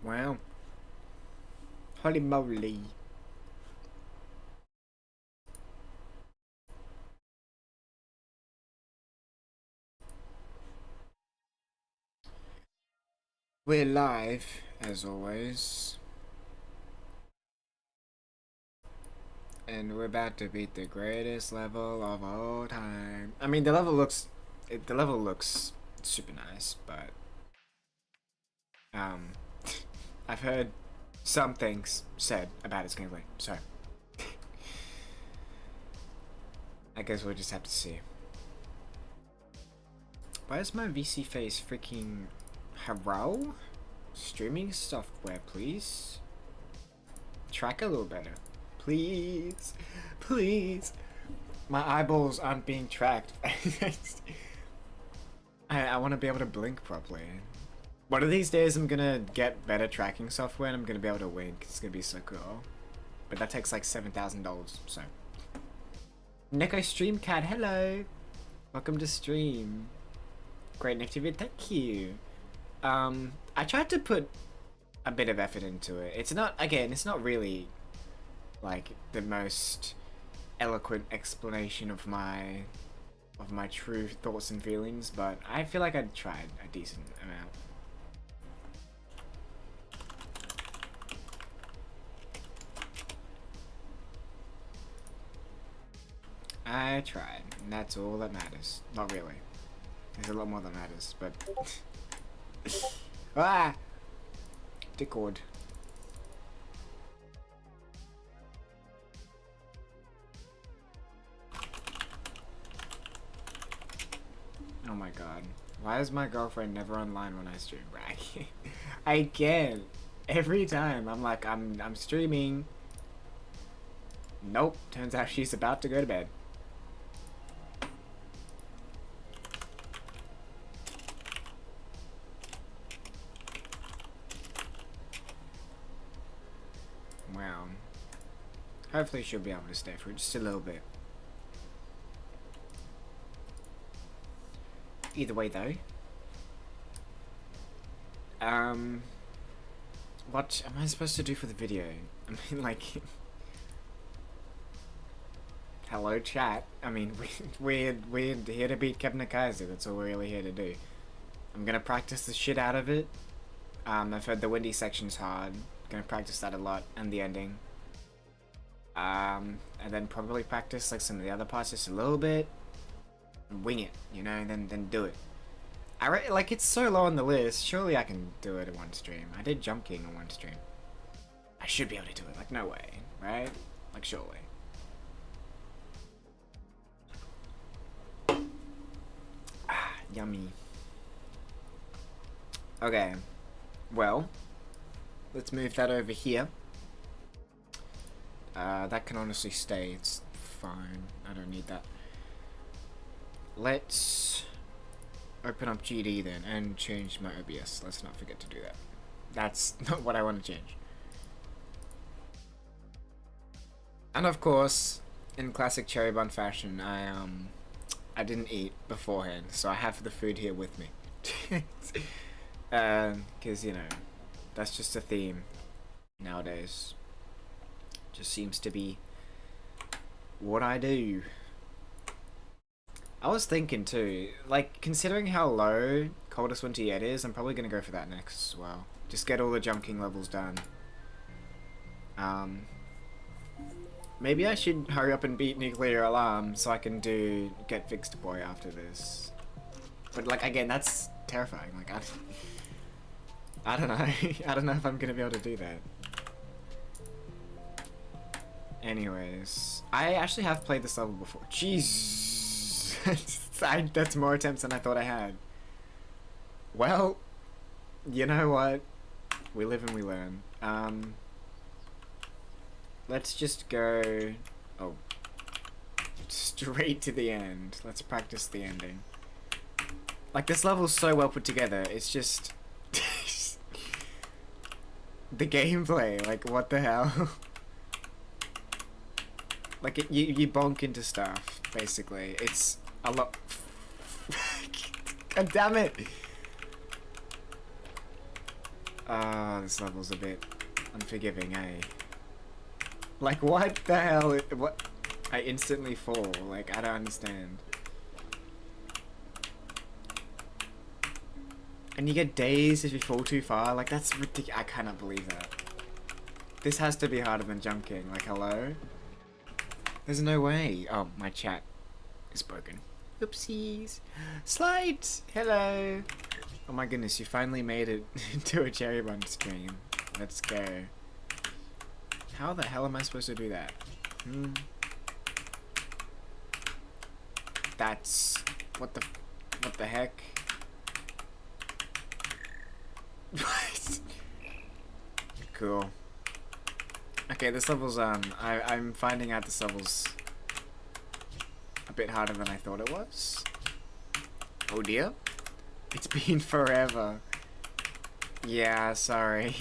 Wow. Holy moly. We're live, as always. And we're about to beat the greatest level of all time. I mean, the level looks super nice, but um, I've heard some things said about its gameplay, so I guess we'll just have to see. Why is my VC face freaking hello? Streaming software, please. Track a little better. Please. Please. My eyeballs aren't being tracked. I want to be able to blink properly. One of these days I'm gonna get better tracking software and I'm gonna be able to wink. It's gonna be so cool. But that takes like $7,000, so. Neko Streamcat, hello! Welcome to stream. Great activity, thank you. I tried to put a bit of effort into it. It's not, again, it's not really like the most eloquent explanation of my true thoughts and feelings, but I feel like I tried a decent amount. I tried, and that's all that matters. Not really. There's a lot more that matters, but ah, Discord. Oh my god. Why is my girlfriend never online when I stream? I can't. Every time I'm like, I'm streaming. Nope. Turns out she's about to go to bed. Wow. Hopefully she'll be able to stay for just a little bit. Either way though. What am I supposed to do for the video? I mean, like, hello chat. I mean, we're here to beat Kebnekaise. That's all we're really here to do. I'm gonna practice the shit out of it. I've heard the windy section's hard. Gonna practice that a lot, and the ending. And then probably practice like some of the other parts just a little bit. Wing it, you know, then do it. Like, it's so low on the list. Surely I can do it in one stream. I did Jump King in one stream. I should be able to do it. Like, no way, right? Like, surely. Ah, yummy. Okay. Well, let's move that over here. That can honestly stay. It's fine. I don't need that. Let's open up GD then and change my OBS. Let's not forget to do that. That's not what I want to change. And of course, in classic CherrriBun fashion, I didn't eat beforehand, so I have the food here with me. Because, you know, that's just a theme nowadays. Just seems to be what I do. I was thinking too, like, considering how low Coldest Winter Yet is, I'm probably gonna go for that next as well. Just get all the Jump King levels done. Maybe I should hurry up and beat Nuclear Alarm so I can do Get Fixed Boy after this. But, like, again, that's terrifying. Like, I don't know. I don't know if I'm gonna be able to do that. Anyways, I actually have played this level before. Jeez. That's more attempts than I thought I had. Well, you know what? We live and we learn. Let's just go... Oh. Straight to the end. Let's practice the ending. Like, this level's so well put together. It's just... the gameplay. Like, what the hell? Like, you bonk into stuff, basically. It's a lot... God damn it! Ah, this level's a bit unforgiving, eh? Like, what the hell? What? I instantly fall. Like, I don't understand. And you get dazed if you fall too far. Like, that's ridiculous. I cannot believe that. This has to be harder than Jump King. Like, hello? There's no way. Oh, my chat is broken. Oopsies. Slide! Hello! Oh my goodness, you finally made it into a CherrriBun stream. Let's go. How the hell am I supposed to do that? That's... What the heck? What? Cool. Okay, this level's, I'm finding out this level's a bit harder than I thought it was. Oh dear. It's been forever. Yeah, sorry.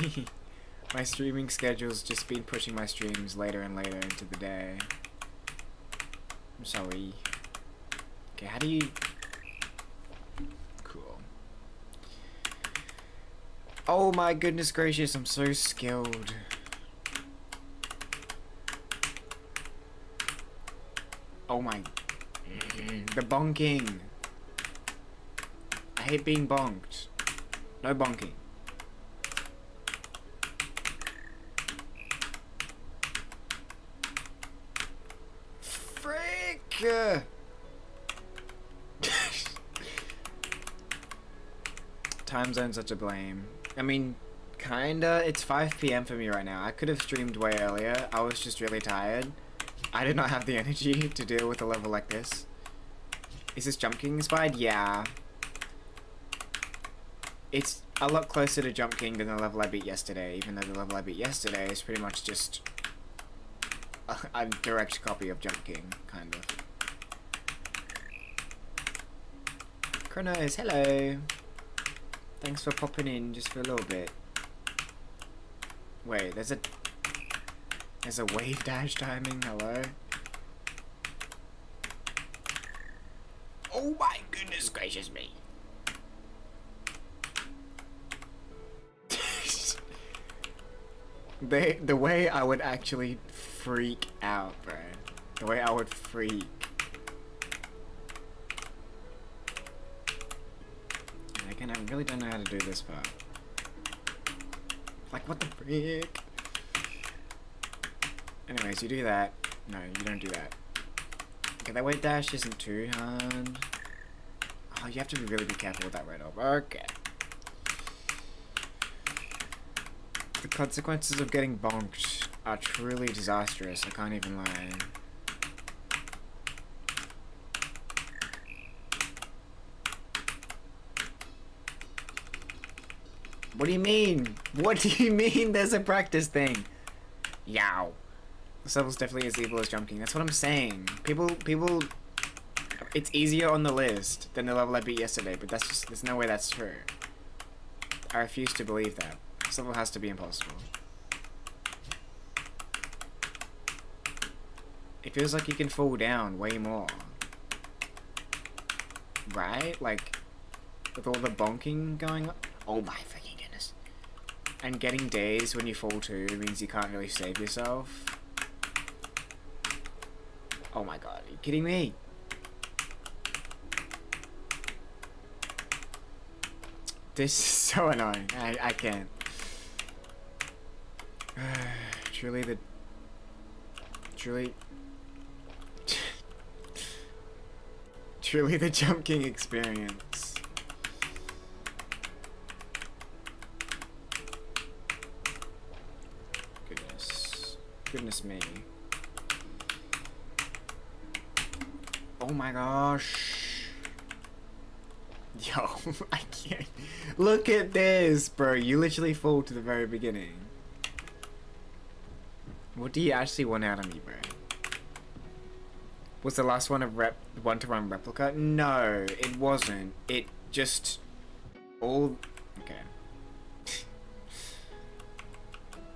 My streaming schedule's just been pushing my streams later and later into the day. I'm sorry. Okay, how do you... Cool. Oh my goodness gracious, I'm so skilled. Oh my... The bonking. I hate being bonked. No bonking. Frick! Time zone's such a blame. I mean, kinda. It's 5 PM for me right now. I could have streamed way earlier. I was just really tired. I did not have the energy to deal with a level like this. Is this Jump King inspired? Yeah. It's a lot closer to Jump King than the level I beat yesterday, even though the level I beat yesterday is pretty much just a direct copy of Jump King, kind of. Chronos, hello! Thanks for popping in just for a little bit. Wait, there's a wave dash timing, hello? Oh my goodness gracious me! The way I would actually freak out, bro. The way I would freak. Again, I really don't know how to do this part. Like, what the frick? Anyways, you do that. No, you don't do that. Okay, that wave dash isn't too hard. Oh, you have to really be careful with that red orb. Okay. The consequences of getting bonked are truly disastrous, I can't even lie. What do you mean? What do you mean there's a practice thing? Yow. This level's definitely as evil as Jump King. That's what I'm saying. People, it's easier on the list than the level I beat yesterday, but that's just, there's no way that's true. I refuse to believe that. This level has to be impossible. It feels like you can fall down way more. Right? Like, with all the bonking going on. Oh my freaking goodness. And getting dazed when you fall too means you can't really save yourself. Oh my god, are you kidding me? This is so annoying. I can't. Truly the Jump King experience. Goodness me. Oh my gosh. Yo, I can't. Look at this, bro. You literally fall to the very beginning. What do you actually want out of me, bro? Was the last one a one-to-one replica? No, it wasn't. It just all... Okay.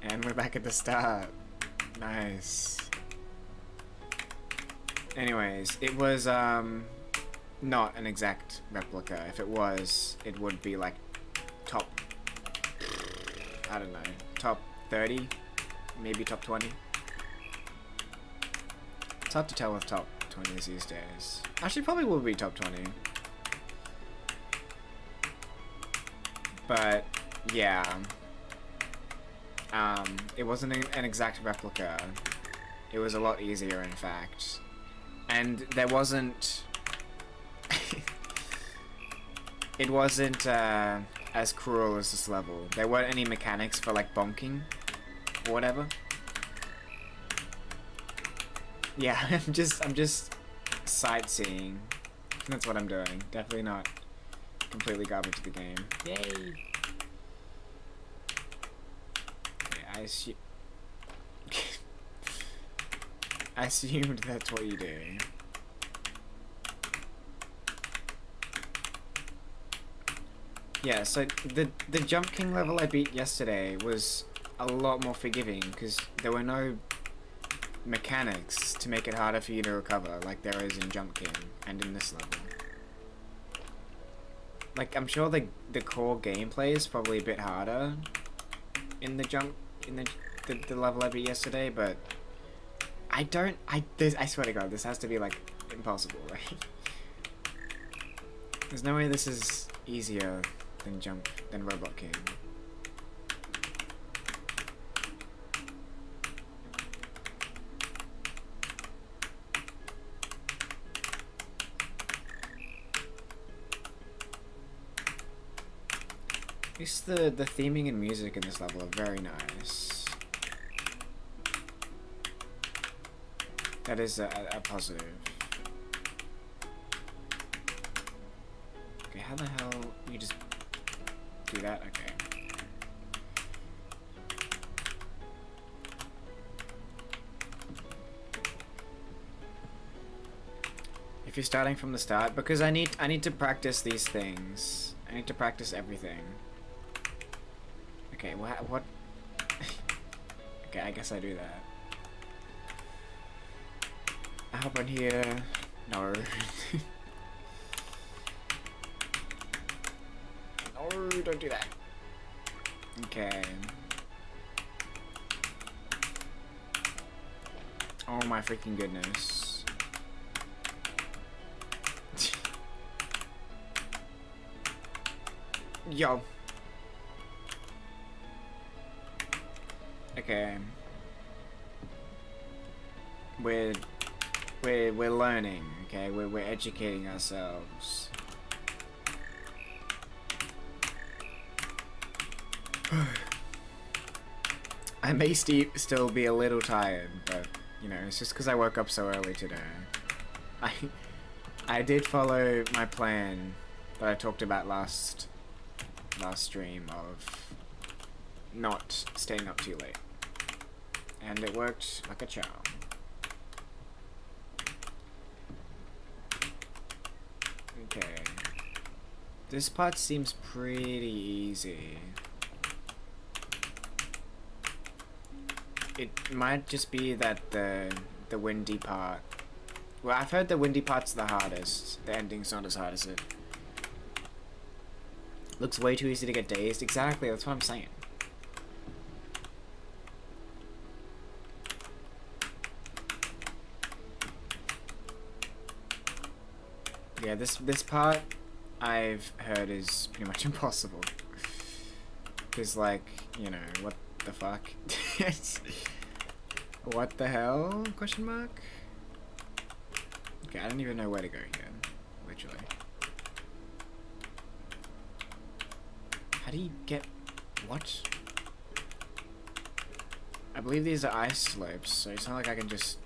And we're back at the start. Nice. Anyways, it was not an exact replica. If it was, it would be like top I don't know, top 30, maybe top 20. It's hard to tell with top 20s these days. Actually, probably will be top 20. But yeah, it wasn't an exact replica. It was a lot easier, in fact, and there wasn't. It wasn't as cruel as this level. There weren't any mechanics for like bonking or whatever. Yeah, I'm just sightseeing. That's what I'm doing. Definitely not completely garbage to the game. Yay! Okay, I assumed that's what you do. Yeah, so the Jump King level I beat yesterday was a lot more forgiving because there were no mechanics to make it harder for you to recover like there is in Jump King and in this level. Like, I'm sure the core gameplay is probably a bit harder in the level I beat yesterday, but I swear to God, this has to be like impossible, right? There's no way this is easier than Robot King. At least the theming and music in this level are very nice. That is a positive. Okay, how the hell you just do that? Okay. If you're starting from the start, because I need to practice these things. I need to practice everything. Okay, what? Okay, I guess I do that. I hop on here. No. No, don't do that. Okay. Oh my freaking goodness. Yo. Okay. We're learning, okay? We're educating ourselves. I may still be a little tired, but you know, it's just because I woke up so early today. I did follow my plan that I talked about last stream of not staying up too late, and it worked like a charm. Okay, this part seems pretty easy. It might just be that the windy part. Well, I've heard the windy part's the hardest. The ending's not as hard as it. Looks way too easy to get dazed. Exactly, that's what I'm saying. Yeah, this part I've heard is pretty much impossible. Cause like, you know, what the fuck? What the hell? Question mark? Okay, I don't even know where to go here. Literally. How do you get... what? I believe these are ice slopes, so it's not like I can just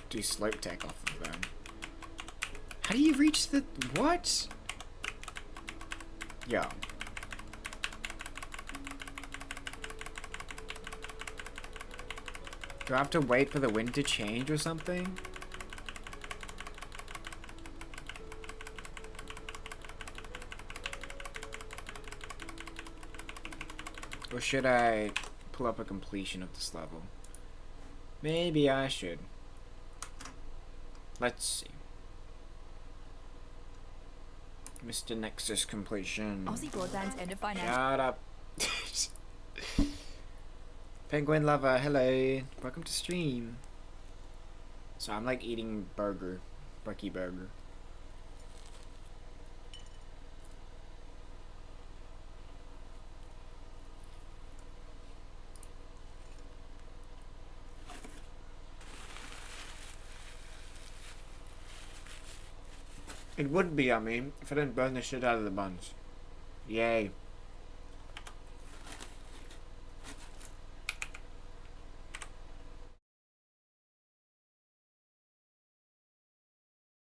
do slope tech off of them. How do you reach the... what? Yo. Do I have to wait for the wind to change or something? Or should I pull up a completion of this level? Maybe I should. Let's see. Mr. Nexus completion. Aussie Broadband's end of finance. Shut up. Penguin lover, hello. Welcome to stream. So I'm like eating burger. Bucky burger. It would be yummy if I didn't burn the shit out of the buns. Yay.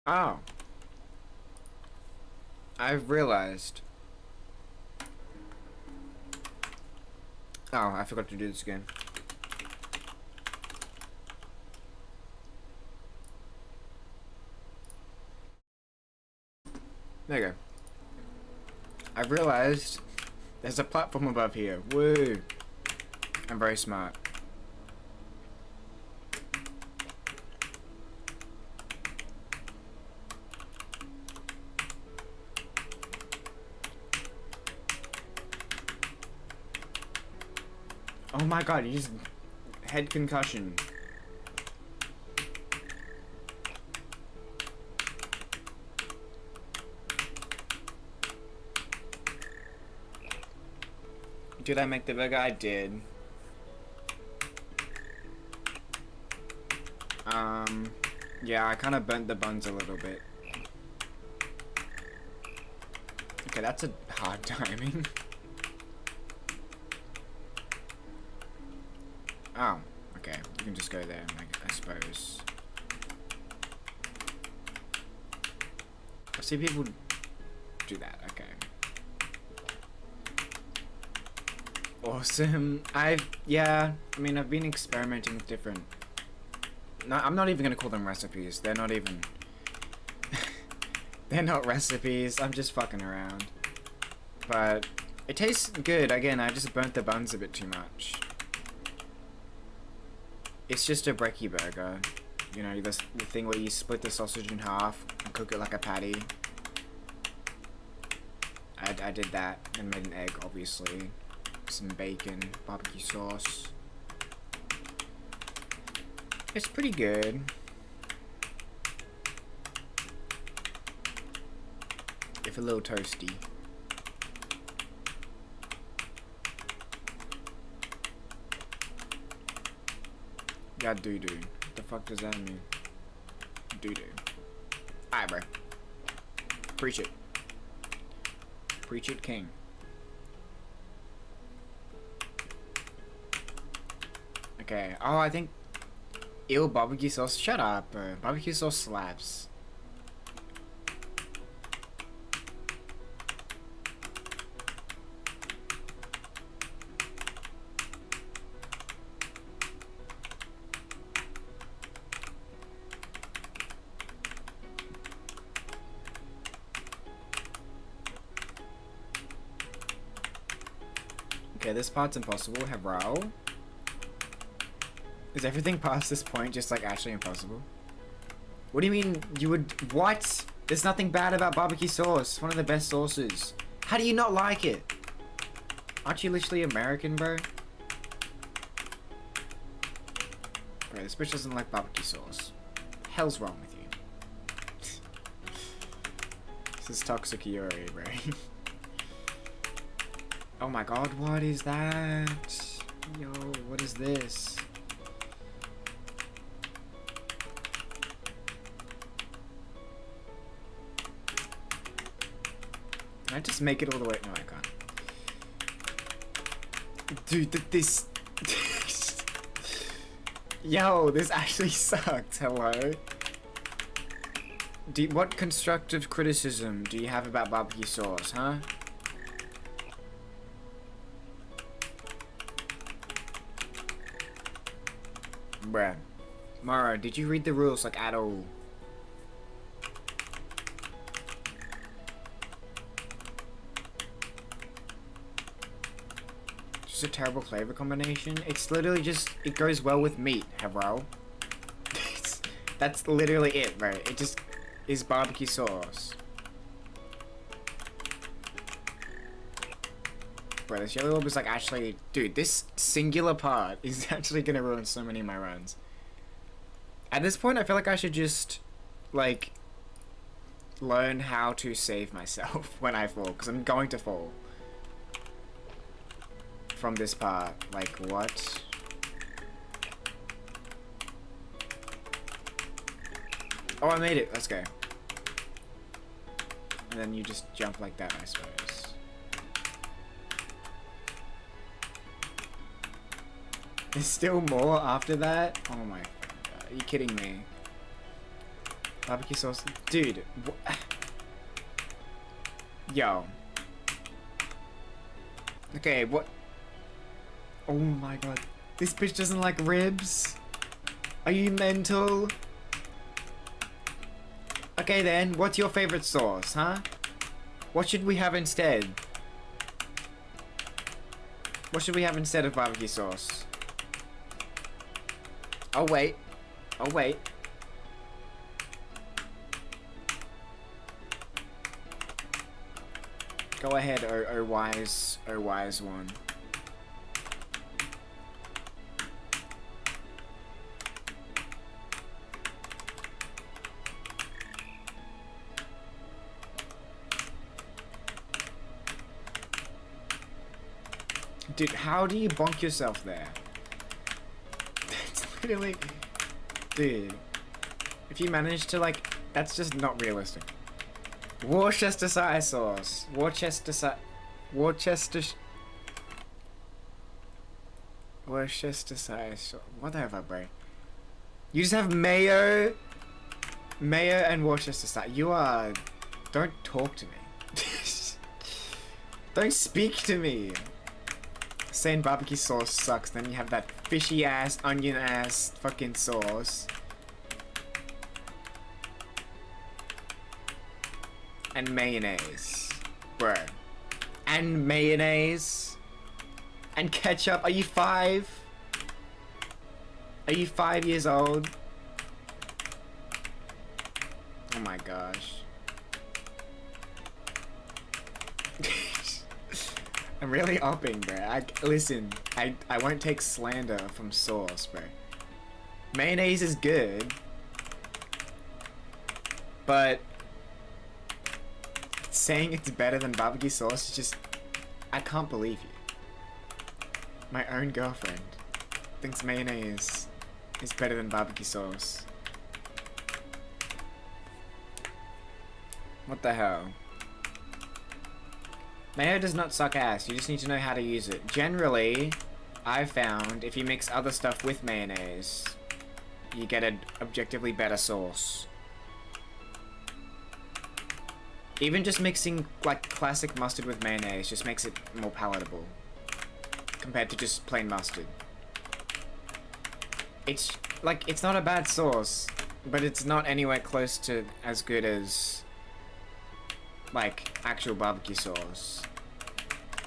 Oh. I've realized. Oh, I forgot to do this again. There you go. I've realized there's a platform above here. Woo! I'm very smart. Oh my god, you just head concussion. Did I make the burger? I did. Yeah, I kind of burnt the buns a little bit. Okay, that's a hard timing. Oh, okay. You can just go there, I suppose. I see people do that. Okay. Awesome. Yeah, I mean, I've been experimenting with different... No, I'm not even gonna call them recipes. They're not even... They're not recipes. I'm just fucking around. But it tastes good. Again, I just burnt the buns a bit too much. It's just a brekkie burger. You know, the thing where you split the sausage in half and cook it like a patty. I did that and made an egg, obviously. Some bacon, barbecue sauce. It's pretty good. If a little toasty. Yeah, doo-doo. What the fuck does that mean? Doo-doo. Alright, bro. Preach it. Preach it, king. Okay. Oh, I think... Ew, barbecue sauce. Shut up, bro. Barbecue sauce slaps. Okay, this part's impossible. Hello? Is everything past this point just like actually impossible? What do you mean you would... What? There's nothing bad about barbecue sauce. One of the best sauces. How do you not like it? Aren't you literally American, bro? Bro, this bitch doesn't like barbecue sauce. Hell's wrong with you? This is toxic Yuri, bro. Oh my god, what is that? Yo, what is this? Can I just make it all the way? No, I can't. Dude, this... Yo, this actually sucked. Hello? What constructive criticism do you have about barbecue sauce, huh? Bruh. Mara, did you read the rules, like, at all? Just a terrible flavor combination. It's literally just, it goes well with meat, bro. That's literally it, bro. It just is barbecue sauce. bro. This yellow orb is like actually... Dude, this singular part is actually gonna ruin so many of my runs. At this point, I feel like I should just, like, learn how to save myself when I fall. Because I'm going to fall. From this part. Like, what? Oh, I made it. Let's go. And then you just jump like that, I suppose. There's still more after that? Oh my god. Are you kidding me? Barbecue sauce? Dude. Yo. Okay, what? Oh my god. This bitch doesn't like ribs? Are you mental? Okay then, what's your favorite sauce, huh? What should we have instead? What should we have instead of barbecue sauce? Oh wait. Oh wait. Go ahead, oh wise one. Dude, how do you bonk yourself there? That's literally... Dude. If you manage to, like... That's just not realistic. Worcestershire sauce. Worcestershire sauce. Whatever, bro. You just have mayo... Mayo and Worcestershire. You are... Don't talk to me. Don't speak to me. Saying barbecue sauce sucks, then you have that fishy ass, onion ass fucking sauce. And mayonnaise. Bro. And mayonnaise. And ketchup. Are you 5? Are you 5 years old? Oh my gosh. I'm really upping, bro. Listen, I won't take slander from sauce, bro. Mayonnaise is good, but saying it's better than barbecue sauce is just... I can't believe you. My own girlfriend thinks mayonnaise is better than barbecue sauce. What the hell? Mayo does not suck ass, you just need to know how to use it. Generally, I've found if you mix other stuff with mayonnaise, you get an objectively better sauce. Even just mixing like classic mustard with mayonnaise just makes it more palatable compared to just plain mustard. It's like, it's not a bad sauce, but it's not anywhere close to as good as like actual barbecue sauce.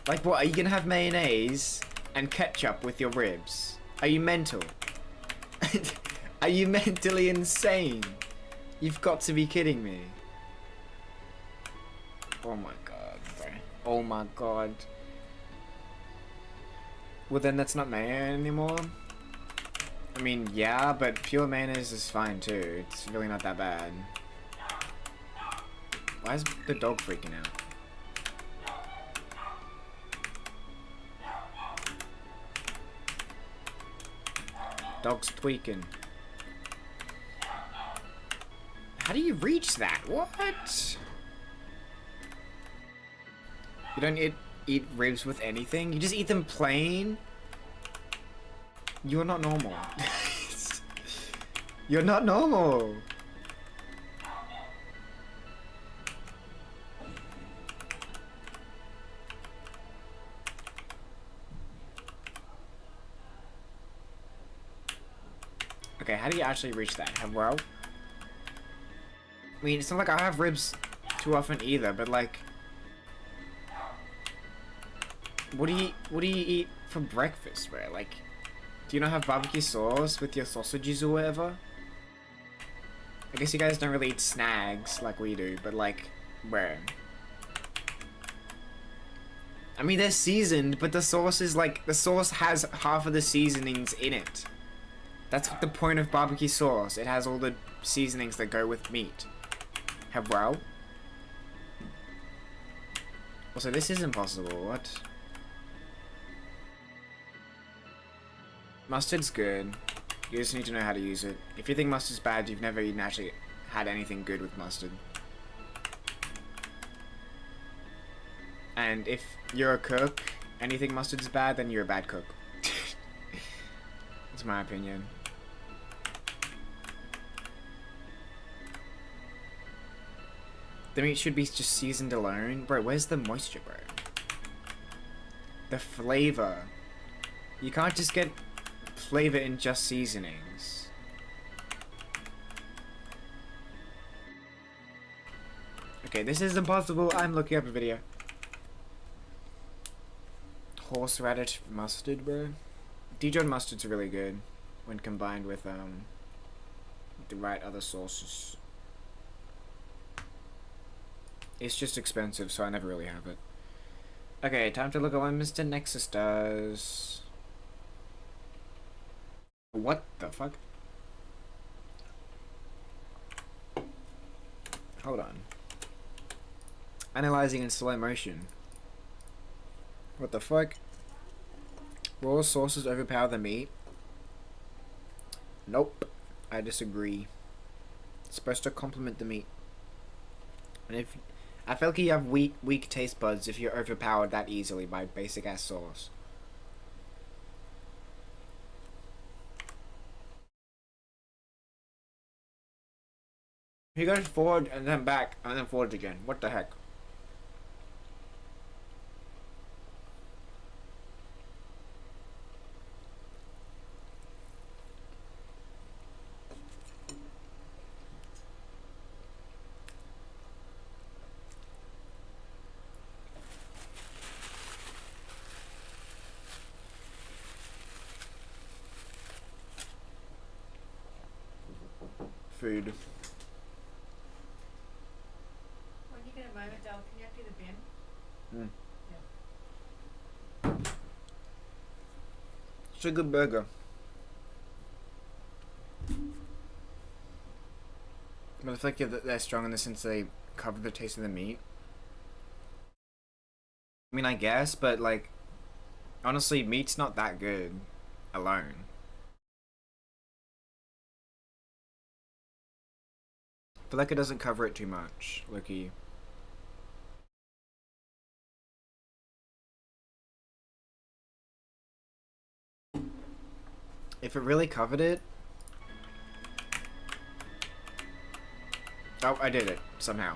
Like, what, are you gonna have mayonnaise and ketchup with your ribs? Are you mental? Are you mentally insane? You've got to be kidding me. Oh my god, bro. Oh my god. Well then that's not mayo anymore? I mean, yeah, but pure mayonnaise is fine too. It's really not that bad. Why is the dog freaking out? Dog's tweaking. How do you reach that? What? You don't eat ribs with anything? You just eat them plain? You're not normal. You're not normal. Okay, how do you actually reach that? Well, I mean, it's not like I have ribs too often either, but like, what do you eat for breakfast, bro? Like, do you not have barbecue sauce with your sausages or whatever? I guess you guys don't really eat snags like we do, but like, bro. I mean, they're seasoned, but the sauce is like, the sauce has half of the seasonings in it. That's the point of barbecue sauce. It has all the seasonings that go with meat. Have well. Also, this is impossible. What? Mustard's good. You just need to know how to use it. If you think mustard's bad, you've never even actually had anything good with mustard. And if you're a cook and you think mustard's bad, then you're a bad cook. That's my opinion. The meat should be just seasoned alone. Bro, where's the moisture, bro? The flavor. You can't just get flavor in just seasonings. Okay, this is impossible. I'm looking up a video. Horseradish mustard, bro. Dijon mustard's really good when combined with the right other sauces. It's just expensive, so I never really have it. Okay, time to look at what Mr. Nexus does. What the fuck? Hold on. Analyzing in slow motion. What the fuck? Raw sauces overpower the meat? Nope. I disagree. It's supposed to complement the meat. And if I feel like you have weak taste buds if you're overpowered that easily by basic ass sauce. He goes forward and then back and then forward again. What the heck? Food. When you get a moment, Del, can you empty the bin? Mm. It's a good burger. But I feel like they're strong in the sense they cover the taste of the meat. I mean, I guess, but like, honestly, meat's not that good alone. I feel like it doesn't cover it too much, Lucky. If it really covered it... Oh, I did it, somehow.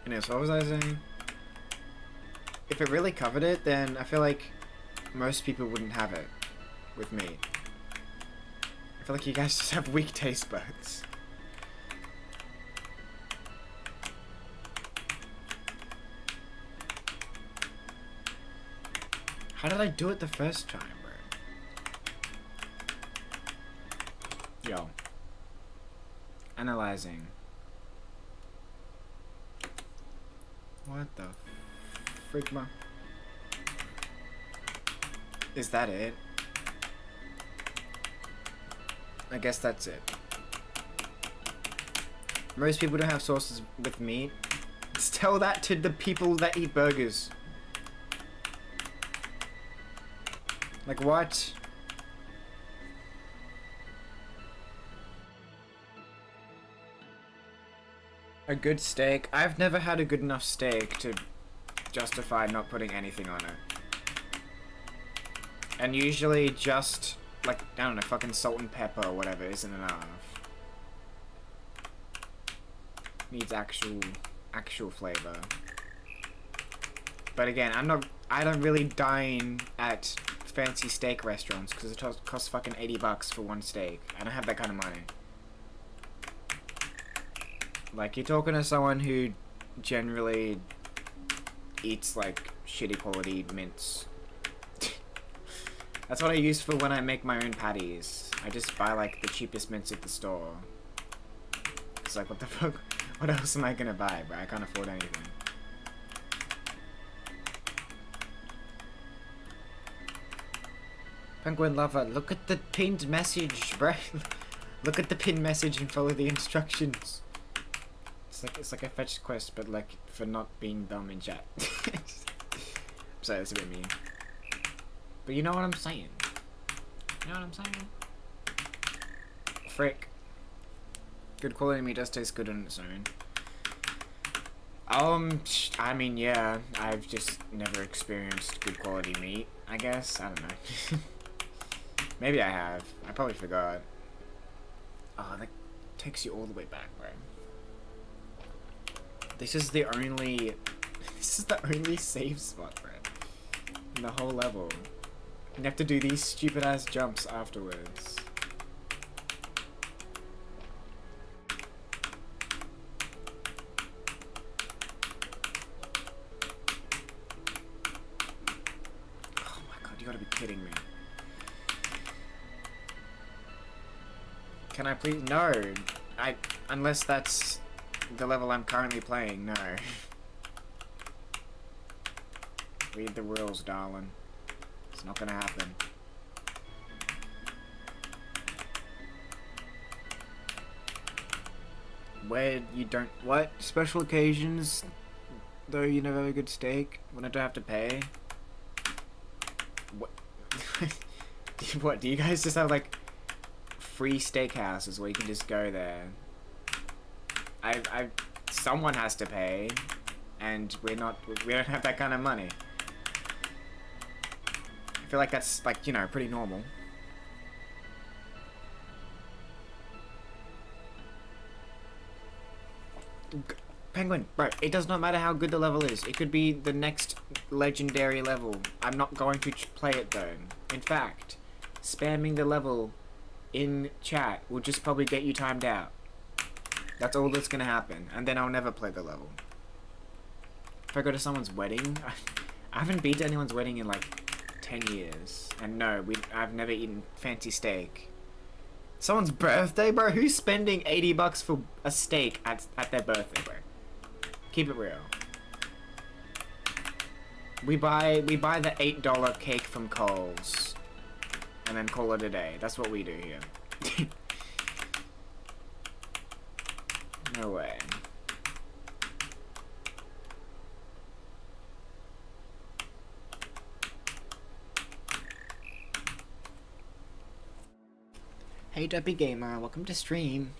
Anyways, what was I saying? If it really covered it, then I feel like most people wouldn't have it with meat. I feel like you guys just have weak taste buds. How did I do it the first time, bro? Yo. Analyzing. What the frigma? Is that it? I guess that's it. Most people don't have sauces with meat. Let's tell that to the people that eat burgers. Like what? A good steak? I've never had a good enough steak to justify not putting anything on it. And usually just, like, I don't know, fucking salt and pepper or whatever isn't enough. Needs actual flavor. But again, I don't really dine at fancy steak restaurants because it costs fucking $80 for one steak. I don't have that kind of money. Like, you're talking to someone who generally eats, like, shitty quality mince. That's what I use for when I make my own patties. I just buy, like, the cheapest mince at the store. It's like, what the fuck? What else am I gonna buy, bro? I can't afford anything. Penguin lover, look at the pinned message, bro. Look at the pinned message and follow the instructions. It's like a fetch quest, but like for not being dumb in chat. Sorry, that's a bit mean. But you know what I'm saying. You know what I'm saying? Frick. Good quality meat does taste good on its own. I mean, yeah, I've just never experienced good quality meat, I guess. I don't know. Maybe I have. I probably forgot. Oh, that takes you all the way back, bro. This is the only save spot, bro. In the whole level. You have to do these stupid ass jumps afterwards. Oh my god, you gotta be kidding me. Can I please? No. Unless that's the level I'm currently playing, no. Read the rules, darling. It's not gonna happen. Where you don't... What? Special occasions, though you never have a good steak? When I don't have to pay? What? What, do you guys just have, like, free steakhouses where you can just go there? Someone has to pay, and we don't have that kind of money. I feel like that's, like, you know, pretty normal. Penguin, bro, it does not matter how good the level is. It could be the next legendary level. I'm not going to play it, though. In fact, spamming the level in chat will just probably get you timed out. That's all that's gonna happen, and then I'll never play the level. If I go to someone's wedding, I haven't been to anyone's wedding in like 10 years, and no, I've never eaten fancy steak. Someone's birthday, bro? Who's spending 80 bucks for a steak at their birthday, bro? Keep it real. We buy the $8 cake from Coles, and then call it a day. That's what we do here. No way. Hey Duppy Gamer, welcome to stream.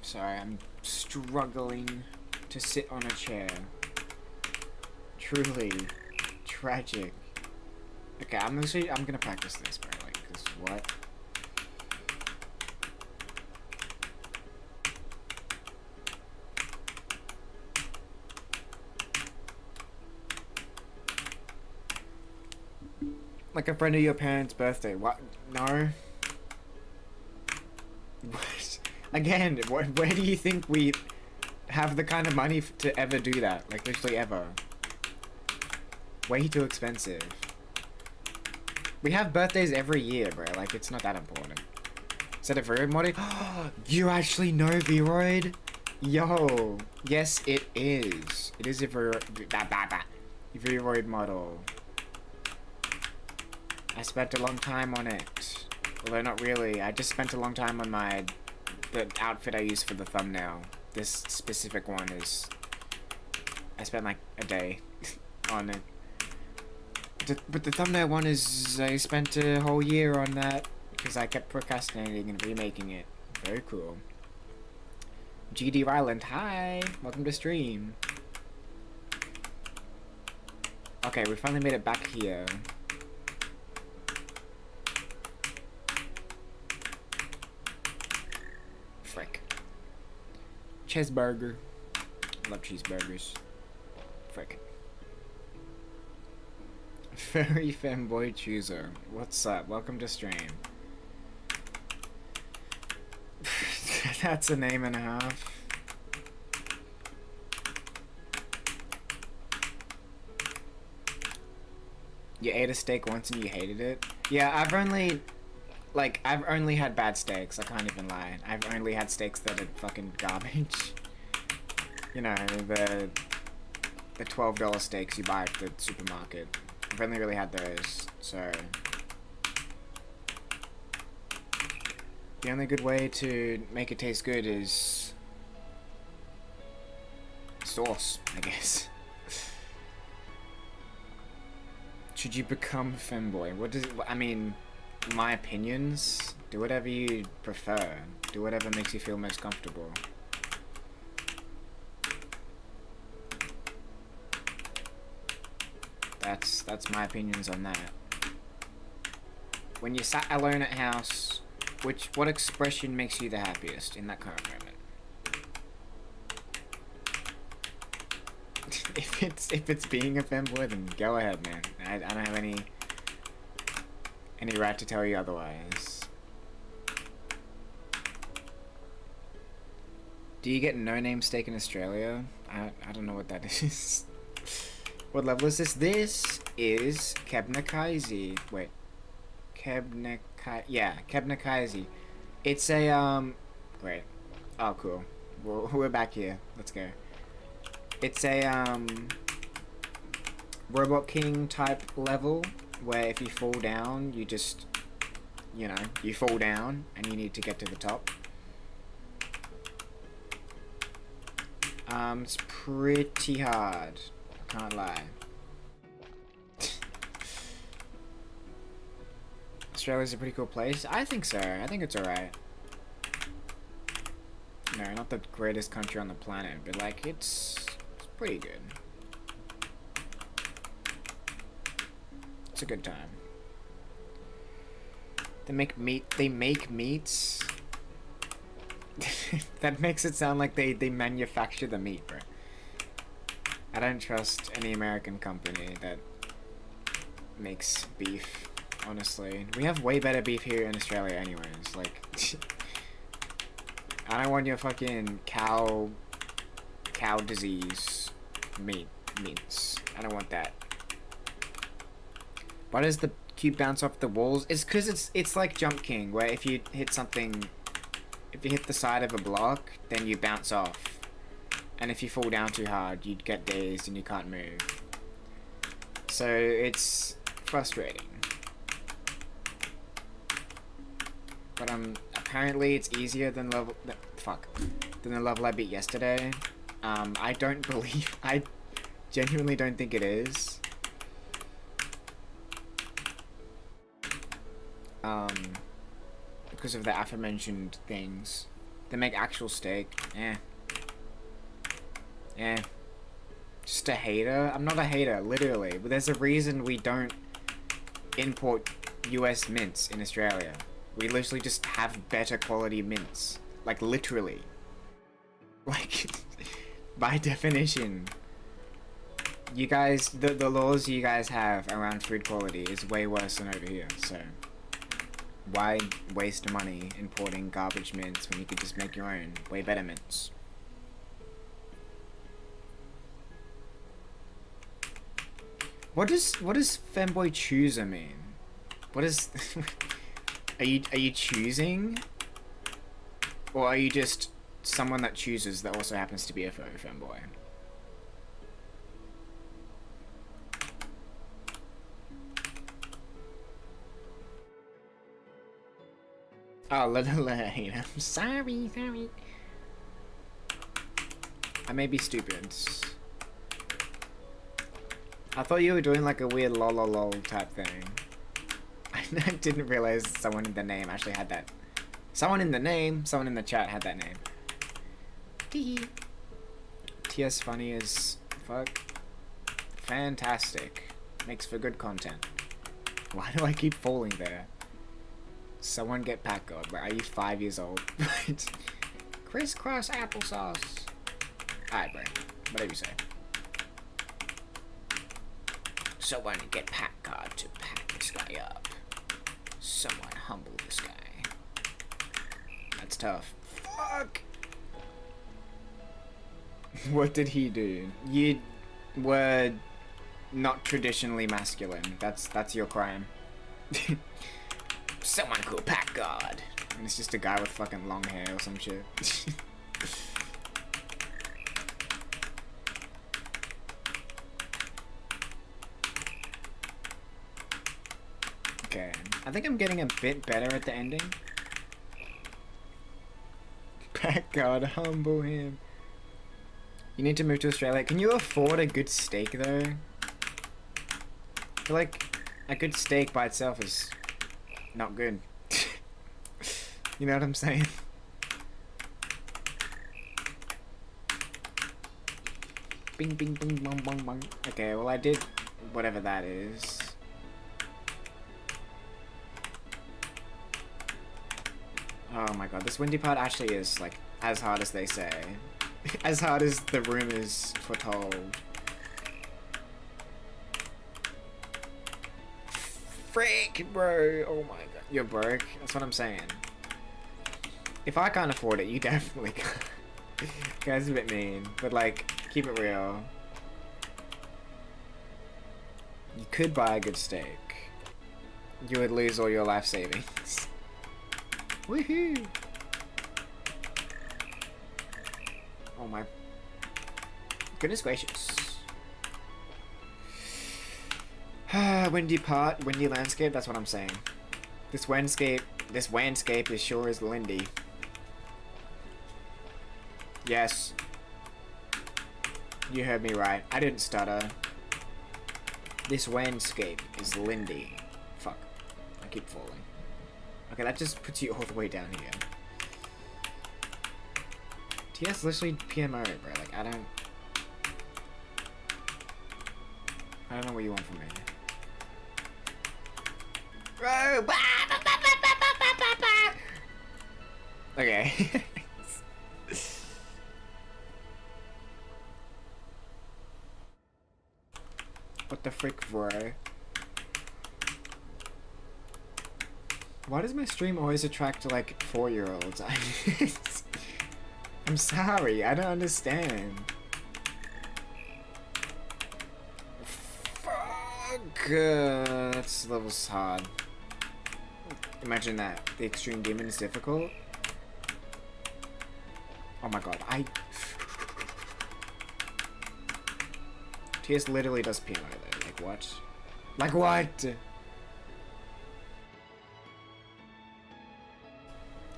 Sorry, I'm struggling to sit on a chair. Truly tragic. Okay, I'm gonna practice this, bro. Like, cause what? Like a friend of your parents' birthday. What? No. What? Again, where do you think we have the kind of money to ever do that? Like, literally ever. Way too expensive. We have birthdays every year, bro. Like, it's not that important. Is that a Vroid mod? You actually know Vroid? Yo. Yes, it is. It is a Vroid model. I spent a long time on it. Although not really. I just spent a long time on the outfit I used for the thumbnail. This specific one is... I spent like a day on it. But the thumbnail one is... I spent a whole year on that because I kept procrastinating and remaking it. Very cool. GD Ryland, hi! Welcome to stream. Okay, we finally made it back here. Frick. Cheeseburger. Love cheeseburgers. Frick. Furry Femboy Chooser. What's up? Welcome to stream. That's a name and a half. You ate a steak once and you hated it? Yeah, I've only had bad steaks, I can't even lie. I've only had steaks that are fucking garbage. You know, the $12 steaks you buy at the supermarket. I've only really had those, so... The only good way to make it taste good is sauce, I guess. Should you become a femboy? What does it, I mean, my opinions? Do whatever you prefer. Do whatever makes you feel most comfortable. That's my opinions on that. When you're sat alone at house, what expression makes you the happiest in that current moment? if it's being a femboy, then go ahead, man. I don't have any right to tell you otherwise. Do you get no-name steak in Australia? I don't know what that is. What level is this? This is Kebnekaise. Wait. Yeah, Kebnekaise. It's a, great. Oh, cool. We're back here. Let's go. It's a, Robot King type level, where if you fall down, you just, you know, you fall down, and you need to get to the top. It's pretty hard. Can't lie. Australia's a pretty cool place. I think so. I think it's alright. No, not the greatest country on the planet, but like it's pretty good. It's a good time. They make meats. That makes it sound like they manufacture the meat, bro. I don't trust any American company that makes beef, honestly. We have way better beef here in Australia anyways, like... I don't want your fucking cow disease meats. I don't want that. Why does the cube bounce off the walls? It's because it's like Jump King, where if you hit something... If you hit the side of a block, then you bounce off. And if you fall down too hard, you'd get dazed and you can't move. So it's frustrating. But apparently it's easier than the level I beat yesterday. I don't believe, I genuinely don't think it is. Because of the aforementioned things. They make actual steak. Just a hater? I'm not a hater, literally. But there's a reason we don't import US mints in Australia. We literally just have better quality mints. Like, literally. Like, by definition. You guys, the laws you guys have around food quality is way worse than over here, so... Why waste money importing garbage mints when you could just make your own way better mints? What does femboy chooser mean? What is are you choosing? Or are you just someone that chooses that also happens to be a femboy? Oh, little Lane. I'm sorry. I may be stupid. I thought you were doing like a weird lol type thing. I didn't realize someone in the name actually had that. Someone in the chat had that name. Tee. TS funny as fuck. Fantastic. Makes for good content. Why do I keep falling there? Someone get Pack God, but are you 5 years old? Crisscross applesauce. Alright, bro. Whatever you say. Someone get Pack God to pack this guy up. Someone humble this guy. That's tough. Fuck! What did he do? You were not traditionally masculine. That's your crime. Someone called Pack God. And it's just a guy with fucking long hair or some shit. Okay. I think I'm getting a bit better at the ending. God, humble him. You need to move to Australia. Can you afford a good steak though? I feel like a good steak by itself is not good. You know what I'm saying? Bing bing bing bong bong bong. Okay, well I did whatever that is. Oh my god, this windy part actually is like as hard as they say. As hard as the rumors foretold. Frick, bro. Oh my god. You're broke. That's what I'm saying. If I can't afford it, you definitely can't. Guy's a bit mean, but like, keep it real. You could buy a good steak. You would lose all your life savings. Woohoo! Oh my goodness gracious. Windy part, windy landscape, that's what I'm saying. This landscape is sure as Lindy. Yes. You heard me right. I didn't stutter. This landscape is Lindy. Fuck. I keep falling. Okay, that just puts you all the way down here. TS literally PMO, bro. Like, I don't know what you want from me. Bro! Okay. What the frick, bro? Why does my stream always attract, like, 4-year-olds? I'm sorry, I don't understand. Fuck! That's levels hard. Imagine that. The extreme demon is difficult. Oh my god, TS literally does PMO though. Like what? Like what?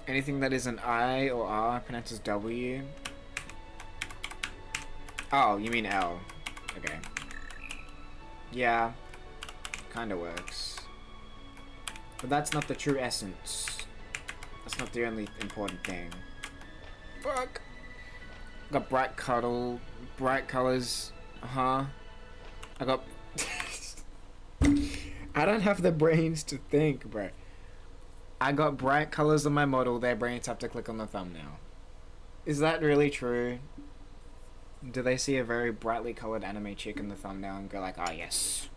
Anything that is an I or R pronounces W. Oh, you mean L. Okay. Yeah. Kinda works. But that's not the true essence. That's not the only important thing. Fuck. Got bright colors. Uh-huh. I got... I don't have the brains to think, bro. I got bright colors on my model, their brains have to click on the thumbnail. Is that really true? Do they see a very brightly colored anime chick in the thumbnail and go like, oh yes.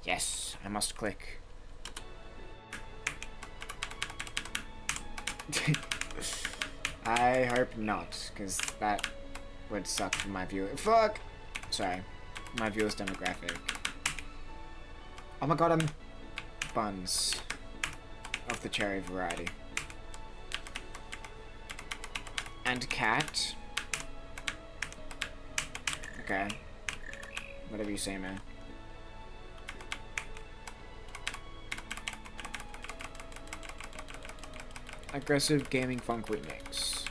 Yes, I must click. I hope not, because that would suck for my viewer. Fuck! Sorry. My viewers' demographic. Oh my god, I'm buns of the cherry variety. And cat. Okay. Whatever you say, man. Aggressive gaming funk remix.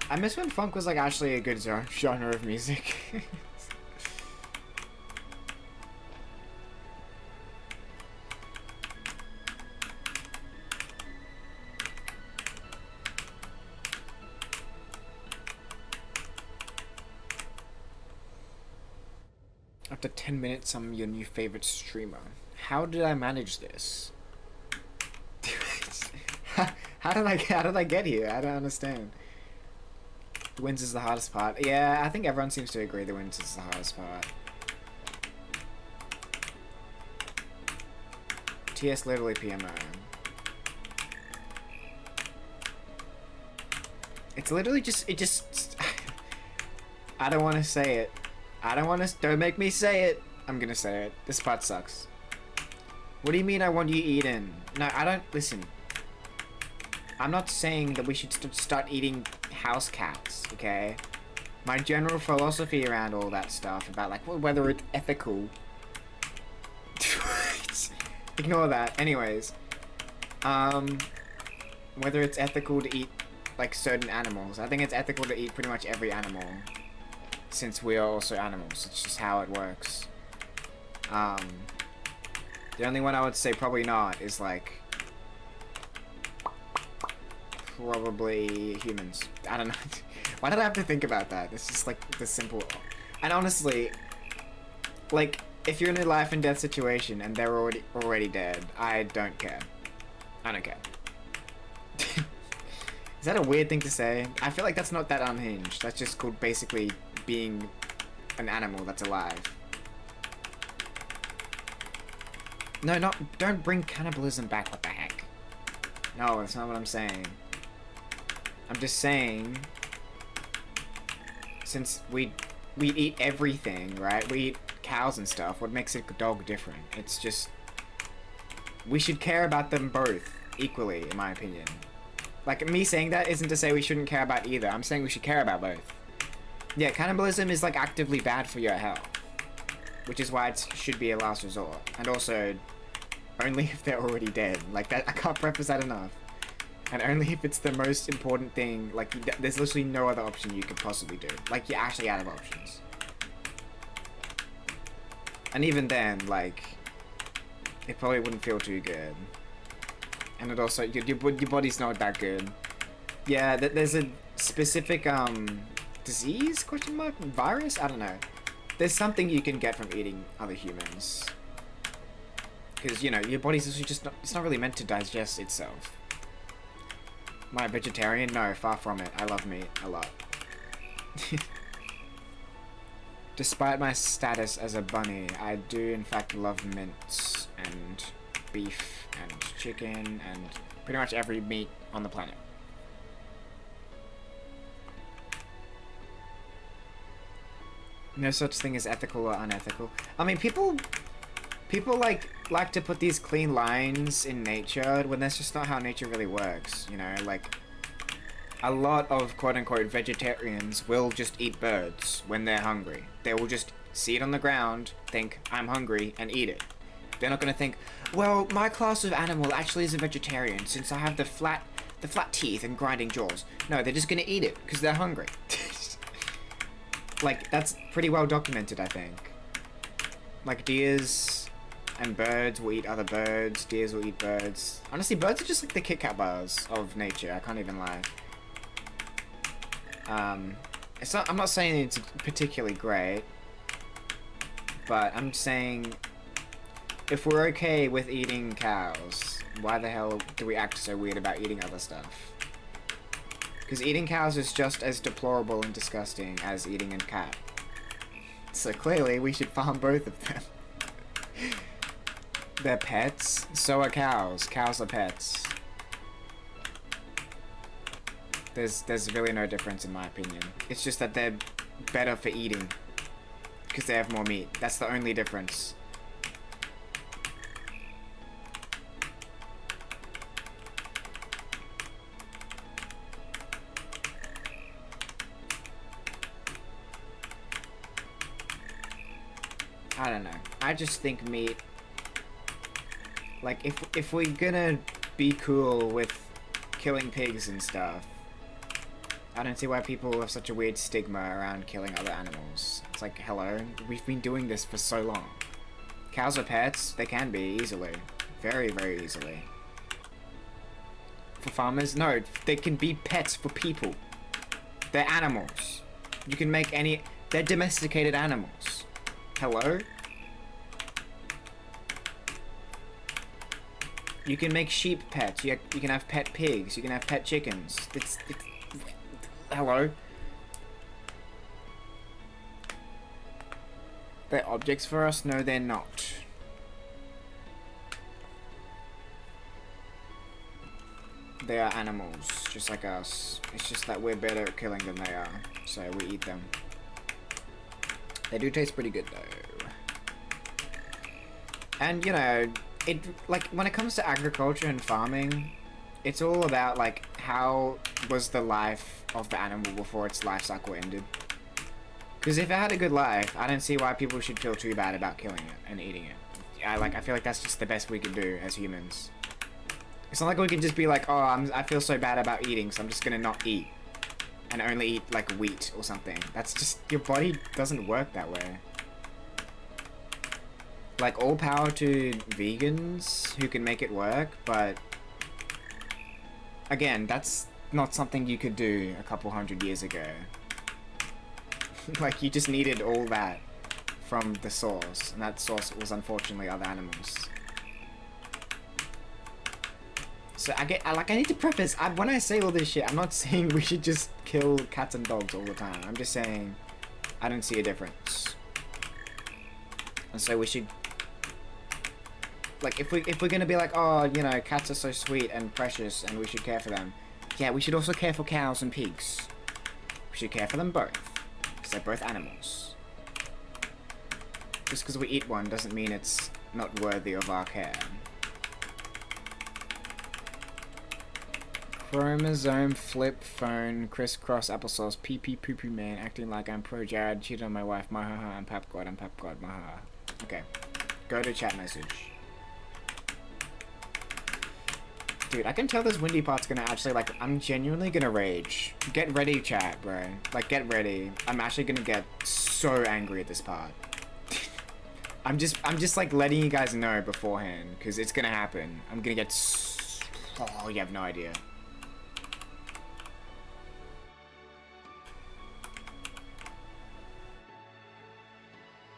I miss when funk was like actually a good genre of music. After 10 minutes, I'm your new favorite streamer. How did I manage this? How did I get here? I don't understand. The wins is the hardest part. Yeah, I think everyone seems to agree the wins is the hardest part. TS literally PMO. It's literally just, I don't want to say it. Don't make me say it. I'm gonna say it. This part sucks. What do you mean I want you eaten? No, I don't, listen. I'm not saying that we should start eating house cats, okay? My general philosophy around all that stuff about like whether it's ethical. Ignore that. Anyways, whether it's ethical to eat like certain animals. I think it's ethical to eat pretty much every animal, since we are also animals. It's just how it works. The only one I would say probably not is like probably humans. I don't know. Why did I have to think about that? It's just like the simple. And honestly, like if you're in a life and death situation and they're already dead, I don't care. I don't care. Is that a weird thing to say? I feel like that's not that unhinged. That's just called basically being an animal that's alive. No, don't bring cannibalism back, what the heck? No, that's not what I'm saying. I'm just saying, since we eat everything, right? We eat cows and stuff, what makes a dog different? It's just, we should care about them both equally, in my opinion. Like, me saying that isn't to say we shouldn't care about either. I'm saying we should care about both. Yeah, cannibalism is like actively bad for your health, which is why it should be a last resort. And also, only if they're already dead. Like that, I can't preface that enough. And only if it's the most important thing. Like, there's literally no other option you could possibly do. Like, you're actually out of options. And even then, like, it probably wouldn't feel too good. And it also, your body's not that good. Yeah, there's a specific, disease, question mark? Virus? I don't know. There's something you can get from eating other humans. Because, you know, your body's actually just not, it's not really meant to digest itself. Am I a vegetarian? No, far from it. I love meat a lot. Despite my status as a bunny, I do in fact love mints and beef and chicken and pretty much every meat on the planet. No such thing as ethical or unethical. I mean, people like to put these clean lines in nature when that's just not how nature really works, you know? Like, a lot of quote-unquote vegetarians will just eat birds when they're hungry. They will just see it on the ground, think, I'm hungry, and eat it. They're not gonna think, well, my class of animal actually is a vegetarian since I have the flat teeth and grinding jaws. No, they're just gonna eat it because they're hungry. Like, that's pretty well documented, I think. Like, deers and birds will eat other birds. Deers will eat birds. Honestly, birds are just like the Kit Kat bars of nature. I can't even lie. It's not. I'm not saying it's particularly great, but I'm saying if we're okay with eating cows, why the hell do we act so weird about eating other stuff? Because eating cows is just as deplorable and disgusting as eating a cat. So clearly, we should farm both of them. They're pets. So are cows. Cows are pets. There's really no difference in my opinion. It's just that they're better for eating. Because they have more meat. That's the only difference. I don't know. I just think meat. Like, if we're gonna be cool with killing pigs and stuff, I don't see why people have such a weird stigma around killing other animals. It's like, hello, we've been doing this for so long. Cows are pets. They can be easily, very, very easily. For farmers, no, they can be pets for people. They're animals. You can make any. They're domesticated animals. Hello? You can make sheep pets. You can have pet pigs. You can have pet chickens. It's hello? They're objects for us? No, they're not. They are animals, just like us. It's just that we're better at killing than they are, so we eat them. They do taste pretty good though. And you know, it like when it comes to agriculture and farming, it's all about like how was the life of the animal before its life cycle ended. Because if it had a good life, I don't see why people should feel too bad about killing it and eating it. I feel like that's just the best we can do as humans. It's not like we can just be like, oh, I feel so bad about eating, so I'm just gonna not eat. And only eat, like, wheat or something. That's just, your body doesn't work that way. Like, all power to vegans who can make it work, but... Again, that's not something you could do a couple 100 years ago. Like, you just needed all that from the source, and that source was unfortunately other animals. So I need to preface, when I say all this shit, I'm not saying we should just kill cats and dogs all the time. I'm just saying I don't see a difference. And so we should, like, if we're gonna be like, oh, you know, cats are so sweet and precious and we should care for them. Yeah, we should also care for cows and pigs. We should care for them both, because they're both animals. Just because we eat one doesn't mean it's not worthy of our care. Chromosome flip phone crisscross applesauce pee pee poo poo man acting like I'm pro Jared, cheated on my wife, mahaha, I'm pap god, mahaha. Okay, go to chat message. Dude, I can tell this windy part's gonna actually, like, I'm genuinely gonna rage. Get ready, chat, bro. Like, get ready. I'm actually gonna get so angry at this part. I'm just like letting you guys know beforehand, because it's gonna happen. I'm gonna get oh, you have no idea.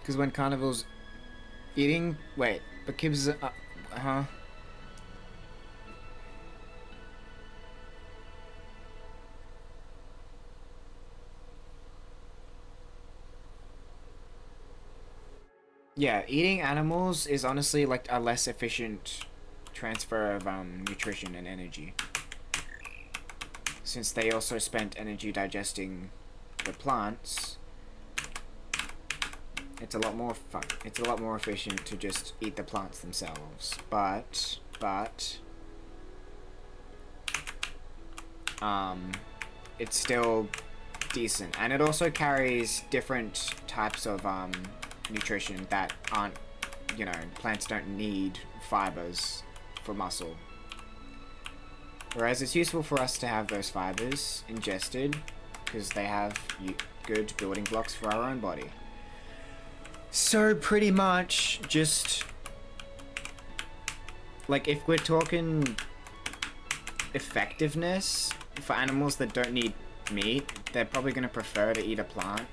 Because when Carnival's eating... Wait, but Kib's... huh? Yeah, eating animals is honestly like a less efficient transfer of nutrition and energy. Since they also spent energy digesting the plants... It's a lot more fun. It's a lot more efficient to just eat the plants themselves. But it's still decent, and it also carries different types of nutrition that aren't, you know, plants don't need fibers for muscle. Whereas it's useful for us to have those fibers ingested because they have good building blocks for our own body. So pretty much just, like, if we're talking effectiveness for animals that don't need meat, they're probably going to prefer to eat a plant.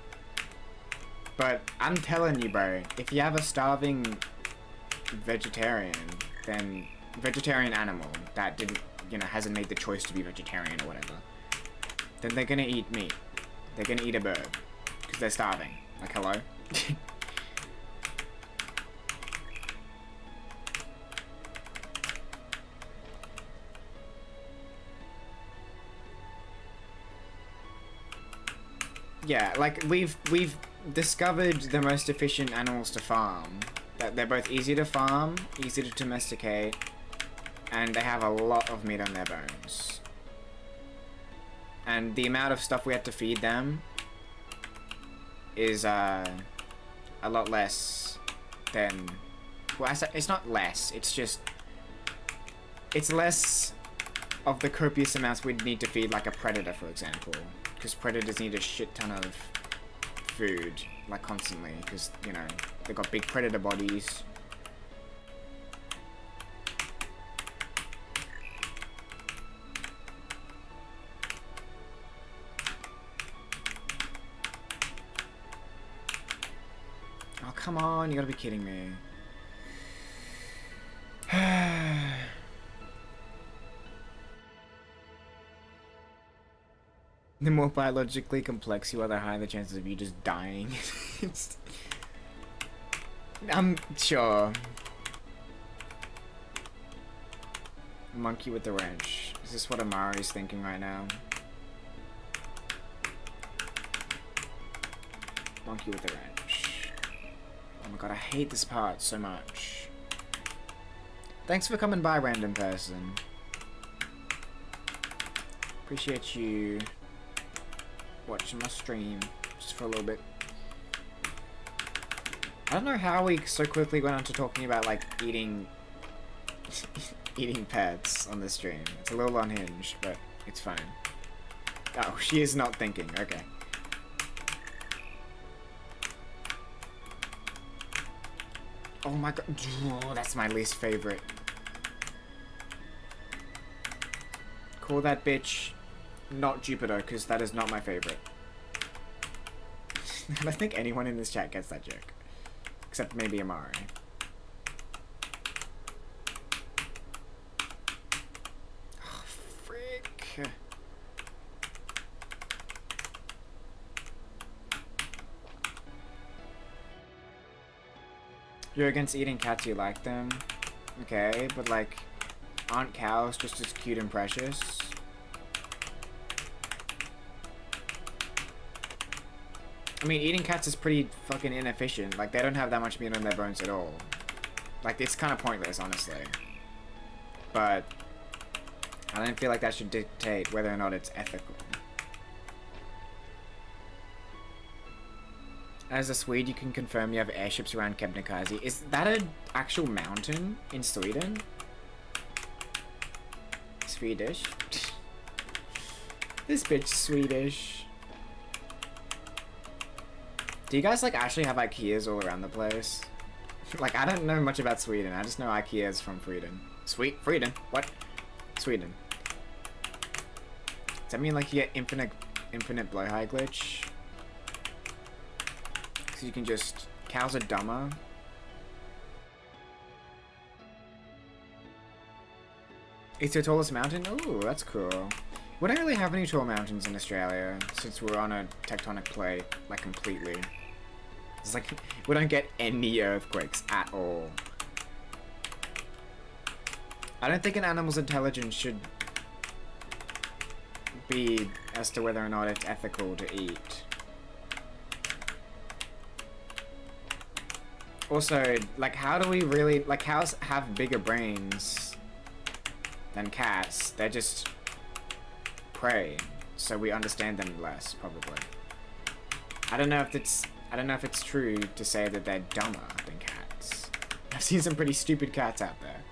But I'm telling you, bro, if you have a starving vegetarian, then vegetarian animal that didn't, you know, hasn't made the choice to be vegetarian or whatever, then they're going to eat meat. They're going to eat a bird because they're starving. Like, hello? Yeah, like, we've discovered the most efficient animals to farm. That they're both easy to farm, easy to domesticate, and they have a lot of meat on their bones. And the amount of stuff we have to feed them is a lot less than... Well, it's not less, it's just... It's less of the copious amounts we'd need to feed, like, a predator, for example. Because predators need a shit ton of food, like, constantly, because, you know, they've got big predator bodies. Oh, come on, you gotta be kidding me. The more biologically complex you are, the higher the chances of you just dying. I'm sure. Monkey with the wrench. Is this what Amari's thinking right now? Monkey with the wrench. Oh my god, I hate this part so much. Thanks for coming by, random person. Appreciate you watching my stream just for a little bit. I don't know how we so quickly went on to talking about, like, eating eating pets on the stream. It's a little unhinged, but it's fine. Oh, she is not thinking. Okay. Oh my god. Oh, that's my least favorite. Call that bitch not Jupiter, because that is not my favorite. I don't think anyone in this chat gets that joke. Except maybe Amari. Oh, frick. You're against eating cats, you like them? Okay, but like, aren't cows just as cute and precious? I mean, eating cats is pretty fucking inefficient. Like, they don't have that much meat on their bones at all. Like, it's kind of pointless, honestly. But I don't feel like that should dictate whether or not it's ethical. As a Swede, you can confirm you have airships around Kebnekaise. Is that an actual mountain in Sweden? Swedish? This bitch Swedish. Do you guys like actually have IKEAs all around the place? Like, I don't know much about Sweden. I just know IKEAs from Sweden. Sweden? What? Sweden. Does that mean like you get infinite blowhigh glitch? So you can just... Cows are dumber. It's the tallest mountain? Ooh, that's cool. We don't really have any tall mountains in Australia, since we're on a tectonic plate, like, completely. It's like, we don't get any earthquakes at all. I don't think an animal's intelligence should be as to whether or not it's ethical to eat. Also, like, how do we really... Like, cows have bigger brains than cats. They're just prey, so we understand them less, probably. I don't know if it's true to say that they're dumber than cats. I've seen some pretty stupid cats out there.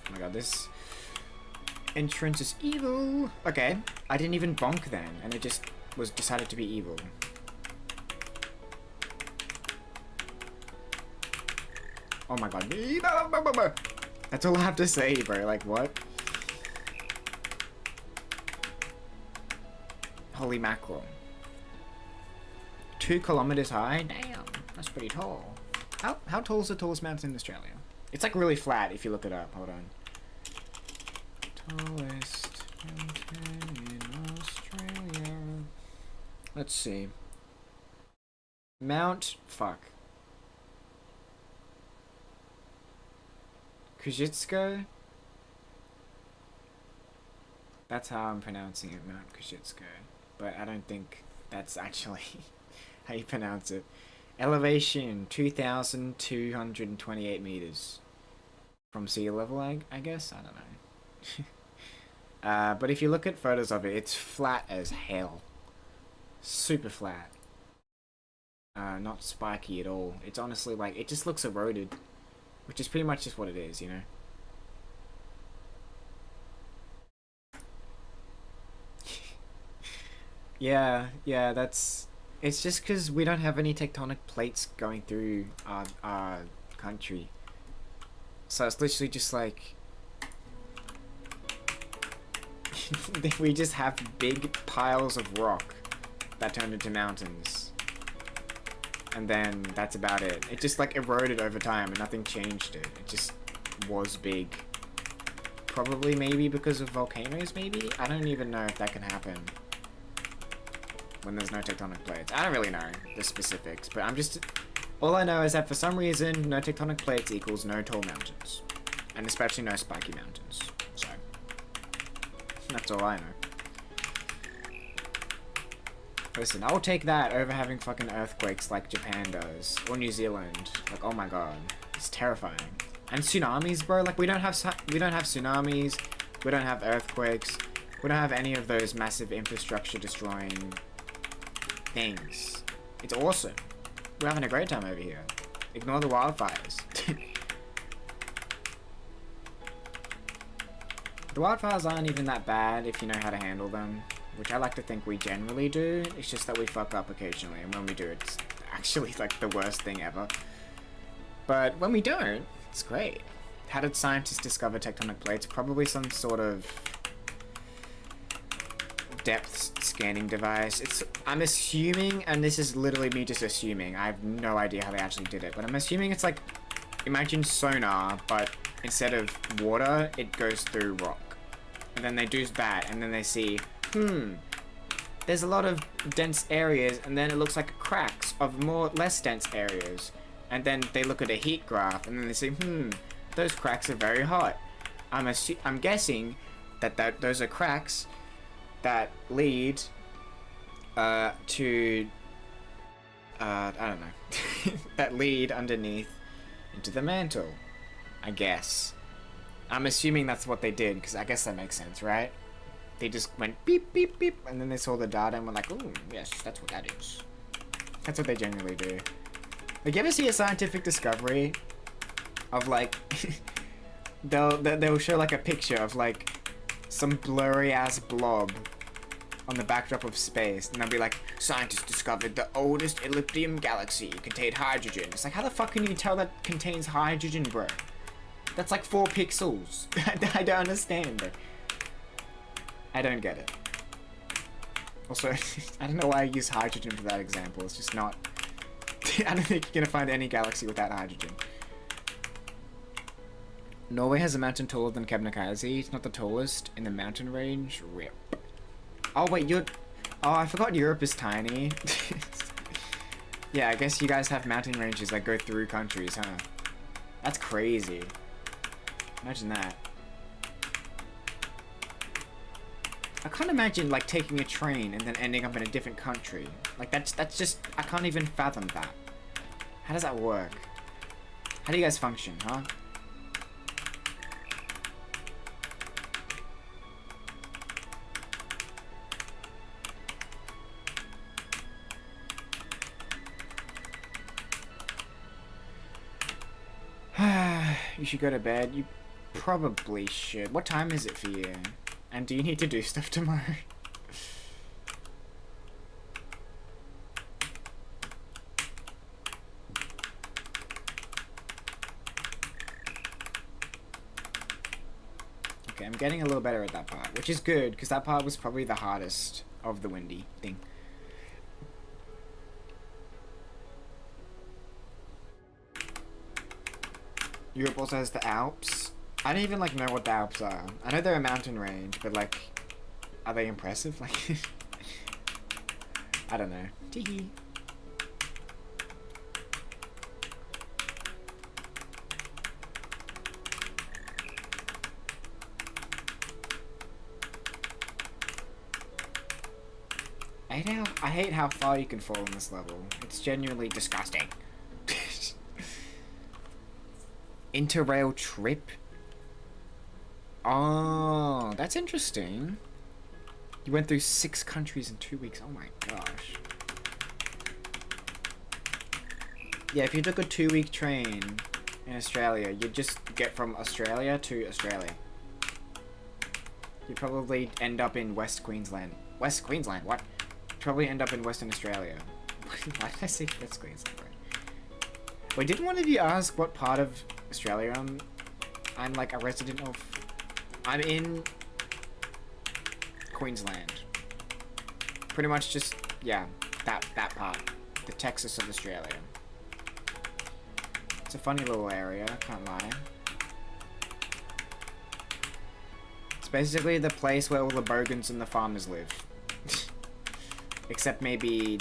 Oh my god, this entrance is evil. Okay, I didn't even bonk then, and it just was decided to be evil. Oh my god. That's all I have to say, bro. Like, what? Holy mackerel. 2 kilometers high? Damn, that's pretty tall. How tall is the tallest mountain in Australia? It's like really flat if you look it up. Hold on. Tallest mountain in Australia. Let's see. Fuck. Kosciuszko? That's how I'm pronouncing it, Mount Kosciuszko. But I don't think that's actually how you pronounce it. Elevation, 2,228 meters. From sea level, I guess? I don't know. But if you look at photos of it, it's flat as hell. Super flat. Not spiky at all. It's honestly like, it just looks eroded. Which is pretty much just what it is, you know? yeah, that's... It's just because we don't have any tectonic plates going through our country. So it's literally just like... we just have big piles of rock that turned into mountains. And then that's about it. It just like eroded over time and nothing changed it. It just was big. Probably maybe because of volcanoes, maybe? I don't even know if that can happen when there's no tectonic plates. I don't really know the specifics, but I'm just... All I know is that for some reason, no tectonic plates equals no tall mountains. And especially no spiky mountains. So, that's all I know. Listen, I'll take that over having fucking earthquakes like Japan does. Or New Zealand. Like, oh my god. It's terrifying. And tsunamis, bro. Like, we don't have tsunamis. We don't have earthquakes. We don't have any of those massive infrastructure destroying things. It's awesome. We're having a great time over here. Ignore the wildfires. The wildfires aren't even that bad if you know how to handle them, which I like to think we generally do. It's just that we fuck up occasionally, and when we do, it's actually like the worst thing ever. But when we don't, it's great. How did scientists discover tectonic plates? Probably some sort of depth scanning device. I'm assuming, and this is literally me just assuming, I have no idea how they actually did it, but I'm assuming it's like, imagine sonar, but instead of water, it goes through rock. And then they do that, and then they see, there's a lot of dense areas, and then it looks like cracks of less dense areas. And then they look at a heat graph, and then they see, those cracks are very hot. I'm guessing that those are cracks that lead to I don't know that lead underneath into the mantle, I guess. I'm assuming that's what they did, because I guess that makes sense, right? They just went beep beep beep, and then they saw the data and were like, oh yes, that's what that is. That's what they generally do. Like, you ever see a scientific discovery of like they'll show like a picture of like some blurry ass blob on the backdrop of space, and they'll be like, scientists discovered the oldest elliptium galaxy contained hydrogen. It's like, how the fuck can you tell that contains hydrogen, bro? That's like 4 pixels. I don't understand, bro. I don't get it. Also, I don't know why I use hydrogen for that example. It's just not... I don't think you're gonna find any galaxy without hydrogen. Norway has a mountain taller than Kebnekaise. It's not the tallest in the mountain range. RIP. Oh wait, oh, I forgot Europe is tiny. Yeah, I guess you guys have mountain ranges that go through countries, huh? That's crazy. Imagine that. I can't imagine like taking a train and then ending up in a different country. Like that's just, I can't even fathom that. How does that work? How do you guys function, huh? You should go to bed. You probably should. What time is it for you? And do you need to do stuff tomorrow? Okay, I'm getting a little better at that part, which is good, because that part was probably the hardest of the windy thing. Europe also has the Alps. I don't even like know what the Alps are. I know they're a mountain range, but like, are they impressive? Like, I don't know. Teehee. I hate how far you can fall in this level. It's genuinely disgusting. Interrail trip? Oh, that's interesting. You went through 6 countries in 2 weeks. Oh my gosh. Yeah, if you took a 2-week train in Australia, you'd just get from Australia to Australia. You'd probably end up in West Queensland. West Queensland? What? You'd probably end up in Western Australia. Why did I say West Queensland? Wait, didn't one of you ask what part of Australia I'm like a resident of? I'm in Queensland. Pretty much just, yeah, that part. The Texas of Australia. It's a funny little area, can't lie. It's basically the place where all the bogans and the farmers live. Except maybe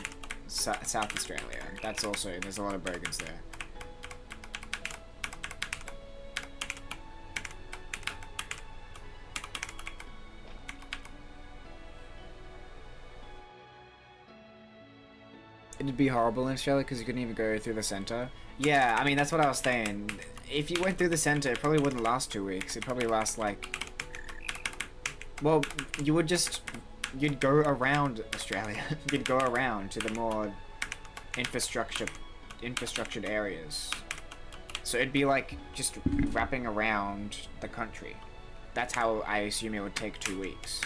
South Australia. That's also, there's a lot of bogans there. It'd be horrible in Australia because you couldn't even go through the center. Yeah, I mean, that's what I was saying. If you went through the center, it probably wouldn't last 2 weeks. It'd probably last like... Well, you'd go around Australia. You'd go around to the more infrastructure infrastructured areas. So it'd be like just wrapping around the country. That's how I assume it would take 2 weeks.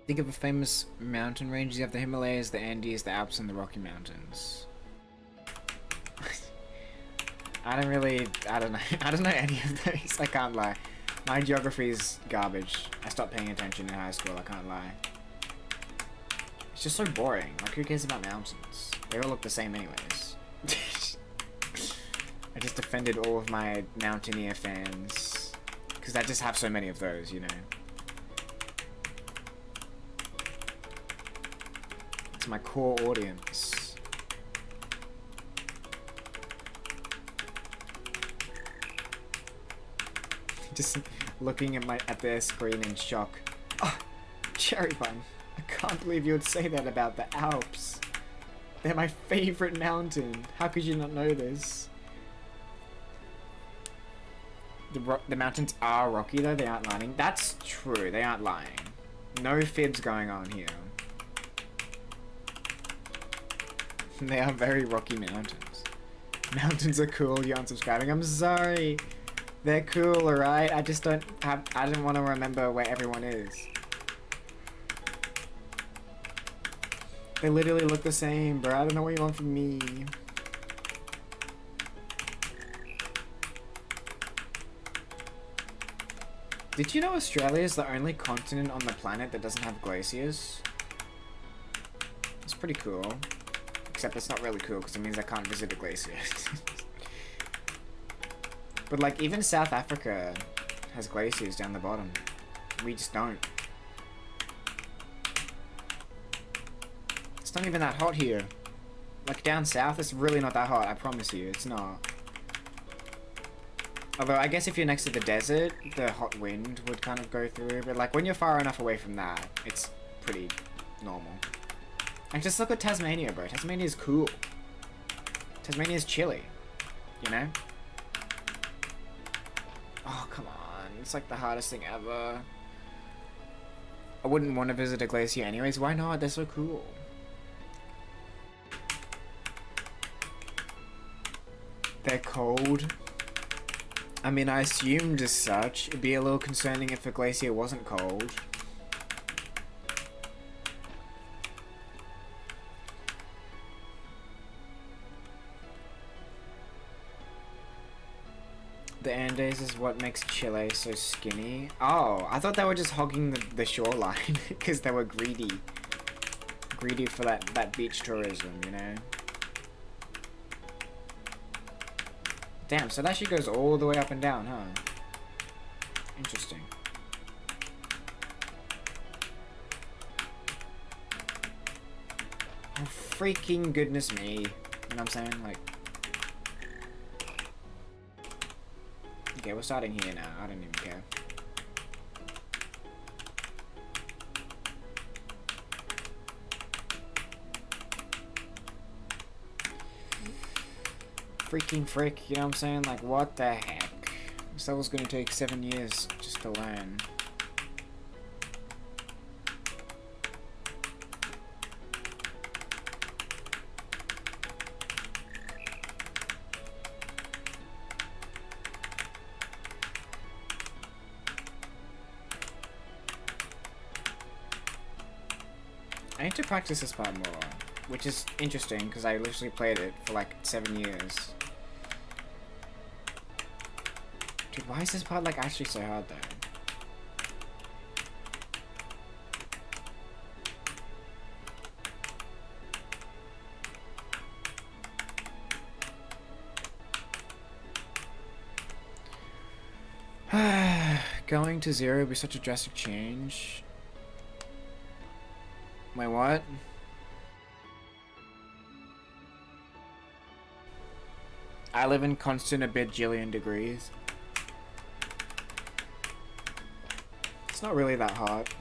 Think of a famous mountain range. You have the Himalayas, the Andes, the Alps, and the Rocky Mountains. I don't know. I don't know any of those. I can't lie. My geography is garbage. I stopped paying attention in high school. I can't lie. It's just so boring. Like, who cares about mountains? They all look the same anyways. I just offended all of my mountaineer fans. Because I just have so many of those, you know. It's my core audience. Just looking at their screen in shock. Oh, CherrriBun. I can't believe you would say that about the Alps. They're my favorite mountain. How could you not know this? The mountains are rocky though, they aren't lying. That's true, they aren't lying. No fibs going on here. They are very rocky mountains. Mountains are cool, you're unsubscribing. I'm sorry. They're cool, alright? I just don't have... I didn't want to remember where everyone is. They literally look the same, bro. I don't know what you want from me. Did you know Australia is the only continent on the planet that doesn't have glaciers? It's pretty cool. Except it's not really cool because it means I can't visit a glacier. But like even South Africa has glaciers down the bottom. We just don't. It's not even that hot here. Like down south it's really not that hot, I promise you, it's not. Although I guess if you're next to the desert, the hot wind would kind of go through, but like when you're far enough away from that, it's pretty normal. And just look at Tasmania, bro. Tasmania's cool. Tasmania's chilly, you know? Oh, come on. It's like the hardest thing ever. I wouldn't want to visit a glacier anyways. Why not? They're so cool. They're cold. I mean, I assumed as such. It'd be a little concerning if a glacier wasn't cold. The Andes is what makes Chile so skinny. Oh, I thought they were just hogging the shoreline because they were greedy. Greedy for that beach tourism, you know? Damn, so that actually goes all the way up and down, huh? Interesting. Oh, freaking goodness me. You know what I'm saying? Like... Okay, we're starting here now. I don't even care. Freaking frick, you know what I'm saying? Like, what the heck? This level's gonna take 7 years just to learn. I need to practice this part more, which is interesting because I literally played it for like 7 years. Dude, why is this part like actually so hard though? Going to 0 would be such a drastic change. Wait, what? I live in constant a bajillion degrees. It's not really that hot.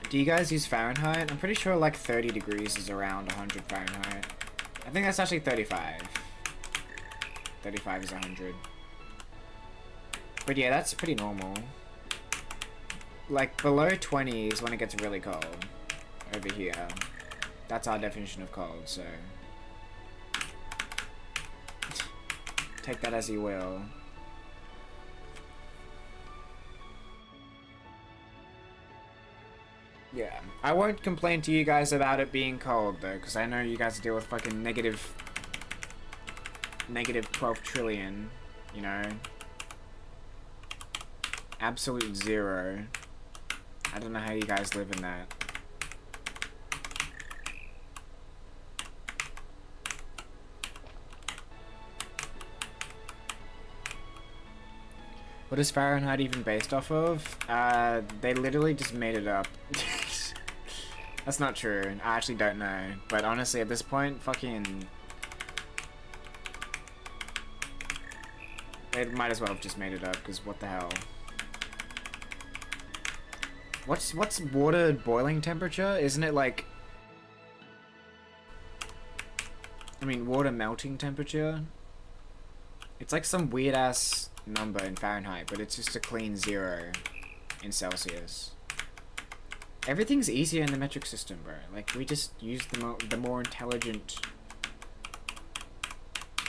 Do you guys use Fahrenheit? I'm pretty sure like 30 degrees is around 100 Fahrenheit. I think that's actually 35. 35 is 100. But yeah, that's pretty normal. Like below 20 is when it gets really cold. Over here. That's our definition of cold, so... take that as you will. Yeah, I won't complain to you guys about it being cold though, because I know you guys deal with fucking negative 12 trillion, you know? Absolute zero. I don't know how you guys live in that. What is Fahrenheit even based off of? They literally just made it up. That's not true. I actually don't know. But honestly, at this point, fucking... they might as well have just made it up, because what the hell? What's water boiling temperature? Isn't it like... I mean, water melting temperature? It's like some weird-ass number in Fahrenheit, but it's just a clean 0 in Celsius. Everything's easier in the metric system, bro. Like, we just use the more intelligent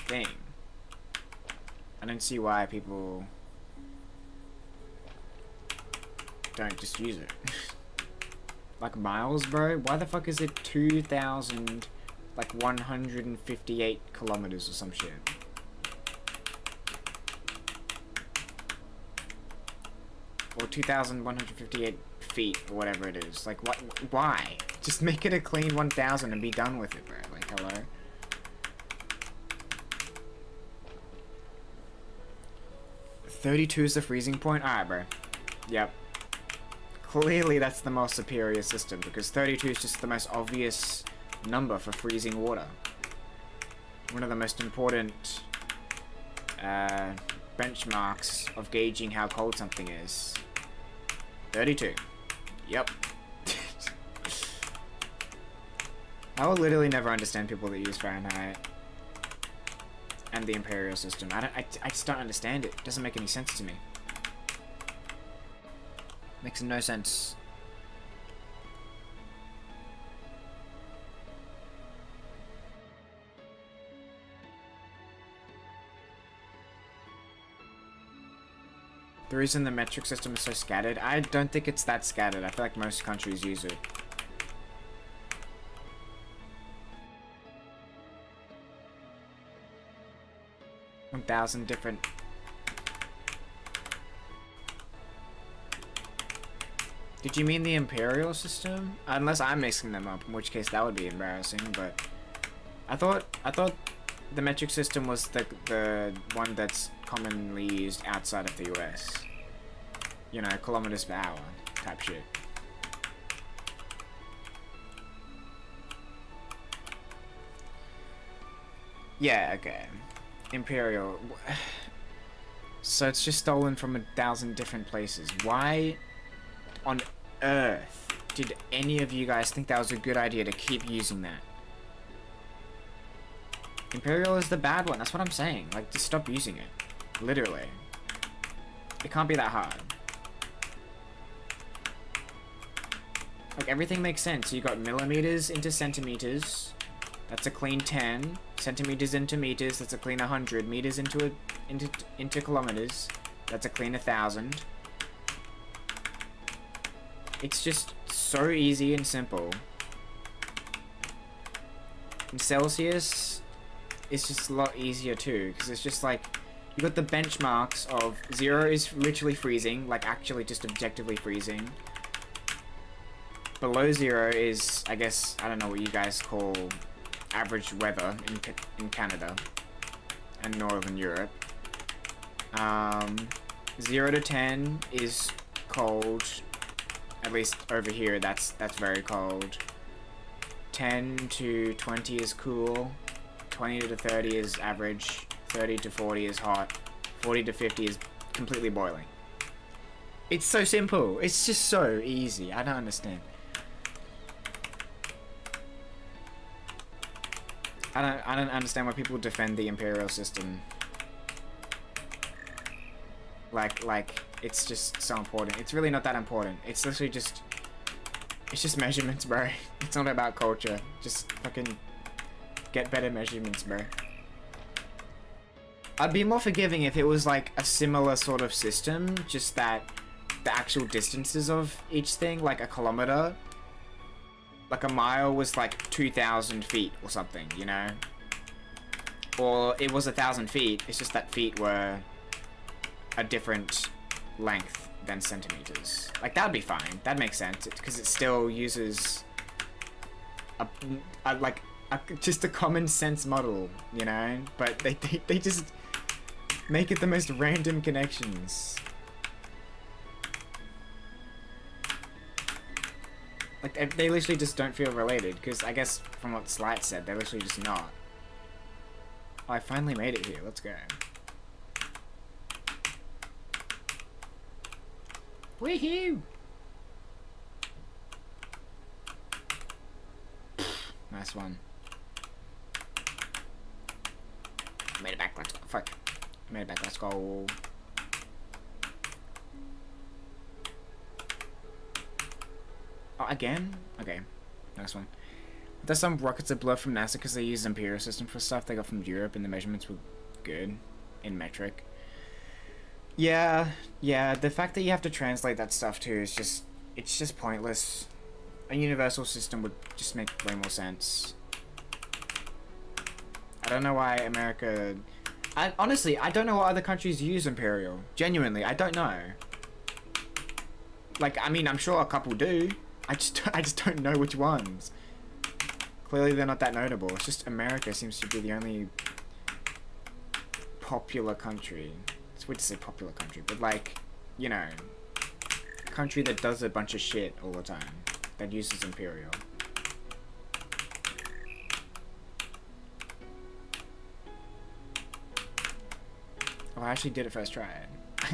thing. I don't see why people don't just use it. Like miles, bro? Why the fuck is it 2,000, like 158 kilometers or some shit? Or 2,158 feet, or whatever it is. Like, what? Why? Just make it a clean 1,000 and be done with it, bro. Like, hello? .32 is the freezing point? Alright, bro. Yep. Clearly that's the most superior system, because 32 is just the most obvious number for freezing water. One of the most important benchmarks of gauging how cold something is. 32. Yep. I will literally never understand people that use Fahrenheit and the imperial system. I just don't understand it. It doesn't make any sense to me. Makes no sense. The reason the metric system is so scattered, I don't think it's that scattered. I feel like most countries use it. $1,000 different... Did you mean the imperial system? Unless I'm mixing them up, in which case that would be embarrassing, but... I thought the metric system was the one that's commonly used outside of the US. You know, kilometers per hour type shit. Yeah, okay. Imperial. So it's just stolen from 1,000 different places. Why on earth did any of you guys think that was a good idea to keep using that? Imperial is the bad one, that's what I'm saying. Like, just stop using it. Literally. It can't be that hard. Like, everything makes sense. You got millimeters into centimeters. That's a clean 10. Centimeters into meters. That's a clean 100. Meters into kilometers. That's a clean 1,000. It's just so easy and simple. In Celsius, it's just a lot easier too, because it's just like, you got the benchmarks of 0 is literally freezing, like actually just objectively freezing. Below 0 is, I guess, I don't know what you guys call average weather in Canada and Northern Europe. 0 to 10 is cold, at least over here that's very cold. 10 to 20 is cool. 20 to 30 is average, 30 to 40 is hot, 40 to 50 is completely boiling. It's so simple. It's just so easy. I don't understand. I don't understand why people defend the imperial system. Like it's just so important. It's really not that important. It's literally just, it's just measurements, bro. It's not about culture. Just fucking get better measurements, bro. I'd be more forgiving if it was like a similar sort of system, just that the actual distances of each thing, like a kilometer, like a mile was like 2,000 feet or something, you know? Or it was 1,000 feet, it's just that feet were a different length than centimeters. Like, that'd be fine. That makes sense, because it still uses just a common sense model, you know? But they just make it the most random connections. Like, they literally just don't feel related, because I guess from what Slight said, they're literally just not. Oh, I finally made it here. Let's go. Woohoo! Nice one. Made it back. Let's go. Fuck. Made it back. Let's go. Oh, again? Okay. Nice one. There's some rockets that blew up from NASA because they used Imperial system for stuff they got from Europe and the measurements were good in metric. Yeah, the fact that you have to translate that stuff too is just, it's just pointless. A universal system would just make way more sense. I don't know why America... honestly, I don't know what other countries use Imperial. Genuinely, I don't know. Like, I mean, I'm sure a couple do. I just don't know which ones. Clearly they're not that notable. It's just America seems to be the only popular country. It's weird to say popular country, but like, you know, country that does a bunch of shit all the time. That uses Imperial. Oh, I actually did it first try.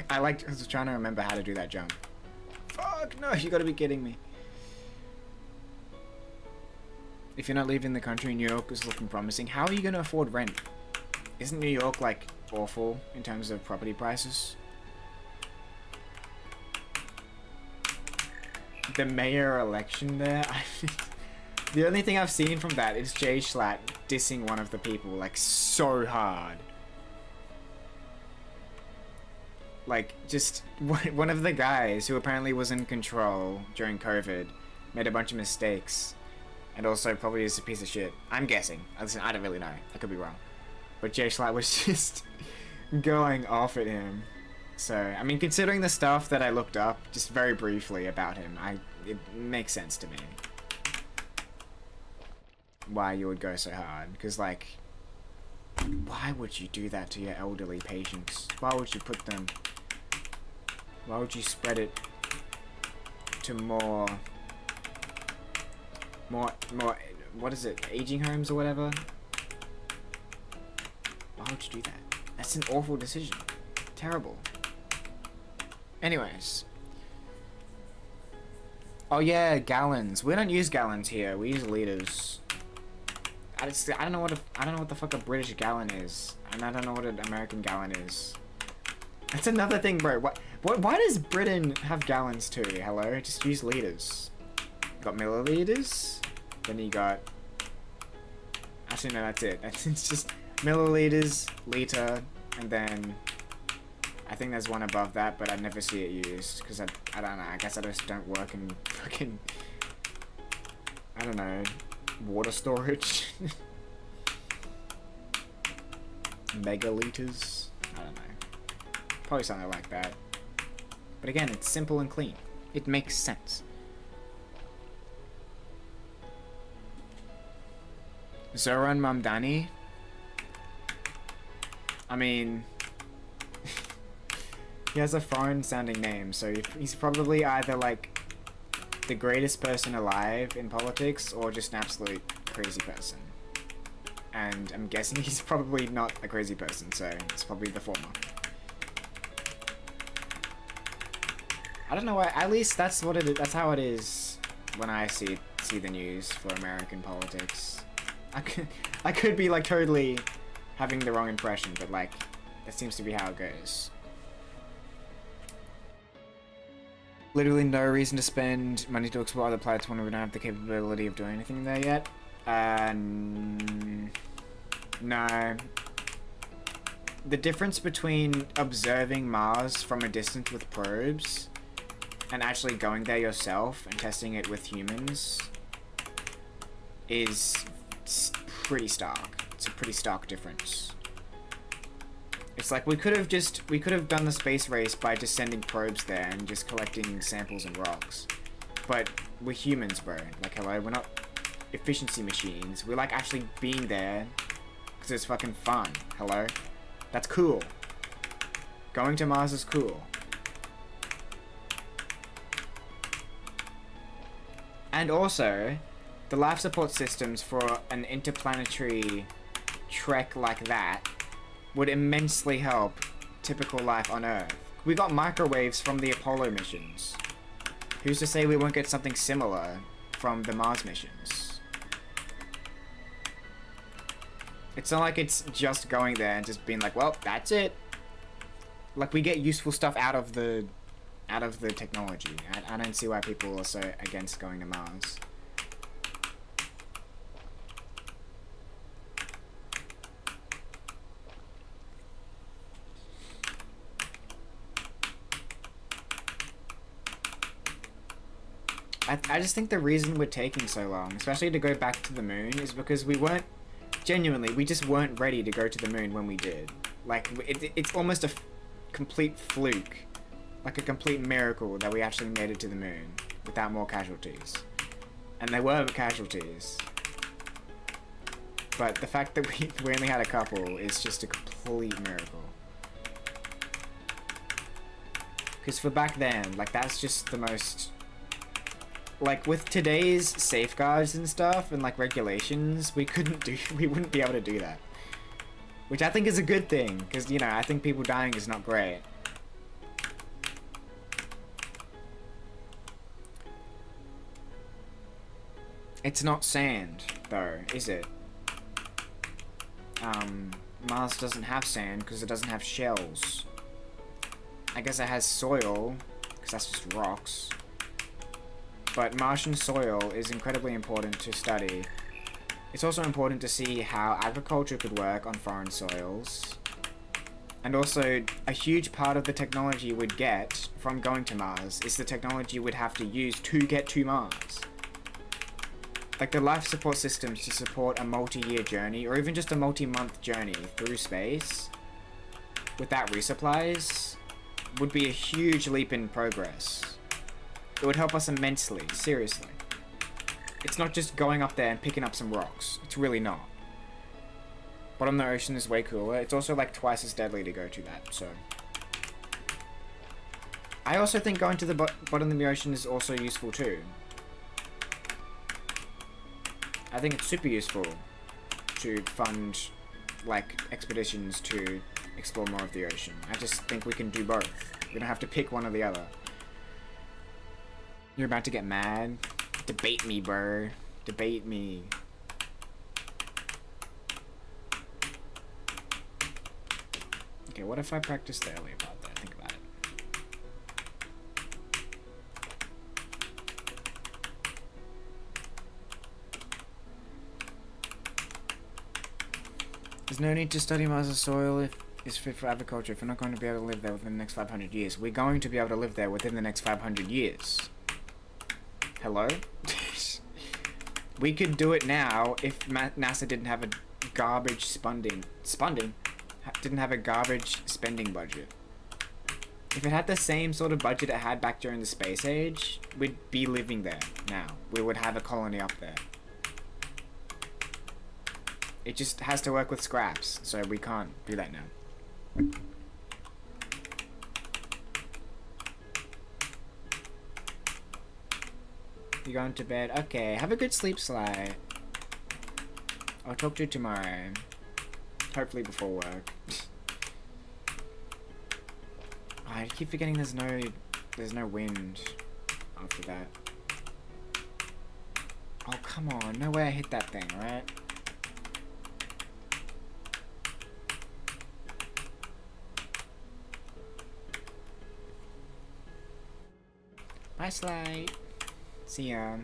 I was trying to remember how to do that jump. Fuck, no, you gotta be kidding me. If you're not leaving the country, New York is looking promising. How are you gonna afford rent? Isn't New York, like, awful in terms of property prices? The mayor election there, the only thing I've seen from that is Jay Schlatt dissing one of the people, like, so hard. Like, just one of the guys who apparently was in control during COVID made a bunch of mistakes and also probably is a piece of shit. I'm guessing. Listen, I don't really know. I could be wrong. But Jay Schlatt was just going off at him. So, I mean, considering the stuff that I looked up just very briefly about him, it makes sense to me why you would go so hard. Because, like, why would you do that to your elderly patients? Why would you put them... Why would you spread it to more, what is it, aging homes or whatever? Why would you do that? That's an awful decision. Terrible. Anyways. Oh yeah, gallons. We don't use gallons here. We use liters. I don't know what the fuck a British gallon is, and I don't know what an American gallon is. That's another thing, bro. Why does Britain have gallons too? Hello? Just use liters. You got milliliters. Then you got... Actually, no, that's it. It's just milliliters, liter, and then... I think there's one above that, but I never see it used. Because I don't know. I guess I just don't work in fucking... I don't know. Water storage. Megaliters. I don't know. Probably something like that. But again, it's simple and clean. It makes sense. Zoran Mamdani? I mean... he has a foreign sounding name, so he's probably either like the greatest person alive in politics or just an absolute crazy person. And I'm guessing he's probably not a crazy person, so it's probably the former. I don't know why. At least that's what it is. That's how it is when I see the news for American politics. I could be like totally having the wrong impression, but like that seems to be how it goes. Literally no reason to spend money to explore other planets when we don't have the capability of doing anything there yet. No. The difference between observing Mars from a distance with probes and actually going there yourself and testing it with humans is pretty stark. It's a pretty stark difference. It's like we could have done the space race by just sending probes there and just collecting samples and rocks. But we're humans, bro. Like, hello, we're not efficiency machines. We like actually being there because it's fucking fun. Hello? That's cool. Going to Mars is cool. And also, the life support systems for an interplanetary trek like that would immensely help typical life on Earth. We got microwaves from the Apollo missions. Who's to say we won't get something similar from the Mars missions? It's not like it's just going there and just being like, well, that's it. Like, we get useful stuff out of the technology. I don't see why people are so against going to Mars. I just think the reason we're taking so long, especially to go back to the moon, is because we weren't, genuinely, we just weren't ready to go to the moon when we did. Like, it's almost a complete fluke, like a complete miracle that we actually made it to the moon without more casualties. And there were casualties. But the fact that we only had a couple is just a complete miracle. Because for back then, like, that's just the most... Like, with today's safeguards and stuff and, like, regulations, we wouldn't be able to do that. Which I think is a good thing, because, you know, I think people dying is not great. It's not sand, though, is it? Mars doesn't have sand, because it doesn't have shells. I guess it has soil, because that's just rocks. But Martian soil is incredibly important to study. It's also important to see how agriculture could work on foreign soils. And also, a huge part of the technology we'd get from going to Mars is the technology we'd have to use to get to Mars. Like, the life support systems to support a multi-year journey, or even just a multi-month journey through space, without resupplies, would be a huge leap in progress. It would help us immensely, seriously. It's not just going up there and picking up some rocks. It's really not. Bottom of the ocean is way cooler. It's also like twice as deadly to go to that, so... I also think going to the bottom of the ocean is also useful too. I think it's super useful to fund, like, expeditions to explore more of the ocean. I just think we can do both. We don't have to pick one or the other. You're about to get mad? Debate me, bro. Debate me. Okay, what if I practice the earlier part there? Think about it. There's no need to study Mars' soil if it's fit for agriculture if we're not going to be able to live there within the next 500 years. We're going to be able to live there within the next 500 years. Hello? We could do it now if NASA didn't have a garbage didn't have a garbage spending budget. If it had the same sort of budget it had back during the space age, we'd be living there now. We would have a colony up there. It just has to work with scraps, so we can't do that now. You going to bed? Okay, have a good sleep, Sly. I'll talk to you tomorrow. Hopefully before work. I keep forgetting there's no wind after that. Oh, come on. No way I hit that thing, right? Bye, Slide. See ya.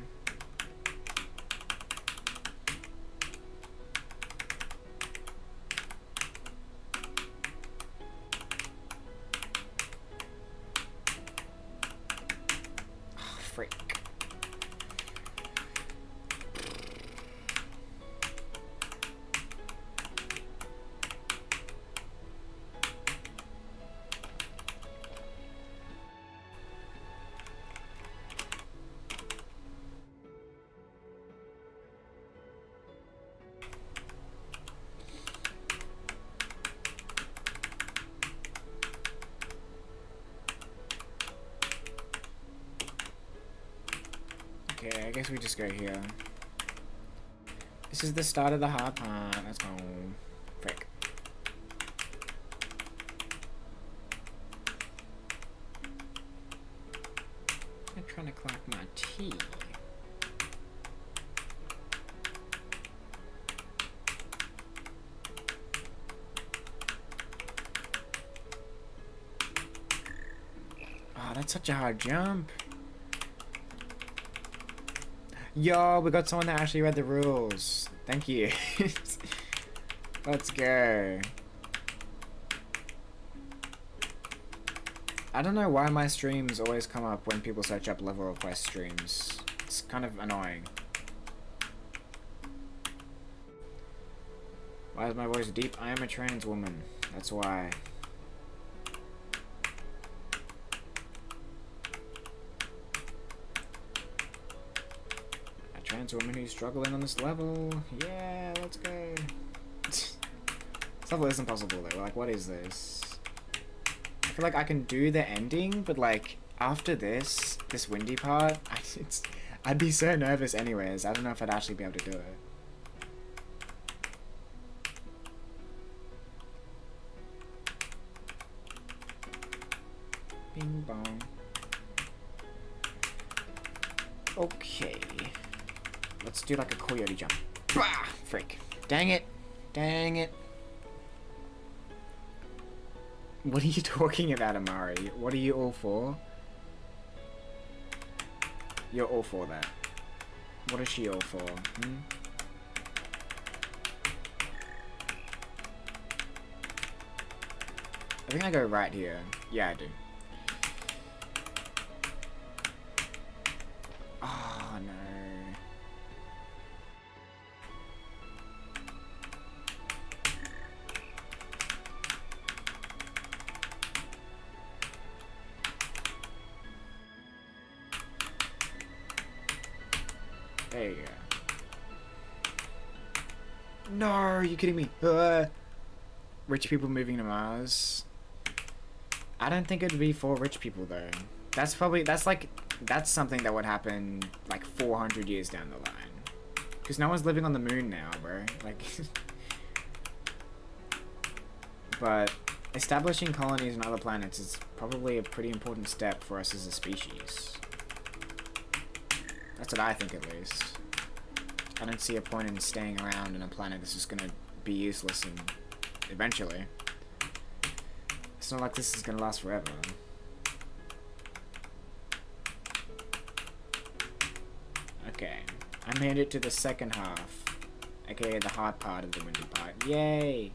Oh, freak. Okay, I guess we just go here. This is the start of the hard part. Let's go. Frick. I'm trying to clock my tea. Oh, that's such a hard jump. Yo, we got someone that actually read the rules. Thank you. Let's go. I don't know why my streams always come up when people search up level request streams. It's kind of annoying. Why is my voice deep? I am a trans woman. That's why. Trans woman who's struggling on this level. Yeah, let's go. This level is impossible though. Like, what is this? I feel like I can do the ending, but like after this windy part, I'd be so nervous anyways. I don't know if I'd actually be able to do it. Bing bong. Okay. Let's do like a coyote jump. Bah! Freak. Dang it. Dang it. What are you talking about, Amari? What are you all for? You're all for that. What is she all for? Hmm? I think I go right here. Yeah, I do. Oh, no. There you go. No, are you kidding me? Rich people moving to Mars. I don't think it'd be for rich people though. That's something that would happen like 400 years down the line. Because no one's living on the moon now, bro. Like, but establishing colonies on other planets is probably a pretty important step for us as a species. That's what I think, at least. I don't see a point in staying around on a planet that's just gonna be useless and eventually. It's not like this is gonna last forever. Okay, I made it to the second half, aka the hard part of the windy part. Yay!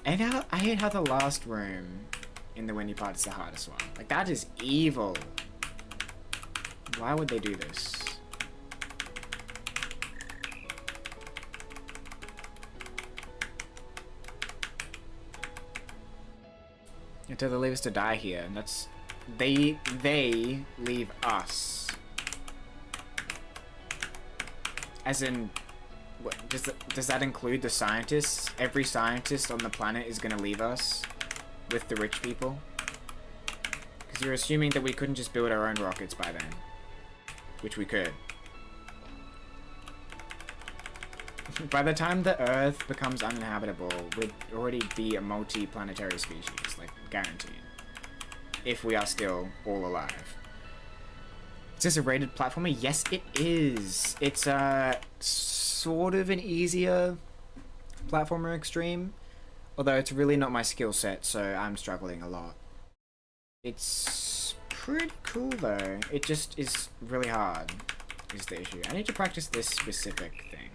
And I hate how the last room in the windy part is the hardest one. Like, that is evil. Why would they do this? Until they leave us to die here. And that's... They leave us. As in... What, does that include the scientists? Every scientist on the planet is gonna leave us? With the rich people? Because you're assuming that we couldn't just build our own rockets by then. Which we could. By the time the Earth becomes uninhabitable, we'd already be a multi-planetary species, like, guaranteed. If we are still all alive. Is this a rated platformer? Yes, it is. It's sort of an easier platformer extreme, although it's really not my skill set, so I'm struggling a lot. It's pretty cool though. It just is really hard, is the issue. I need to practice this specific thing.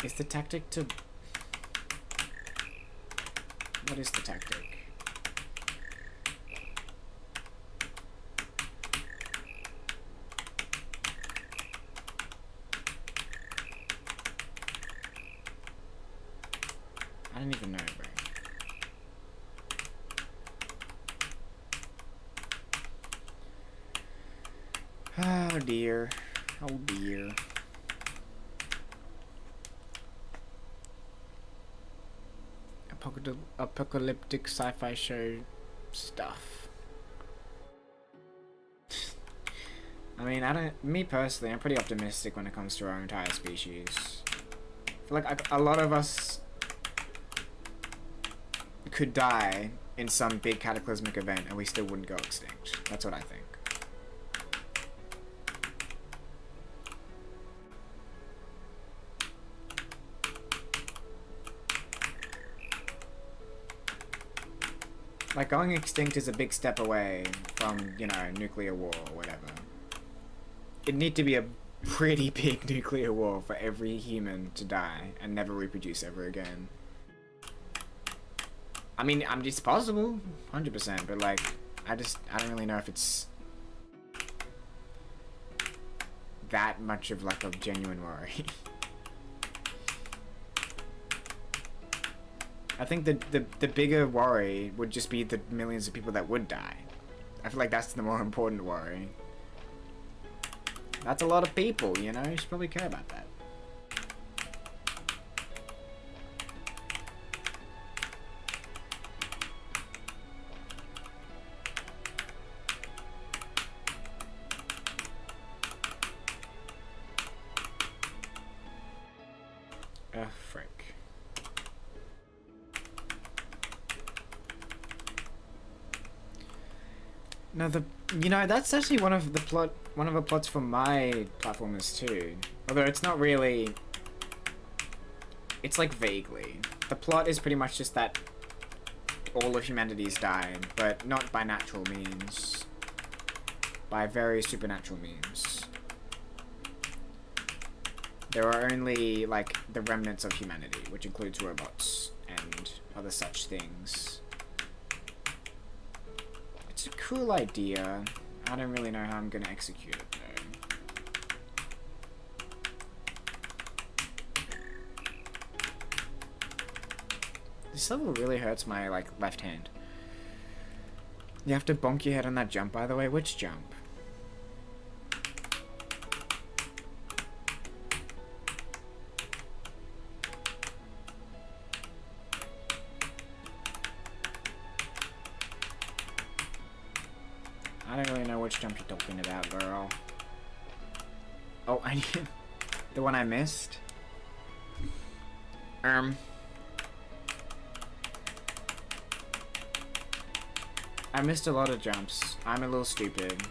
Is the tactic to... What is the tactic? I don't even know, bro. Oh dear. Oh dear. Apocalyptic sci-fi show stuff. I mean, me personally, I'm pretty optimistic when it comes to our entire species. I feel like a lot of us could die in some big cataclysmic event and we still wouldn't go extinct. That's what I think. Like, going extinct is a big step away from, you know, nuclear war or whatever. It'd need to be a pretty big nuclear war for every human to die and never reproduce ever again. I mean, it's possible, 100%, but like, I don't really know if it's that much of like a genuine worry. I think the bigger worry would just be the millions of people that would die. I feel like that's the more important worry. That's a lot of people, you know? You should probably care about that. Frick. No, you know, that's actually one of the plots from my platformers too. Although it's not really, it's like vaguely. The plot is pretty much just that all of humanity is dying, but not by natural means. By very supernatural means. There are only, like, the remnants of humanity, which includes robots and other such things. It's a cool idea. I don't really know how I'm gonna execute it, though. This level really hurts my, like, left hand. You have to bonk your head on that jump, by the way. Which jump? I don't really know which jump you're talking about, girl. Oh, I need the one I missed. I missed a lot of jumps. I'm a little stupid.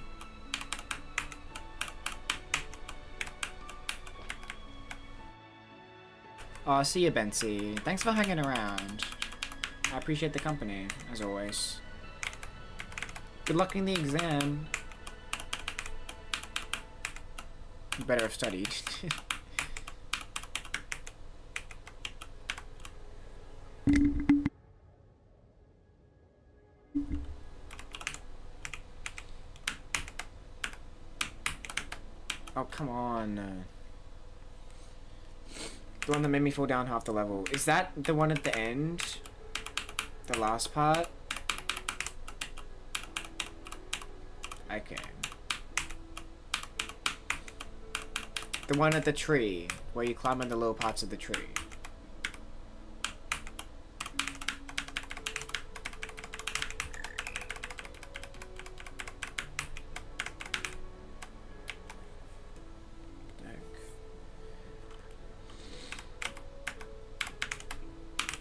Oh, see you, Bency. Thanks for hanging around. I appreciate the company, as always. Good luck in the exam. You better have studied. Oh, come on. The one that made me fall down half the level. Is that the one at the end? The last part? Okay. The one at the tree, where you climb on the little parts of the tree.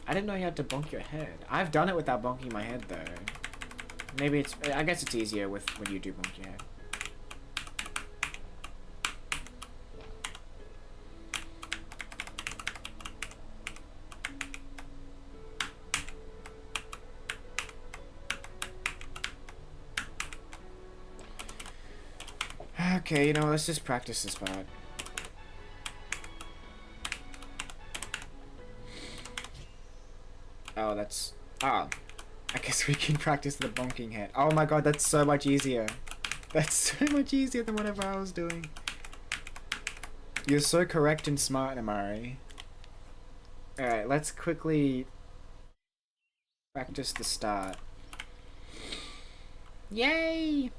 I didn't know you had to bonk your head. I've done it without bonking my head, though. Maybe it's... I guess it's easier when you do bonk your head. Okay, you know, let's just practice this part. Oh, that's... Oh. I guess we can practice the bonking head. Oh my god, that's so much easier. That's so much easier than whatever I was doing. You're so correct and smart, Amari. Alright, let's quickly practice the start. Yay!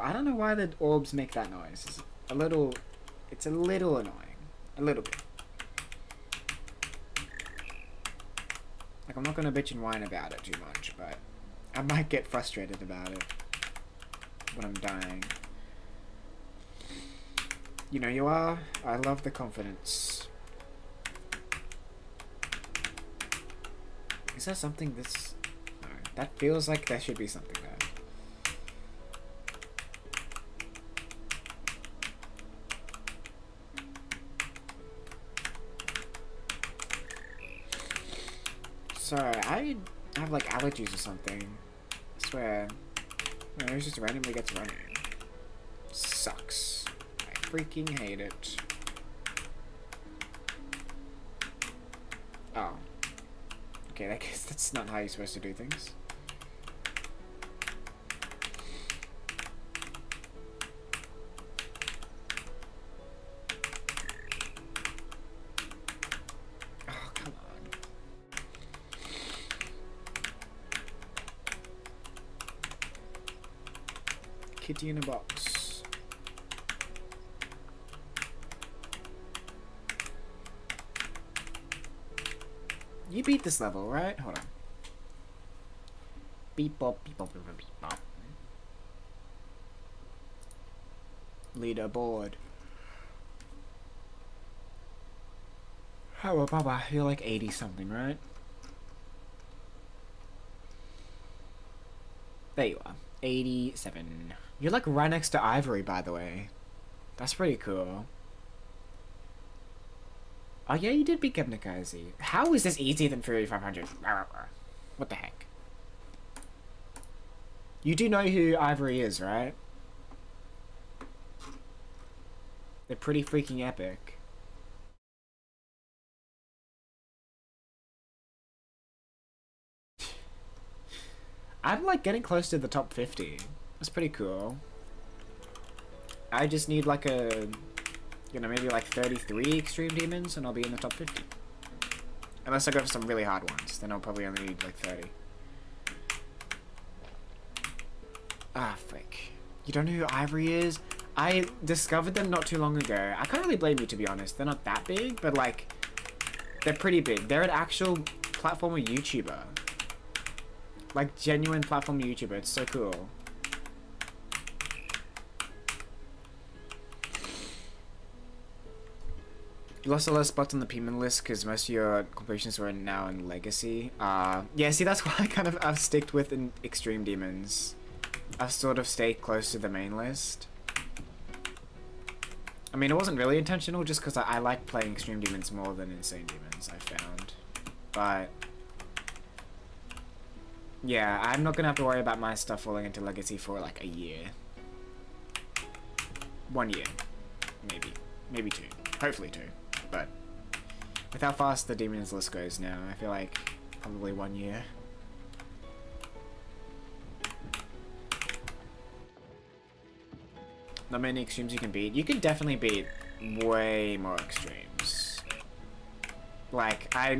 I don't know why the orbs make that noise. It's a little annoying. A little bit. Like, I'm not gonna bitch and whine about it too much, but I might get frustrated about it when I'm dying. You know you are. I love the confidence. Is there something this... No, that feels like there should be something there. Sorry, I have like allergies or something. I swear. My nose just randomly gets running. Sucks. I freaking hate it. Oh. Okay, I guess that's not how you're supposed to do things. Oh, come on. Kitty in a box. You beat this level, right? Hold on. Beep bop, beep bop, beep bop, beep bop. Leaderboard. Oh, Baba, you're like 80 something, right? There you are. 87. You're like right next to Ivory, by the way. That's pretty cool. Oh yeah, you did beat Kebnekaise. How is this easier than Fury 500? What the heck? You do know who Ivory is, right? They're pretty freaking epic. I'm like getting close to the top 50. That's pretty cool. I just need like a... You know, maybe like 33 extreme demons and I'll be in the top 50. Unless I go for some really hard ones, then I'll probably only need like 30. Ah, frick. You don't know who Ivory is? I discovered them not too long ago. I can't really blame you, to be honest. They're not that big, but like, they're pretty big. They're an actual platformer YouTuber. Like, genuine platformer YouTuber. It's so cool. You lost a lot of spots on the P-man list because most of your completions were now in Legacy. Yeah, see, that's why I've sticked with in Extreme Demons. I've sort of stayed close to the main list. I mean, it wasn't really intentional, just because I like playing Extreme Demons more than Insane Demons, I found. But yeah, I'm not going to have to worry about my stuff falling into Legacy for like a year. 1 year. Maybe. Maybe 2. Hopefully 2. But with how fast the Demons list goes now, I feel like probably 1 year. Not many extremes you can beat. You can definitely beat way more extremes. Like, I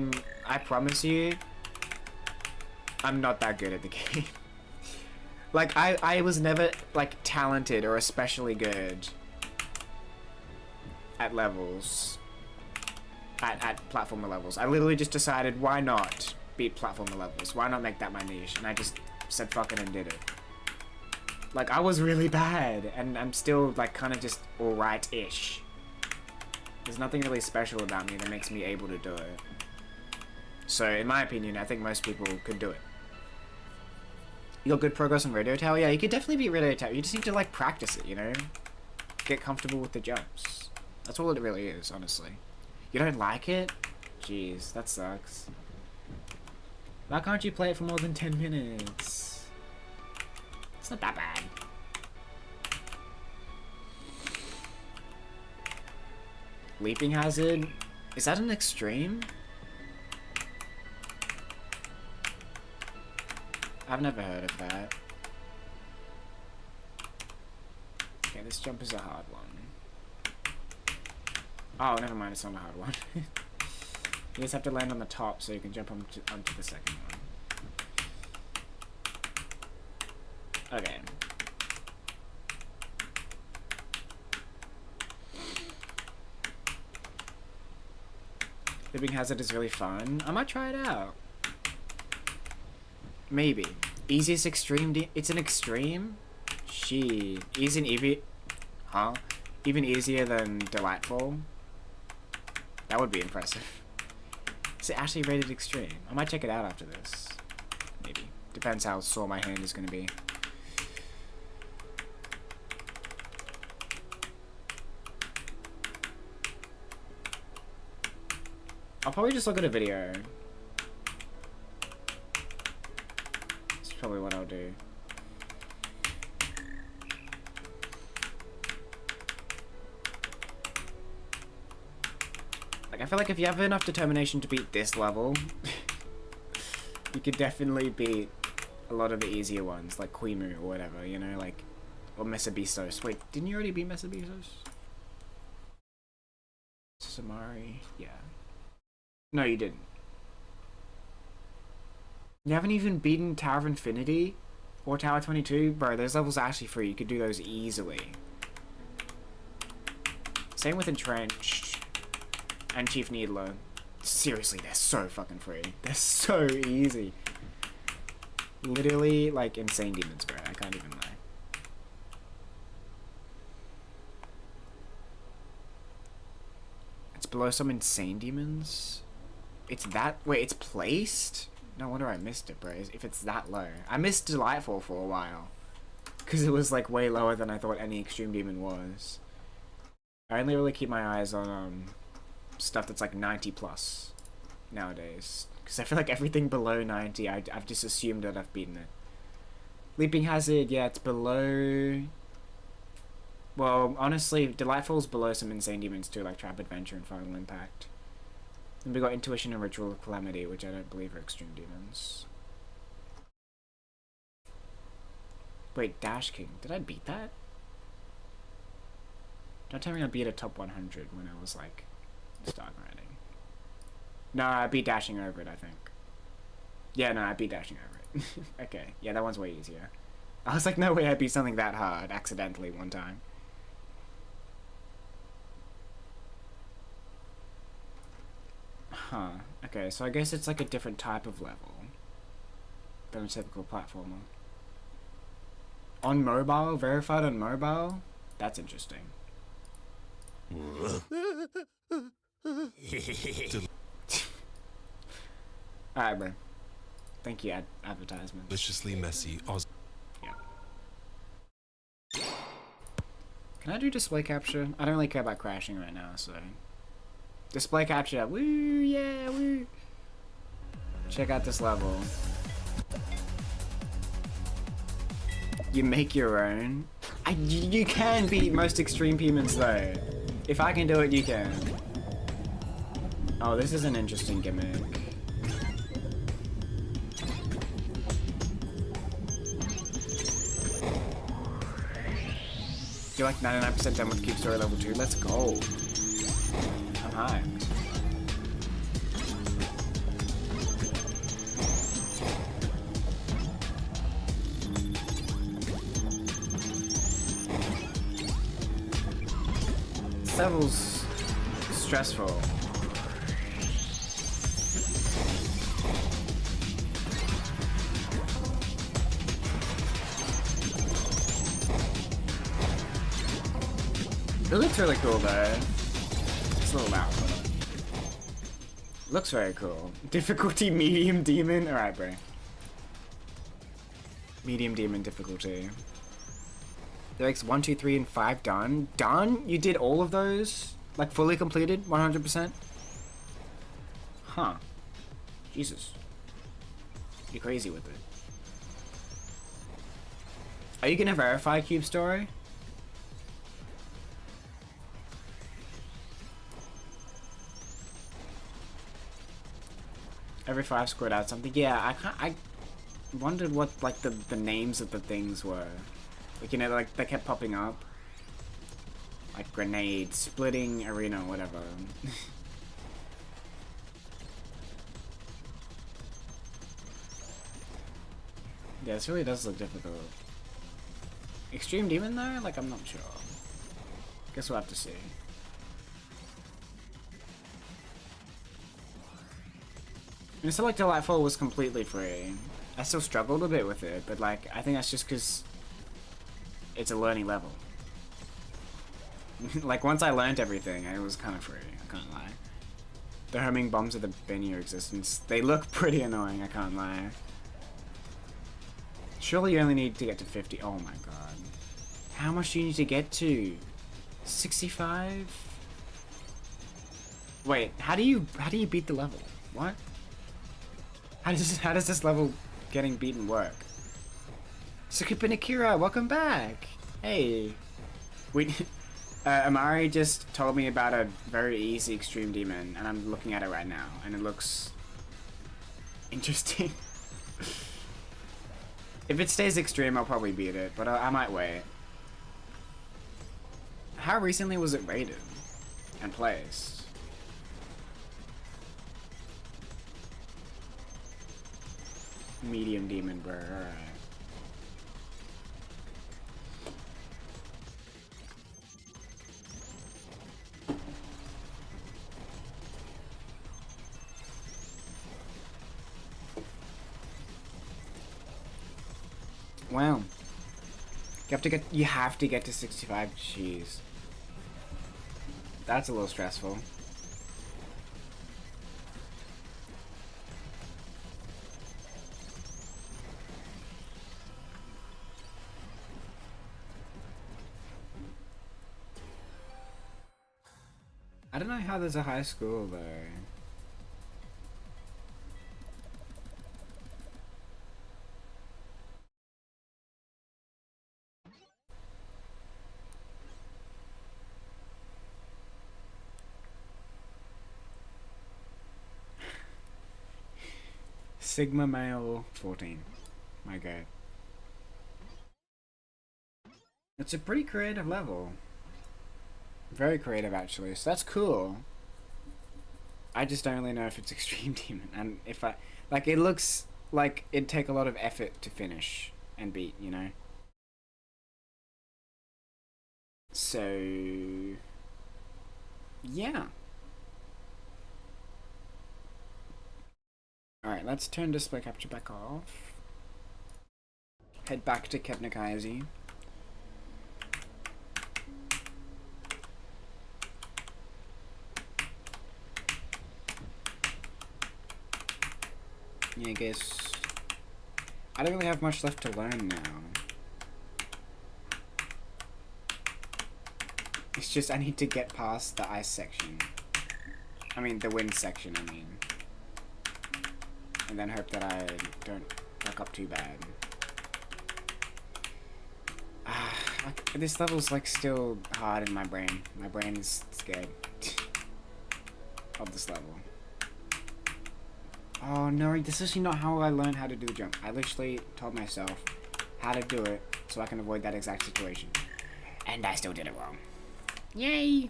promise you, I'm not that good at the game. Like, I was never, like, talented or especially good at levels. At platformer levels. I literally just decided, why not beat platformer levels? Why not make that my niche? And I just said fuck it and did it. Like, I was really bad, and I'm still, like, kind of just alright-ish. There's nothing really special about me that makes me able to do it. So, in my opinion, I think most people could do it. You got good progress on Radio Tower? Yeah, you could definitely beat Radio Tower. You just need to, like, practice it, you know? Get comfortable with the jumps. That's all it really is, honestly. You don't like it? Jeez, that sucks. Why can't you play it for more than 10 minutes? It's not that bad. Leaping hazard? Is that an extreme? I've never heard of that. Okay, this jump is a hard one. Oh, never mind, it's not a hard one. You just have to land on the top so you can jump onto the second one. Okay. Living Hazard is really fun. I might try it out. Maybe. Easiest extreme. It's an extreme? Easy and easy. Huh? Even easier than Delightful? That would be impressive. Is it actually rated extreme? I might check it out after this. Maybe. Depends how sore my hand is going to be. I'll probably just look at a video. That's probably what I'll do. Like, I feel like if you have enough determination to beat this level, you could definitely beat a lot of the easier ones, like Quimu or whatever, you know, like, or Mesabistos. Wait, didn't you already beat Mesabistos? Samari, yeah. No, you didn't. You haven't even beaten Tower of Infinity or Tower 22? Bro, those levels are actually free. You could do those easily. Same with Entrenched and Chief Needler. Seriously, they're so fucking free. They're so easy. Literally, like, insane demons, bro. I can't even lie. It's below some insane demons? It's that... Wait, it's placed? No wonder I missed it, bro. If it's that low. I missed Delightful for a while. Because it was, like, way lower than I thought any extreme demon was. I only really keep my eyes on, stuff that's, like, 90 plus nowadays. Because I feel like everything below 90, I've just assumed that I've beaten it. Leaping Hazard, yeah, it's below... Well, honestly, Delightful's below some insane demons too, like Trap Adventure and Final Impact. And we got Intuition and Ritual of Calamity, which I don't believe are extreme demons. Wait, Dash King. Did I beat that? Don't tell me I beat a top 100 when I was, like, start grinding. No, I beat Dashing Over It, I think. Yeah, no, I beat Dashing Over It. Okay, yeah, that one's way easier. I was like, no way I beat something that hard accidentally one time. Huh. Okay, so I guess it's like a different type of level than a typical platformer. On mobile? Verified on mobile? That's interesting. Alright, bro. Thank you, advertisement. Deliciously messy. Yeah. Can I do display capture? I don't really care about crashing right now, so... Display capture, woo, yeah, woo. Check out this level. You make your own. You can beat most extreme demons though. If I can do it, you can. Oh, this is an interesting gimmick. You're like 99% done with Keep Story level 2. Let's go. I'm hyped. This level's stressful. It looks really cool though. It's a little loud. Looks very cool. Difficulty medium demon. Alright, bro. Medium demon difficulty. There's 1, 2, 3, and 5 done. Done? You did all of those? Like fully completed? 100%? Huh. Jesus. You're crazy with it. Are you gonna verify Cube Story? Every 5 scored out something. Yeah, I wondered what like the names of the things were. Like, you know, like they kept popping up. Like grenade, splitting arena, whatever. Yeah, this really does look difficult. Extreme Demon though? Like, I'm not sure. Guess we'll have to see. I mean, so like Delightful was completely free. I still struggled a bit with it, but like, I think that's just because it's a learning level. Like, once I learned everything, it was kind of free, I can't lie. The homing bombs of the bane your existence. They look pretty annoying, I can't lie. Surely you only need to get to 50. Oh my god. How much do you need to get to? 65? Wait, how do you beat the level? What? How does this level getting beaten work? Sukupa Nakira, welcome back! Hey. Amari just told me about a very easy Extreme Demon, and I'm looking at it right now, and it looks interesting. If it stays extreme, I'll probably beat it, but I might wait. How recently was it rated and placed? Medium Demon, bro, alright. Wow. You have to get to 65. Jeez. That's a little stressful. I don't know how there's a high school though. Sigma male 14. My god. It's a pretty creative level. Very creative actually, so that's cool. I just don't really know if it's Extreme Demon, and if like, it looks like it'd take a lot of effort to finish and beat, you know? So yeah. Alright, let's turn display capture back off. Head back to Kebnekaise. Yeah, I guess I don't really have much left to learn now. It's just I need to get past the ice section. I mean, the wind section, I mean. And then hope that I don't fuck up too bad. Like, this level's like still hard in my brain. My brain is scared of this level. Oh no, this is not how I learned how to do the jump. I literally told myself how to do it so I can avoid that exact situation. And I still did it wrong. Yay!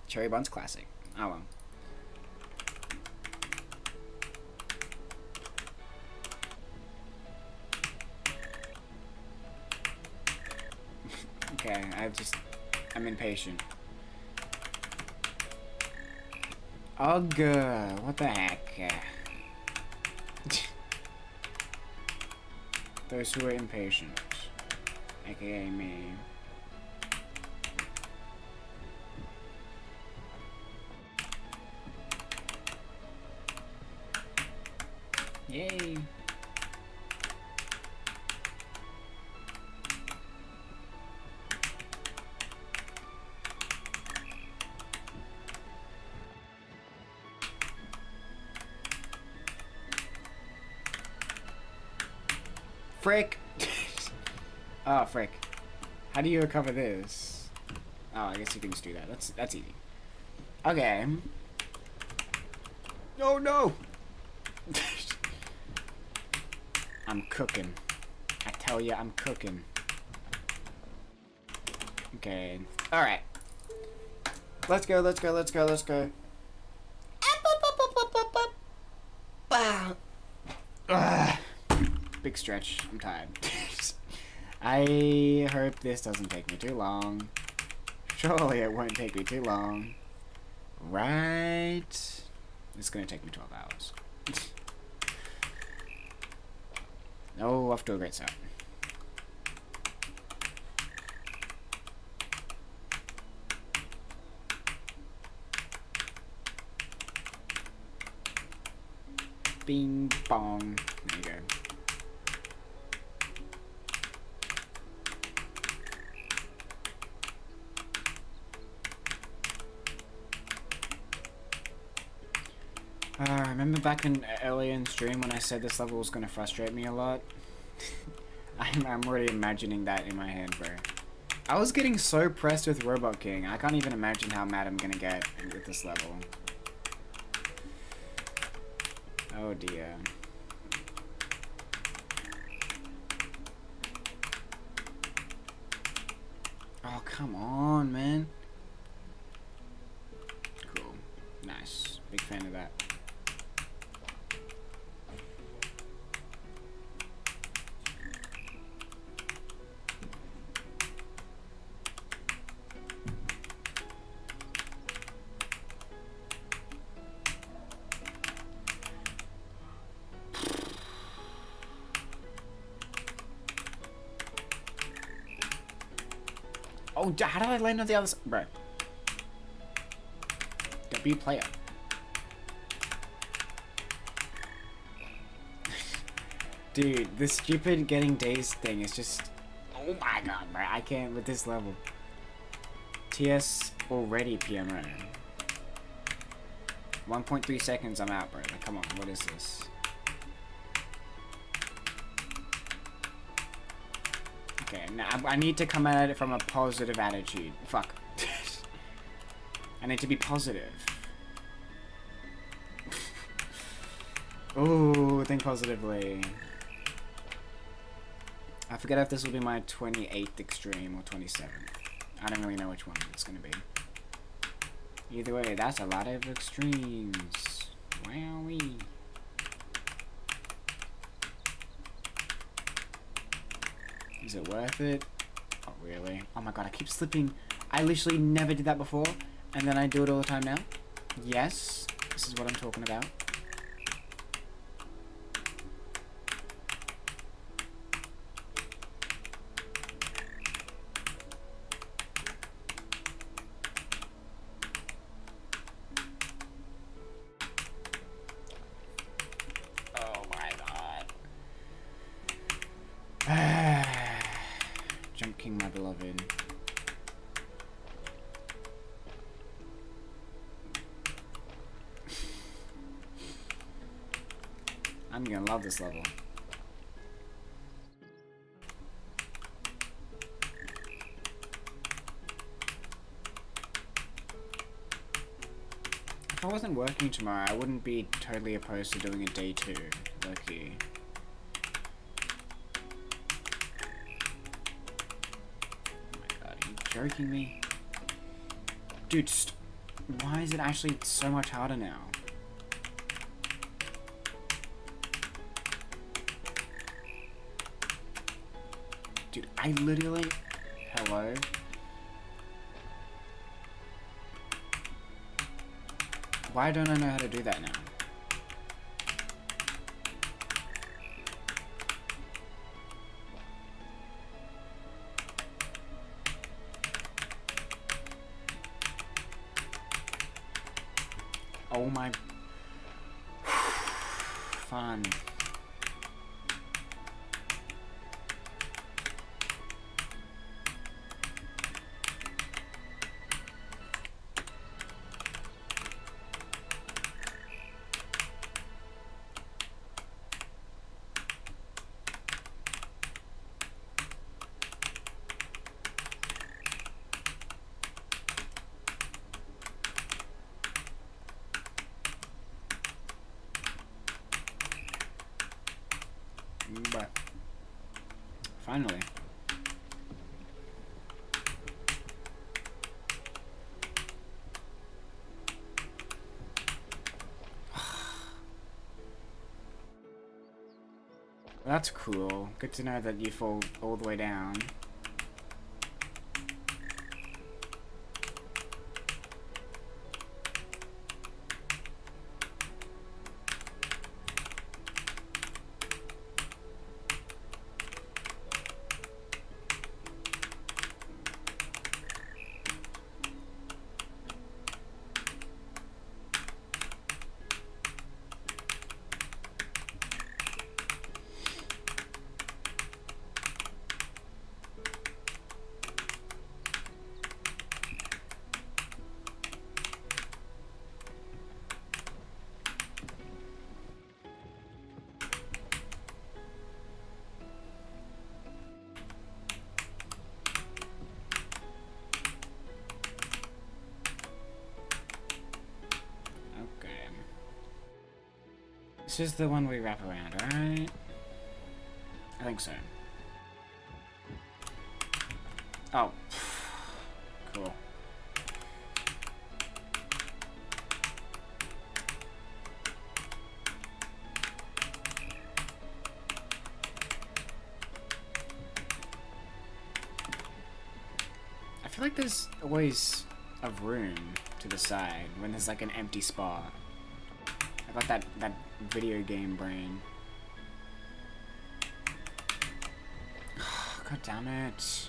CherrriBun's classic. Oh well. Okay, I'm impatient. Ugh, what the heck? Those who are impatient, aka me. Yay! frick! Oh, frick. How do you recover this? Oh, I guess you can just do that. That's easy. Okay. Oh, no! I'm cooking. I tell you, I'm cooking. Okay. Alright. Let's go, let's go, let's go, let's go. Big stretch. I'm tired. I hope this doesn't take me too long. Surely it won't take me too long. Right? It's gonna take me 12 hours. Oh, off to a great start. Bing bong. There you go. Remember back in earlier in stream when I said this level was gonna frustrate me a lot? I'm already imagining that in my head, bro. I was getting so pressed with Robot King. I can't even imagine how mad I'm gonna get with this level. Oh dear. Oh, come on, man. Cool. Nice. Big fan of that. Oh, how did I land on the other side? Bro. W player. Dude, this stupid getting dazed thing is just... Oh my god, bro. I can't with this level. TS already PMO. 1.3 seconds, I'm out, bro. Like, come on, what is this? Okay, now I need to come at it from a positive attitude. Fuck. I need to be positive. Ooh, think positively. I forget if this will be my 28th extreme or 27th. I don't really know which one it's gonna be. Either way, that's a lot of extremes. Wowee. Is it worth it? Oh, really? Oh my god, I keep slipping. I literally never did that before, and then I do it all the time now. Yes, this is what I'm talking about. Oh my god. Jump King, my beloved. I'm gonna love this level. If I wasn't working tomorrow, I wouldn't be totally opposed to doing a day 2. Lucky. Oh my god, are you joking me? Dude, why is it actually so much harder now? Dude, I literally... Hello? Why don't I know how to do that now? Oh my... Fun. Finally. That's cool. Good to know that you fall all the way down. This is the one we wrap around, right? I think so. Oh. Cool. I feel like there's always a room to the side when there's like an empty spot. I got that video game brain. God damn it.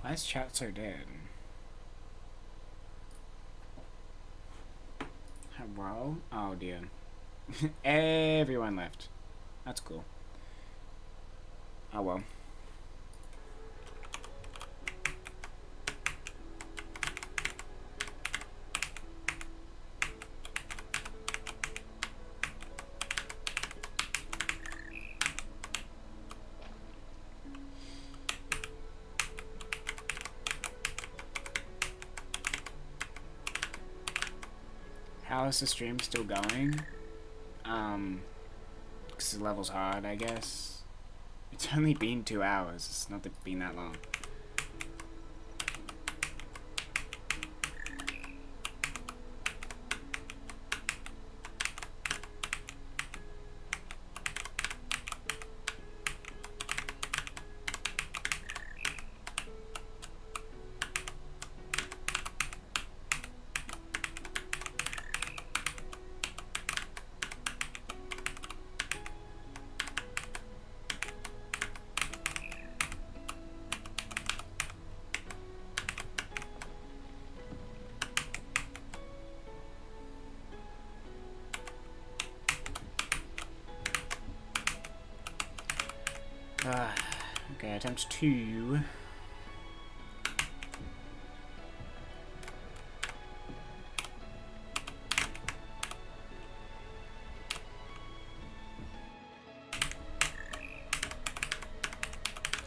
Why is chat so dead? Hello? Oh dear. Everyone left. That's cool. Oh well. How is the stream still going? Because the level's hard, I guess. It's only been 2 hours. It's not been that long. Okay, attempt 2.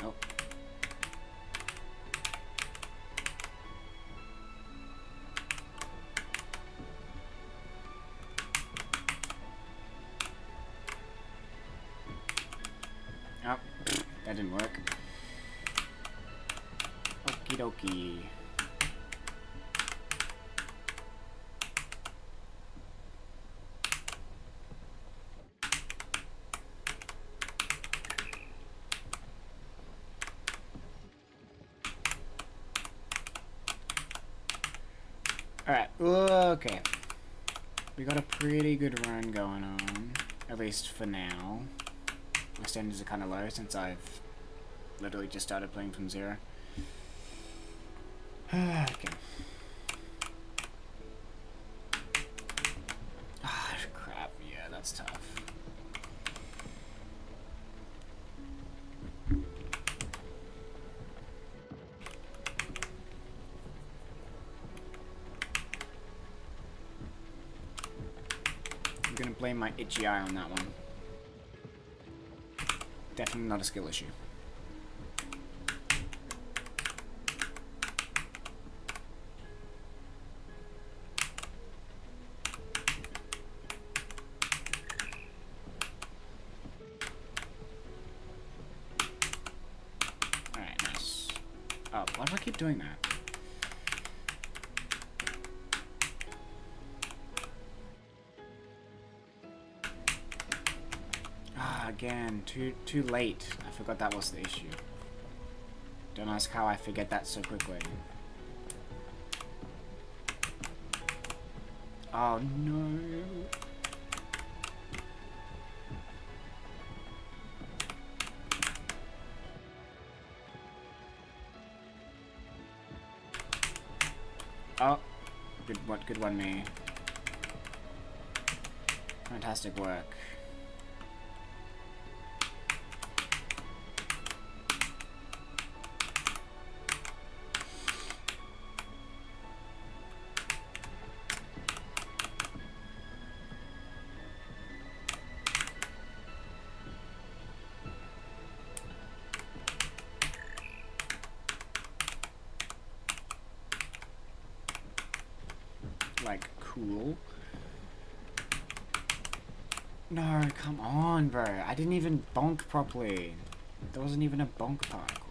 Oh. Oh, that didn't work. Okie dokie. Alright, okay. We got a pretty good run going on, at least for now. My standards are kind of low since I've literally just started playing from zero. Okay. Ah, crap. Yeah, that's tough. gonna blame my itchy eye on that one. Definitely not a skill issue. Alright, nice. Oh, why do I keep doing that? Again, too late. I forgot that was the issue. Don't ask how I forget that so quickly. Oh no. Oh, good one, me. Fantastic work. Like, cool. No, come on, bro. I didn't even bonk properly. There wasn't even a bonk particle.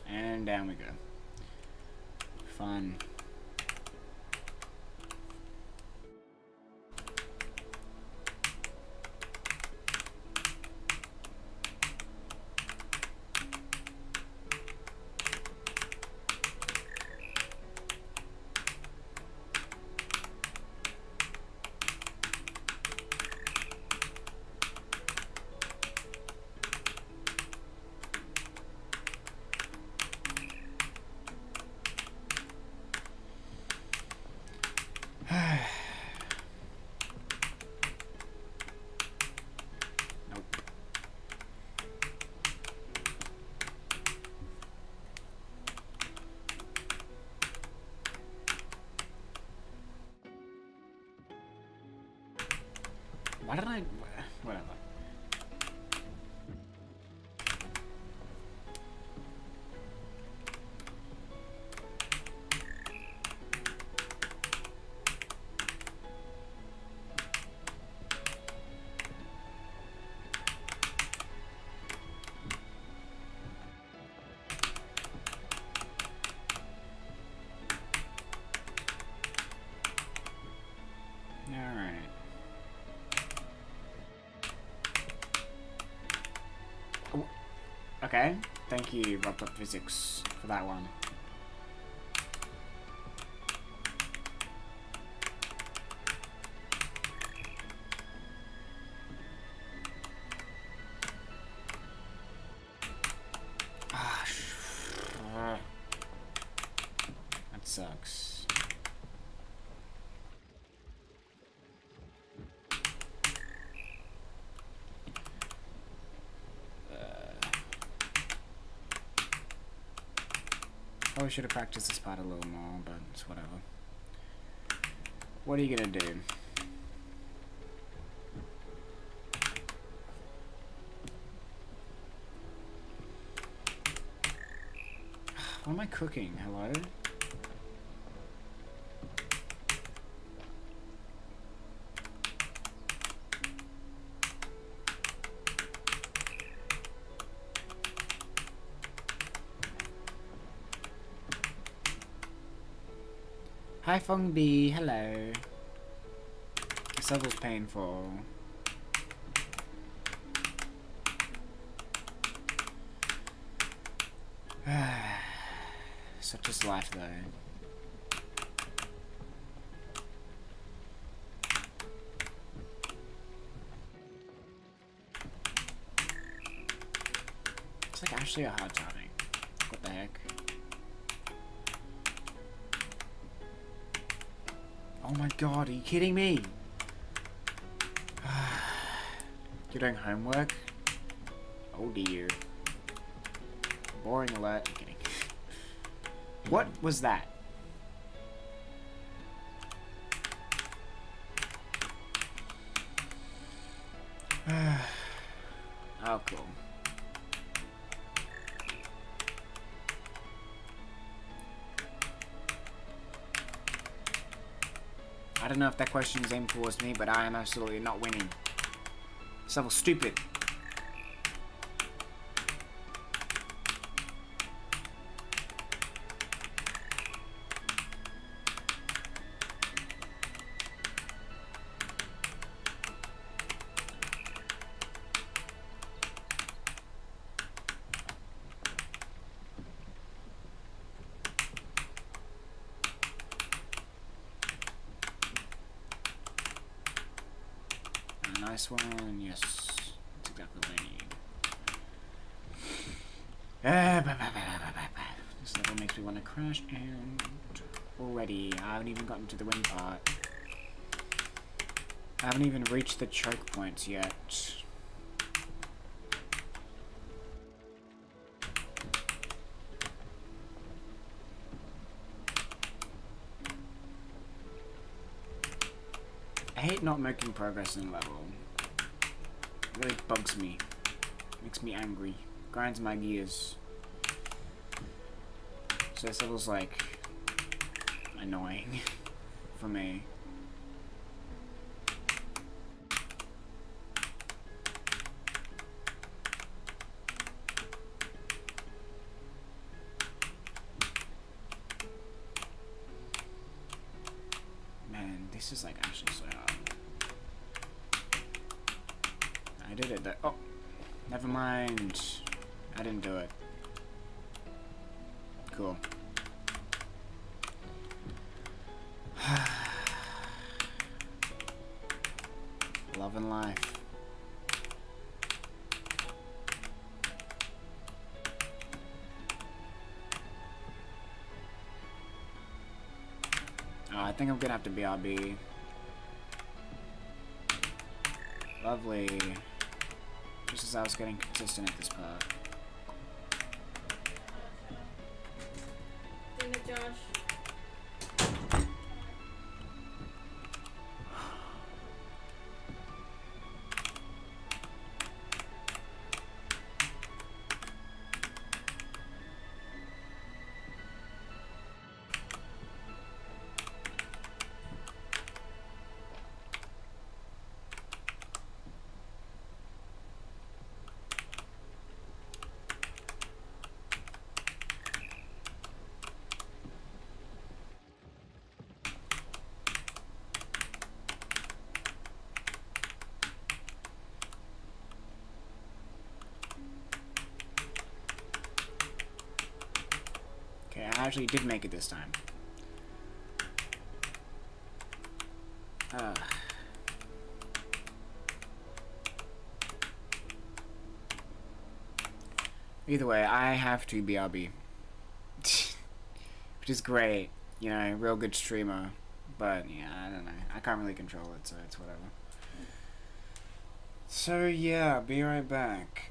And down we go. Fun. Why did I... Whatever. Alright. Okay, thank you, Physics, for that one. That sucks. Probably should have practiced this part a little more, but it's whatever. What are you gonna do? What am I cooking? Hello? Hi Feng B, hello. This level's painful. Such is life though. It's like actually a hard timing. What the heck? Oh my god, are you kidding me? You're doing homework? Oh dear. Boring alert. I'm kidding. What was that? Oh, cool. I don't know if that question is aimed towards me, but I am absolutely not winning. This level's stupid. Nice one, yes. That's exactly what I need. This level makes me want to crash and already. I haven't even gotten to the win part. I haven't even reached the choke points yet. I hate not making progress in a level. It really bugs me. Makes me angry. Grinds my gears. So this level's like annoying for me. Man, this is like actually so hard. I did it. Oh, never mind. I didn't do it. Cool. Love and life. Oh, I think I'm gonna have to BRB. Lovely. Just as I was getting consistent at this part. Dinner, Josh. Okay, I actually did make it this time. Either way, I have to BRB. Which is great. You know, real good streamer. But, yeah, I don't know. I can't really control it, so it's whatever. So, yeah, be right back.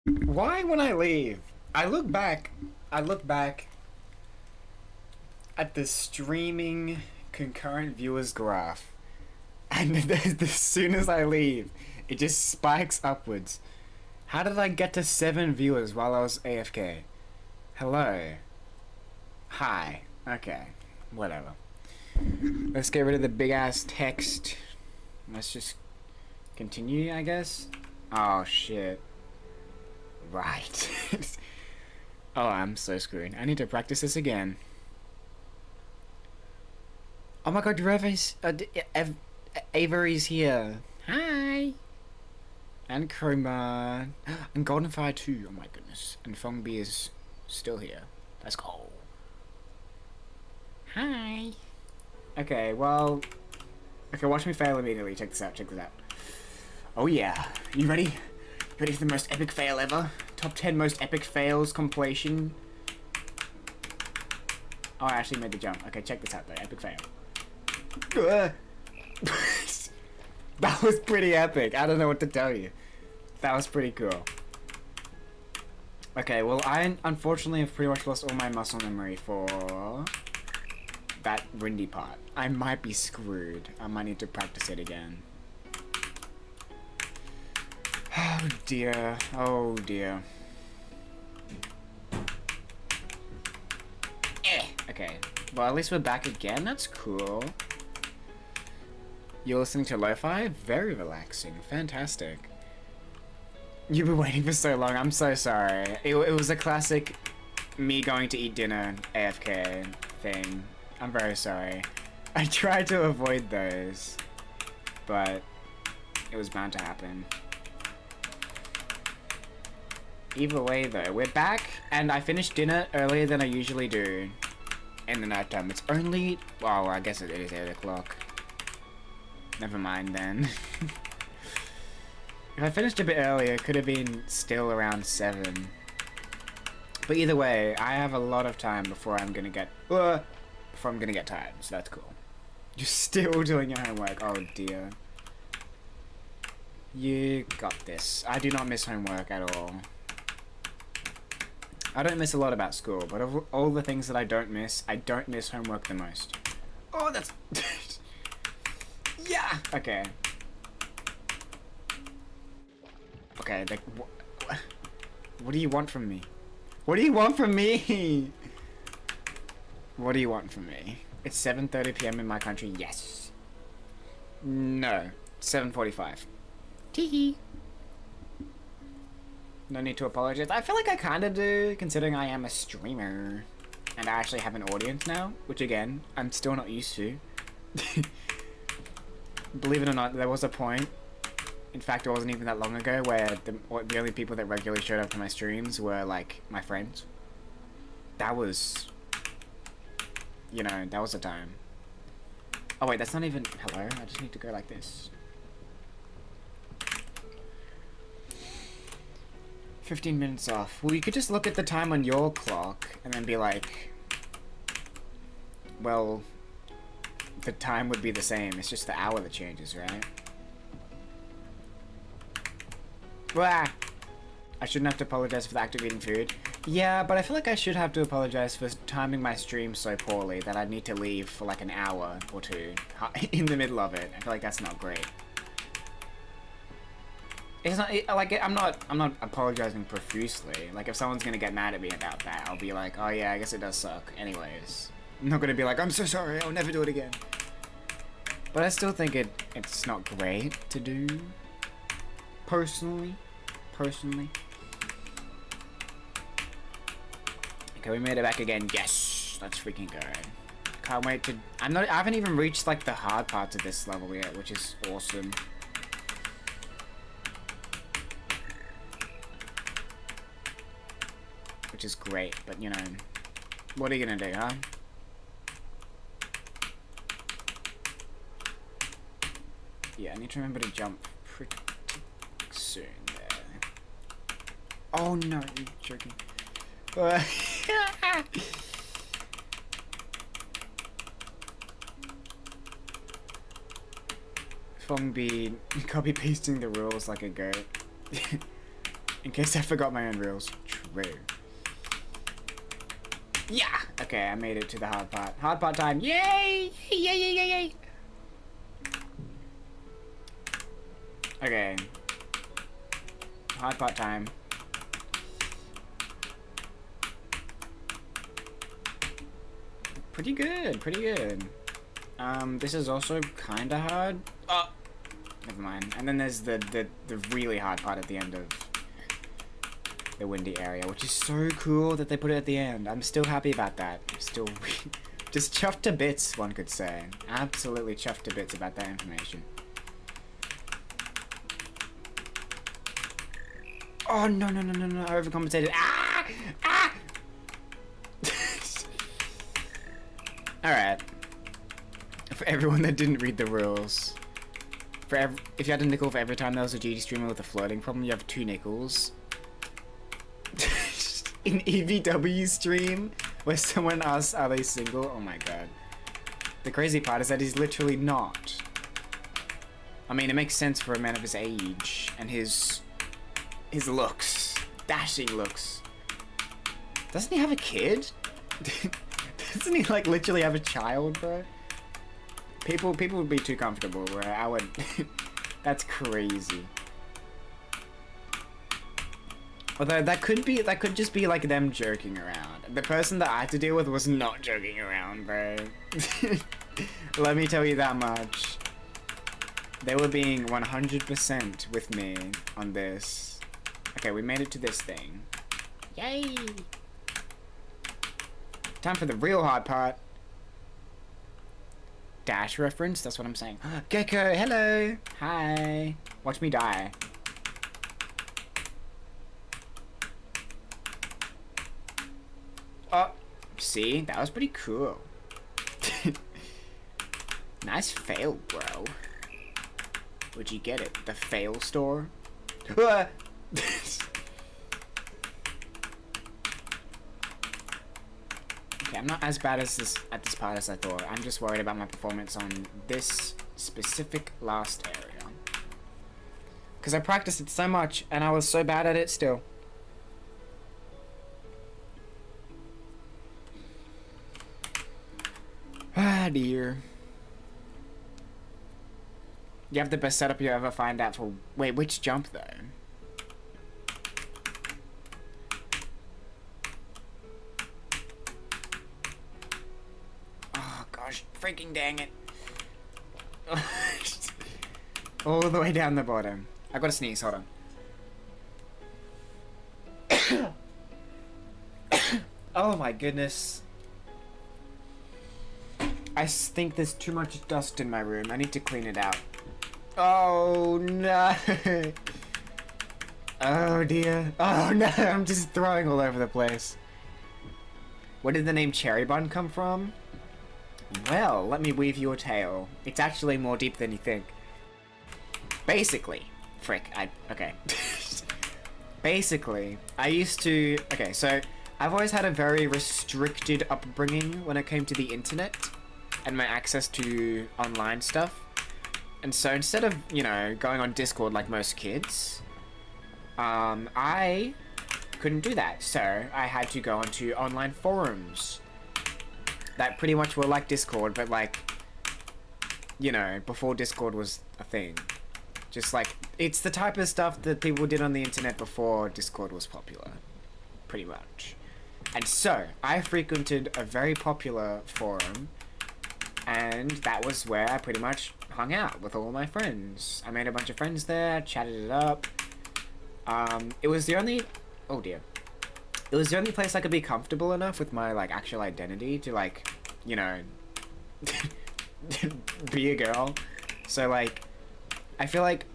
Why when I leave? I look back at the streaming concurrent viewers graph, and as soon as I leave, it just spikes upwards. How did I get to 7 viewers while I was AFK? Hello. Hi. Okay. Whatever. Let's get rid of the big ass text. Let's just continue, I guess. Oh shit. Right. Oh, I'm so screwed. I need to practice this again. Oh my god, Avery's here. Hi. And Chroma. And Goldenfire too. Oh my goodness. And Fongbi is still here. Let's go. Hi. Okay, well. Okay, watch me fail immediately. Check this out, check this out. Oh yeah. You ready? You ready for the most epic fail ever? Top 10 most epic fails compilation. Oh, I actually made the jump. Okay, check this out though. Epic fail. That was pretty epic. I don't know what to tell you. That was pretty cool. Okay, well, I unfortunately have pretty much lost all my muscle memory for that windy part. I might be screwed. I might need to practice it again. Oh dear. Oh dear. Okay. Well, at least we're back again. That's cool. You're listening to lo-fi? Very relaxing. Fantastic. You've been waiting for so long. I'm so sorry. It was a classic me going to eat dinner AFK thing. I'm very sorry. I tried to avoid those, but it was bound to happen. Either way though, we're back and I finished dinner earlier than I usually do in the nighttime. It's only, well, I guess it is 8 o'clock. Never mind then. If I finished a bit earlier, it could have been still around 7. But either way, I have a lot of time before I'm gonna get tired, so that's cool. You're still doing your homework, oh dear. You got this. I do not miss homework at all. I don't miss a lot about school, but of all the things that I don't miss homework the most. Oh, that's... Yeah! Okay. Okay, like, what do you want from me? What do you want from me? What do you want from me? It's 7:30 PM in my country, yes. No, 7:45. Teehee. No need to apologize. I feel like I kinda do, considering I am a streamer. And I actually have an audience now, which again, I'm still not used to. Believe it or not, there was a point, in fact it wasn't even that long ago, where the only people that regularly showed up to my streams were like my friends. That was, you know, that was a time. Oh wait, that's not even, hello, I just need to go like this. 15 minutes off. Well, you could just look at the time on your clock and then be like, well, the time would be the same. It's just the hour that changes, right? Blah! I shouldn't have to apologize for the act of eating food. Yeah, but I feel like I should have to apologize for timing my stream so poorly that I'd need to leave for like an hour or two in the middle of it. I feel like that's not great. It's not like I'm not apologizing profusely. Like if someone's gonna get mad at me about that, I'll be like, oh yeah, I guess it does suck. Anyways, I'm not gonna be like, I'm so sorry, I'll never do it again. But I still think it's not great to do. Personally. Okay, we made it back again. Yes, let's freaking go. Can't wait to. I haven't even reached like the hard parts of this level yet, which is awesome. Which is great, but you know, what are you gonna do, huh? Yeah, I need to remember to jump pretty soon there. Oh no, you're joking. Fongbi copy pasting the rules like a goat. In case I forgot my own rules. True. Yeah! Okay, I made it to the hard part. Hard part time. Yay! Yay, yay, yay, yay! Okay. Hard part time. Pretty good, pretty good. This is also kinda hard. Oh! Never mind. And then there's the really hard part at the end of the windy area, which is so cool that they put it at the end. I'm still happy about that. I'm still just chuffed to bits, one could say. Absolutely chuffed to bits about that information. Oh, no, no, no, no, no, I overcompensated. Ah! Ah! Alright. For everyone that didn't read the rules. If you had a nickel for every time there was a GD streamer with a flirting problem, you have 2 nickels. In EVW stream, where someone asks, are they single? Oh my god. The crazy part is that he's literally not. I mean, it makes sense for a man of his age, and his looks. Dashing looks. Doesn't he have a kid? Doesn't he, like, literally have a child, bro? People would be too comfortable, bro. I would... That's crazy. Although, that could just be, like, them joking around. The person that I had to deal with was not joking around, bro. Let me tell you that much. They were being 100% with me on this. Okay, we made it to this thing. Yay! Time for the real hard part. Dash reference, that's what I'm saying. Gecko, hello! Hi! Watch me die. Oh, see? That was pretty cool. Nice fail, bro. Would you get it? The fail store? Okay, I'm not as bad as at this part as I thought. I'm just worried about my performance on this specific last area. Because I practiced it so much, and I was so bad at it still. Ah, dear. You have the best setup you ever find out for... Wait, which jump, though? Oh, gosh. Freaking dang it. All the way down the bottom. I gotta sneeze, hold on. Oh my goodness. I think there's too much dust in my room. I need to clean it out. Oh no. Oh dear. Oh no, I'm just throwing all over the place. Where did the name CherrriBun come from? Well, let me weave you a tale. It's actually more deep than you think. Basically, okay. Basically, I used to, okay, so I've always had a very restricted upbringing when it came to the internet and my access to online stuff. And so instead of, you know, going on Discord like most kids, I couldn't do that. So I had to go onto online forums that pretty much were like Discord, but like, you know, before Discord was a thing. Just like, it's the type of stuff that people did on the internet before Discord was popular. Pretty much. And so, I frequented a very popular forum, and that was where I pretty much hung out with all my friends. I made a bunch of friends there, chatted it up. It was the only... Oh dear. It was the only place I could be comfortable enough with my, like, actual identity to, like, you know, be a girl. So, like, I feel like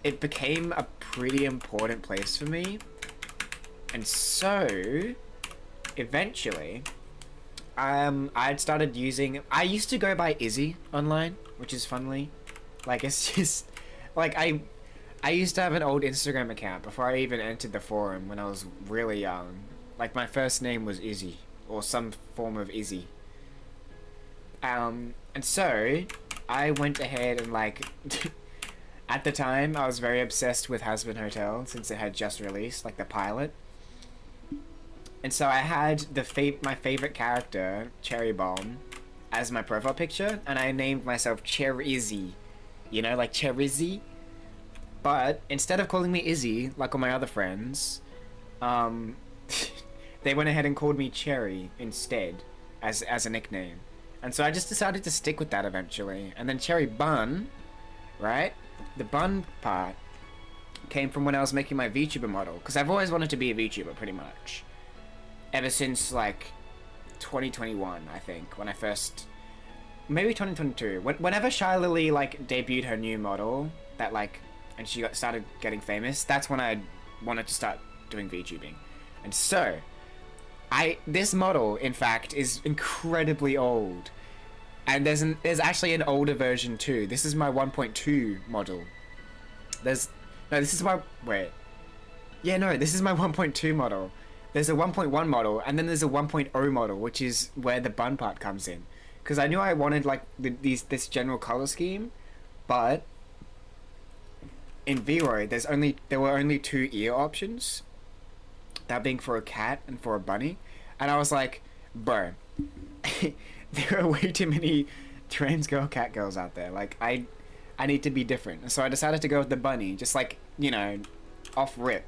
it became a pretty important place for me. And so, eventually, I'd started using... I used to go by Izzy online, which is funny. Like, it's just... Like, I used to have an old Instagram account before I even entered the forum when I was really young. Like, my first name was Izzy, or some form of Izzy. And so, I went ahead and, like... At the time, I was very obsessed with Hazbin Hotel since it had just released, like the pilot. And so I had my favorite character, CherrriBun, as my profile picture, and I named myself CherrriIzzy. You know, like CherrriIzzy. But instead of calling me Izzy, like all my other friends, they went ahead and called me Cherry instead, as a nickname. And so I just decided to stick with that eventually. And then CherrriBun, right? The bun part came from when I was making my VTuber model, because I've always wanted to be a VTuber pretty much. Ever since like 2021, I think, when I first, maybe 2022, whenever Lily like debuted her new model, that like, and she started getting famous, that's when I wanted to start doing VTubing. And so, this model, in fact, is incredibly old. And there's actually an older version too. This is my 1.2 model. This is my 1.2 model. There's a 1.1 model, and then there's a 1.0 model, which is where the bun part comes in. Because I knew I wanted like this general color scheme, but in V-Roy, there were only 2 ear options. That being for a cat and for a bunny. And I was like, bro, there are way too many trans cat girls out there. Like, I need to be different. So I decided to go with the bunny, just like, you know, off rip,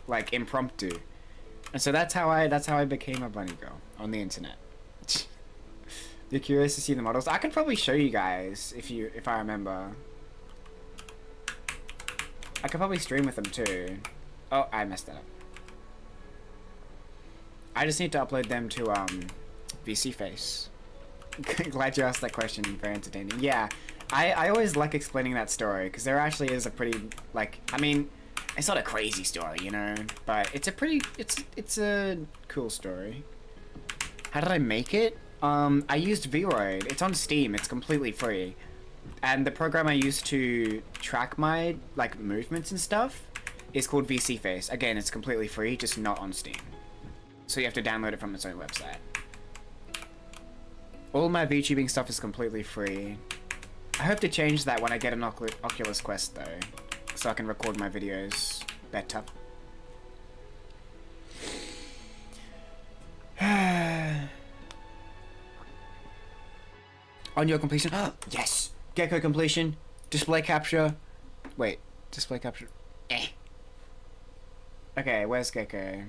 like impromptu. And so that's how I became a bunny girl on the internet. You're curious to see the models? I could probably show you guys if I remember. I could probably stream with them too. Oh, I messed that up. I just need to upload them to VCface. Glad you asked that question. Very entertaining. Yeah, I always like explaining that story because there actually is a pretty, like, I mean, it's not a crazy story, you know, but it's a pretty, it's a cool story. How did I make it? I used Vroid. It's on Steam. It's completely free. And the program I used to track my like movements and stuff is called VCface. Again, it's completely free, just not on Steam. So you have to download it from its own website. All my VTubing stuff is completely free. I hope to change that when I get an Oculus Quest though, so I can record my videos better. On your completion, yes! Gecko completion, display capture. Wait, display capture. Okay, where's Gecko?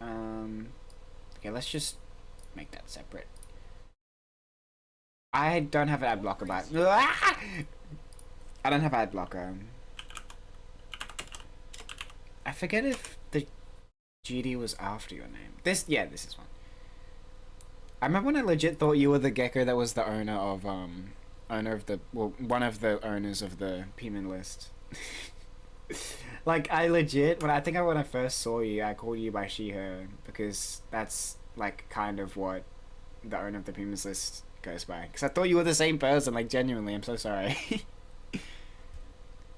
Okay, let's just make that separate. I don't have an ad blocker, but I don't have ad blocker. I forget if the GD was after your name. This is one. I remember when I legit thought you were the gecko that was the owner of one of the owners of the P-man list. Like, I legit, when I first saw you, I called you by she/her because that's like kind of what the owner of the P-man's list goes by. Because I thought you were the same person, like genuinely. I'm so sorry.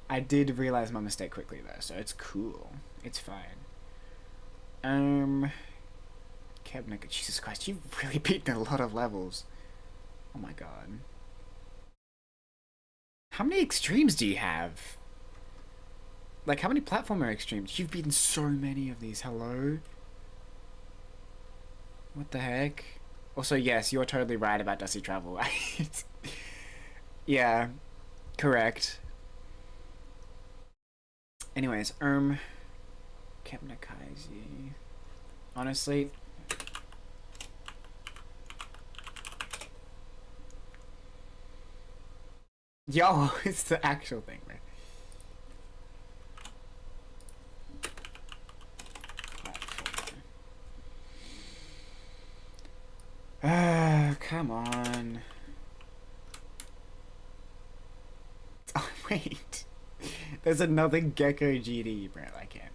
I did realize my mistake quickly though, so it's cool. It's fine. Kebnekaise, Jesus Christ, you've really beaten a lot of levels. Oh my god. How many extremes do you have? Like, how many platformer extremes? You've beaten so many of these. Hello? What the heck? Also, yes, you're totally right about Dusty Travel. Yeah, correct. Anyways, Kebnekaise. Honestly, yo, it's the actual thing, man. Come on. Oh, wait. There's another Gecko GD, bro. I can't.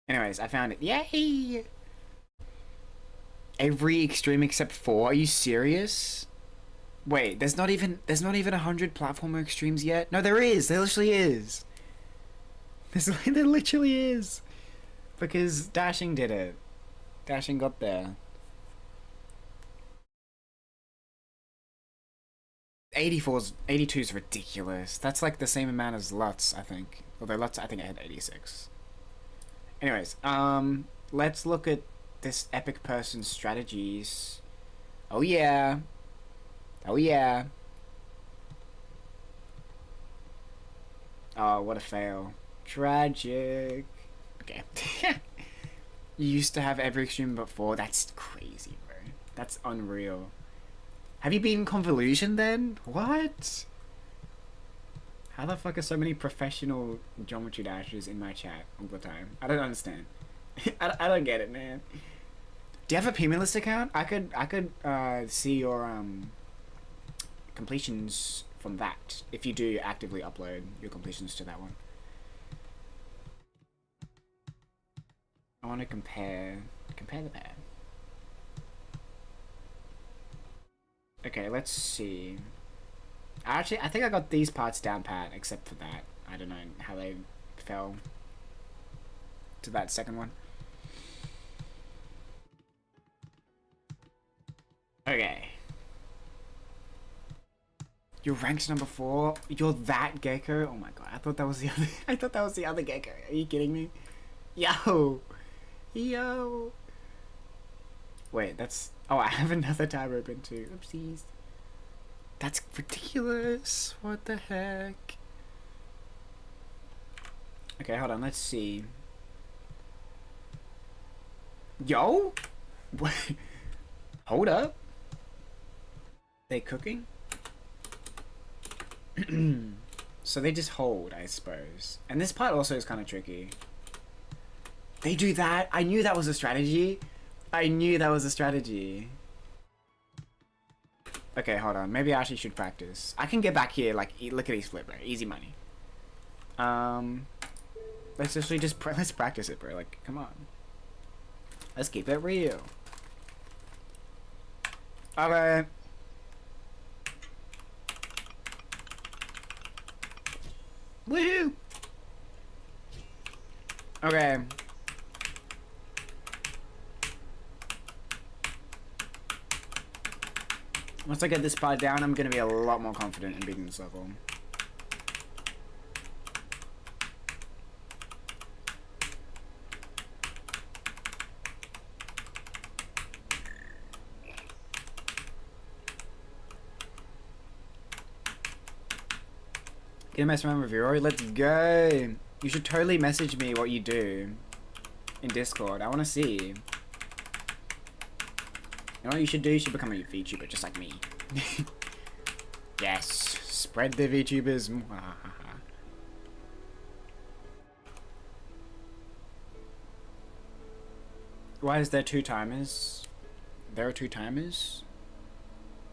Anyways, I found it. Yay! Every extreme except 4? Are you serious? Wait, there's not even 100 platformer extremes yet? No, there is. There literally is. There literally is. Because Dashing did it. Dashing got there. 82 is ridiculous. That's like the same amount as Lutz, I think. Although Lutz, I think I had 86. Anyways, let's look at this epic person's strategies. Oh yeah. Oh yeah. Oh, what a fail. Tragic. Okay. You used to have every extreme but 4. That's crazy, bro. That's unreal. Have you been convolution then? What? How the fuck are so many professional geometry dashers in my chat all the time? I don't understand. I don't get it, man. Do you have a P-List account? I could see your completions from that if you do actively upload your completions to that one. I want to compare the pair. Okay, let's see. Actually, I think I got these parts down pat, except for that. I don't know how they fell to that second one. Okay. Your rank's number 4. You're that gecko. Oh my god! I thought that was the other. I thought that was the other gecko. Are you kidding me? Yo. Wait, that's... Oh, I have another tab open too. Oopsies. That's ridiculous. What the heck? Okay, hold on. Let's see. Yo? What? Hold up. They cooking? So they just hold, I suppose. And this part also is kind of tricky. They do that? I knew that was a strategy. Okay, hold on. Maybe I actually should practice. I can get back here, like, look at these flip, bro. Easy money. Let's actually just, let's practice it, bro. Like, come on. Let's keep it real. Okay. Woohoo! Okay. Once I get this part down, I'm gonna be a lot more confident in beating this level. Get a mess around with Rory. Let's go. You should totally message me what you do in Discord. I want to see. You know what you should do? You should become a VTuber just like me. Yes, spread the VTubers. Why is there 2 timers? There are 2 timers?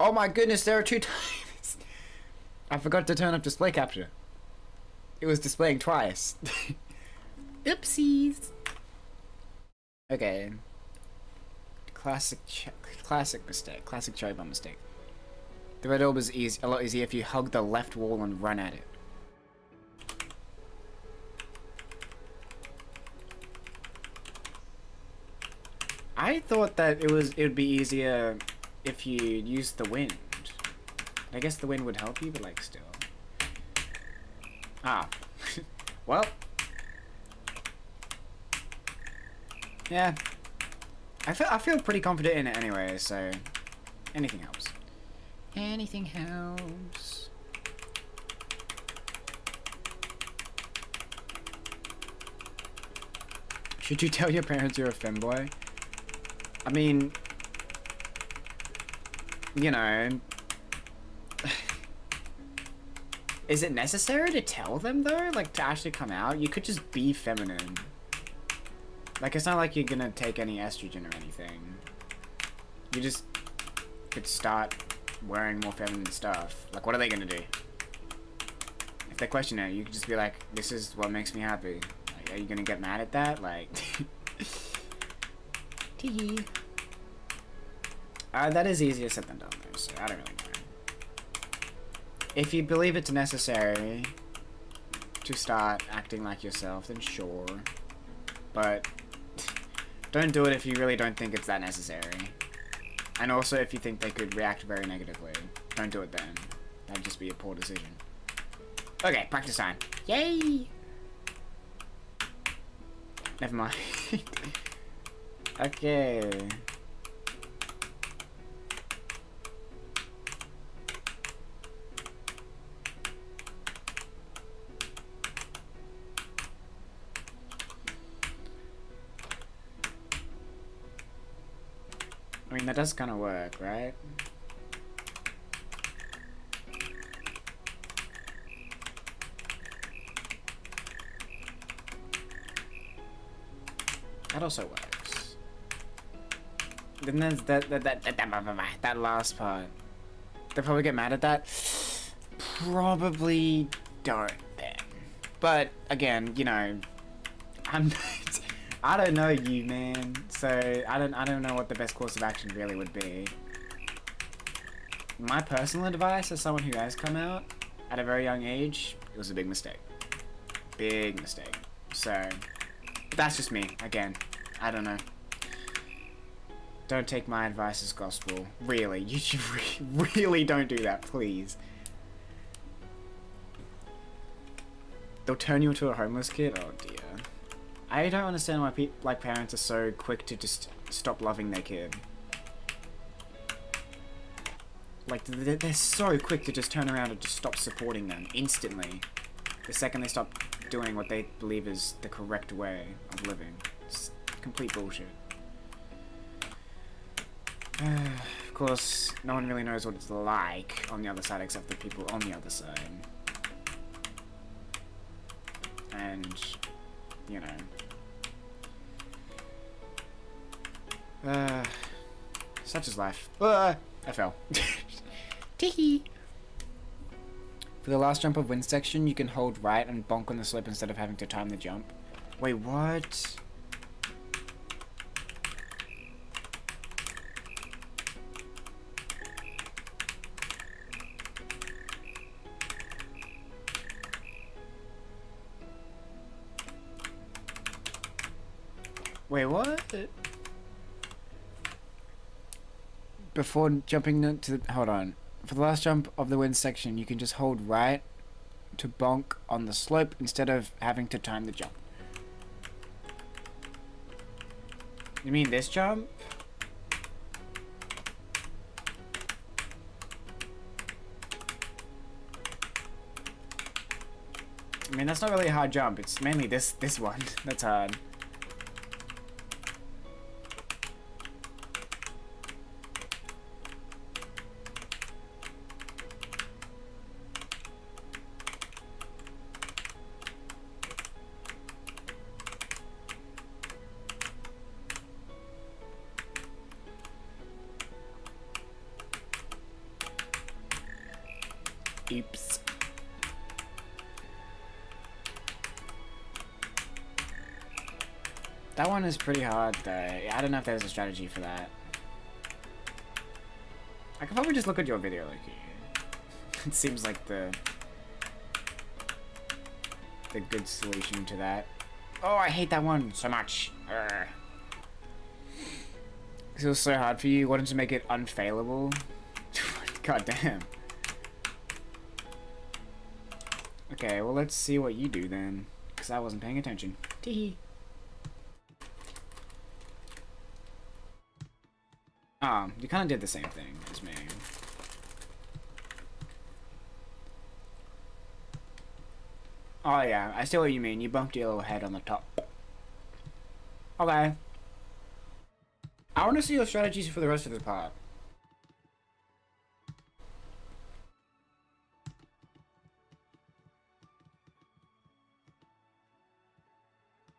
Oh my goodness, there are 2 timers! I forgot to turn up display capture. It was displaying twice. Oopsies! Okay. Classic mistake. Classic CherrriBun mistake. The red orb is a lot easier if you hug the left wall and run at it. I thought that it would be easier if you used the wind. I guess the wind would help you, but like still. Ah. Well. Yeah. I feel pretty confident in it anyway, so anything helps. Anything helps. Should you tell your parents you're a femboy? I mean, you know, is it necessary to tell them though? Like to actually come out? You could just be feminine. Like, it's not like you're gonna take any estrogen or anything. You just could start wearing more feminine stuff. Like, what are they gonna do? If they question it, you could just be like, this is what makes me happy. Like, are you gonna get mad at that? Like, tee. That is easier said than done though, so I don't really know. If you believe it's necessary to start acting like yourself, then sure. But don't do it if you really don't think it's that necessary. And also if you think they could react very negatively. Don't do it then. That'd just be a poor decision. Okay, practice time. Yay! Never mind. Okay. I mean, that does kind of work, right? That also works. Then there's that last part. They'll probably get mad at that. Probably don't then. But again, you know, I don't know you, man. So I don't know what the best course of action really would be. My personal advice as someone who has come out at a very young age, it was a big mistake. Big mistake. So that's just me. Again, I don't know. Don't take my advice as gospel. Really, you should really don't do that, please. They'll turn you into a homeless kid? Oh dear. I don't understand why parents are so quick to just stop loving their kid. Like, they're so quick to just turn around and just stop supporting them instantly. The second they stop doing what they believe is the correct way of living. It's complete bullshit. Of course, no one really knows what it's like on the other side except the people on the other side. And, you know. Such is life. I fell. Teehee. For the last jump of wind section, you can hold right and bonk on the slope instead of having to time the jump. Wait, what? Wait, what? Before jumping to the, hold on. For the last jump of the wind section, you can just hold right to bonk on the slope instead of having to time the jump. You mean this jump? I mean, that's not really a hard jump. It's mainly this one that's hard. Oops. That one is pretty hard though. I don't know if there's a strategy for that. I could probably just look at your video, like, it seems like the good solution to that. Oh, I hate that one so much. Urgh. It was so hard for you. You wanted to make it unfailable. God damn. Okay, well, let's see what you do then, because I wasn't paying attention. Teehee. You kind of did the same thing as me. Oh yeah, I see what you mean. You bumped your little head on the top. Okay. I want to see your strategies for the rest of the part.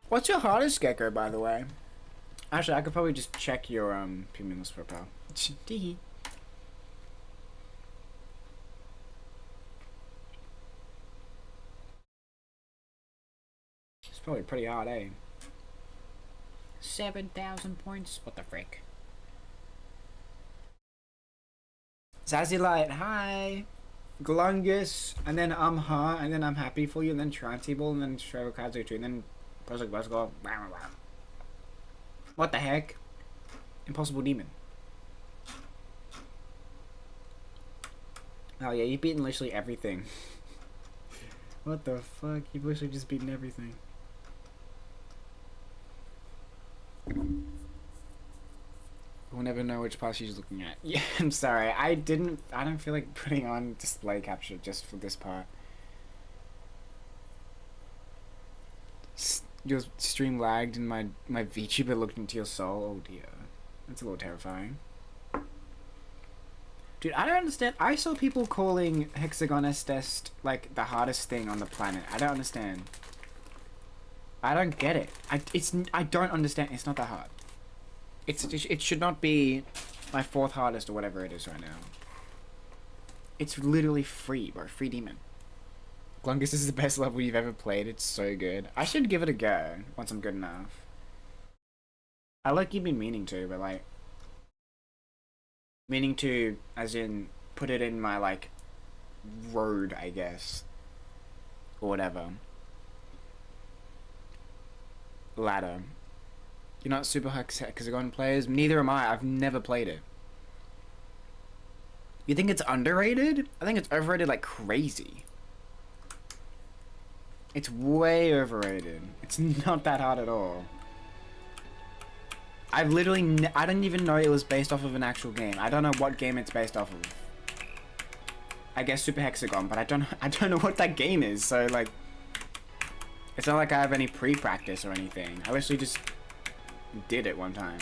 What's your hardest gecko, by the way? Actually, I could probably just check your Cumulus profile. Teehee. It's probably pretty hard, eh? 7,000 points. What the frick? Zazilite, hi. Glungus, and then and then I'm happy for you, and then Trantable, and then CherrriBun too, and then Project Basketball. What the heck? Impossible Demon. Oh yeah, you've beaten literally everything. What the fuck? You've literally just beaten everything. We'll never know which part she's looking at. Yeah, I'm sorry. I don't feel like putting on display capture just for this part. Your stream lagged and my VTuber looked into your soul. Oh dear. That's a little terrifying. Dude, I don't understand. I saw people calling Hexagon Estest like the hardest thing on the planet. I don't understand. I don't get it. I don't understand. It's not that hard. It should not be my 4th hardest or whatever it is right now. It's literally free, bro. Free demon. Glungus is the best level you've ever played. It's so good. I should give it a go once I'm good enough. I like you've been meaning to, but like meaning to as in put it in my like road, I guess. Or whatever. Ladder. You're not super Hexagon players? Neither am I. I've never played it. You think it's underrated? I think it's overrated like crazy. It's way overrated. It's not that hard at all. I've literally... I didn't even know it was based off of an actual game. I don't know what game it's based off of. I guess Super Hexagon, but I don't know what that game is, so like... It's not like I have any pre-practice or anything. I literally just did it one time.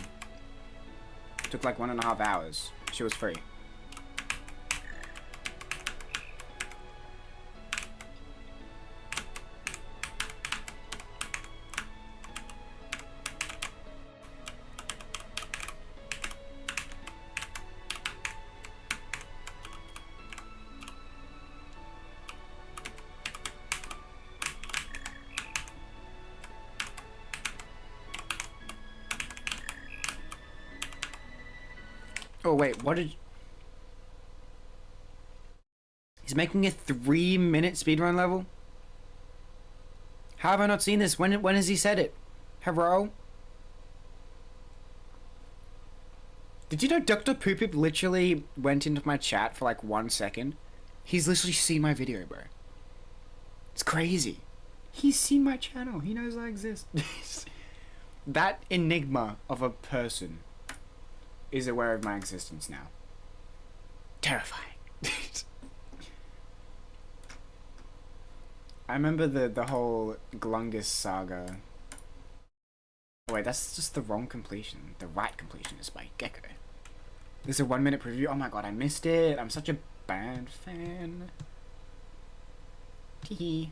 It took like 1.5 hours. She was free. Oh wait, what did... He's making a 3-minute speedrun level? How have I not seen this? When has he said it? Hello? Did you know Dr. Poopip literally went into my chat for like 1 second? He's literally seen my video, bro. It's crazy. He's seen my channel. He knows I exist. That enigma of a person is aware of my existence now. Terrifying. I remember the whole Glungus saga. Oh wait, that's just the wrong completion. The right completion is by Gecko. There's a 1-minute preview. Oh my god, I missed it. I'm such a bad fan. Teehee.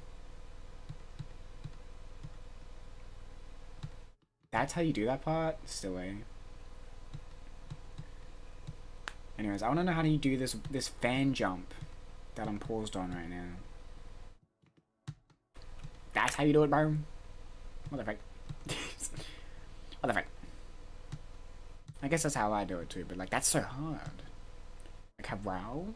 That's how you do that part? Still a. Anyways, I want to know how do you do this fan jump that I'm paused on right now. That's how you do it, bro. What the frick? What the frick? I guess that's how I do it too, but like that's so hard. Like wow.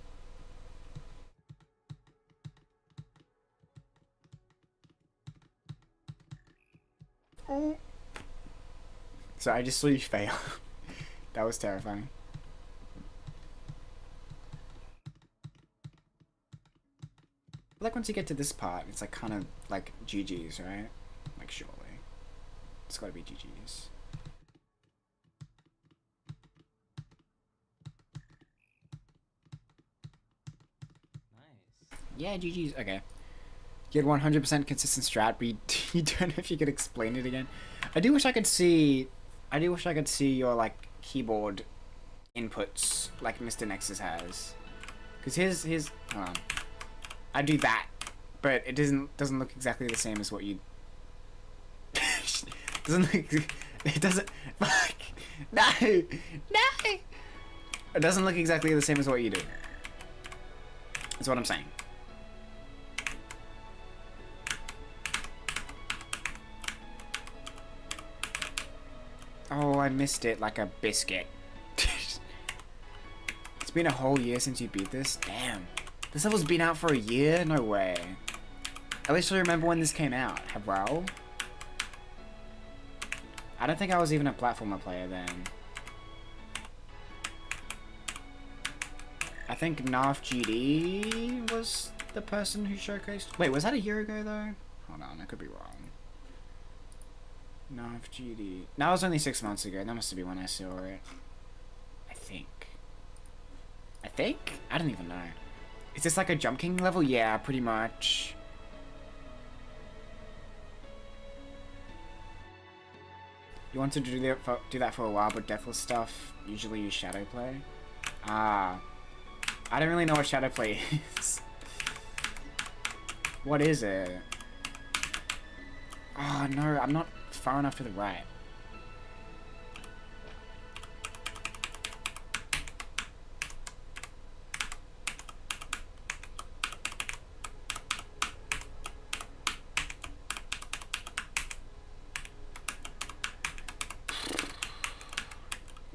Oh. So I just saw you fail. That was terrifying. Like once you get to this part, it's like kind of like GG's, right? Like surely. It's gotta be GG's. Nice. Yeah, GG's. Okay. You had 100% consistent strat, but you don't know if you could explain it again. I do wish I could see your like keyboard inputs like Mr. Nexus has. Cause his hold on. I do that, but it doesn't look exactly the same as what you. Doesn't look. It doesn't. Fuck. No. No. It doesn't look exactly the same as what you do. That's what I'm saying. Oh, I missed it like a biscuit. It's been a whole year since you beat this? Damn. This level's been out for a year? No way. At least I remember when this came out. Hello? I don't think I was even a platformer player then. I think uufghd was the person who showcased. Wait, was that a year ago though? Hold on, I could be wrong. uufghd. That was only 6 months ago. That must have been when I saw it. I think. I don't even know. Is this like a Jump King level? Yeah, pretty much. You want to do that for a while, but deathless stuff usually use shadow play. Ah, I don't really know what shadow play is. What is it? Oh no, I'm not far enough to the right.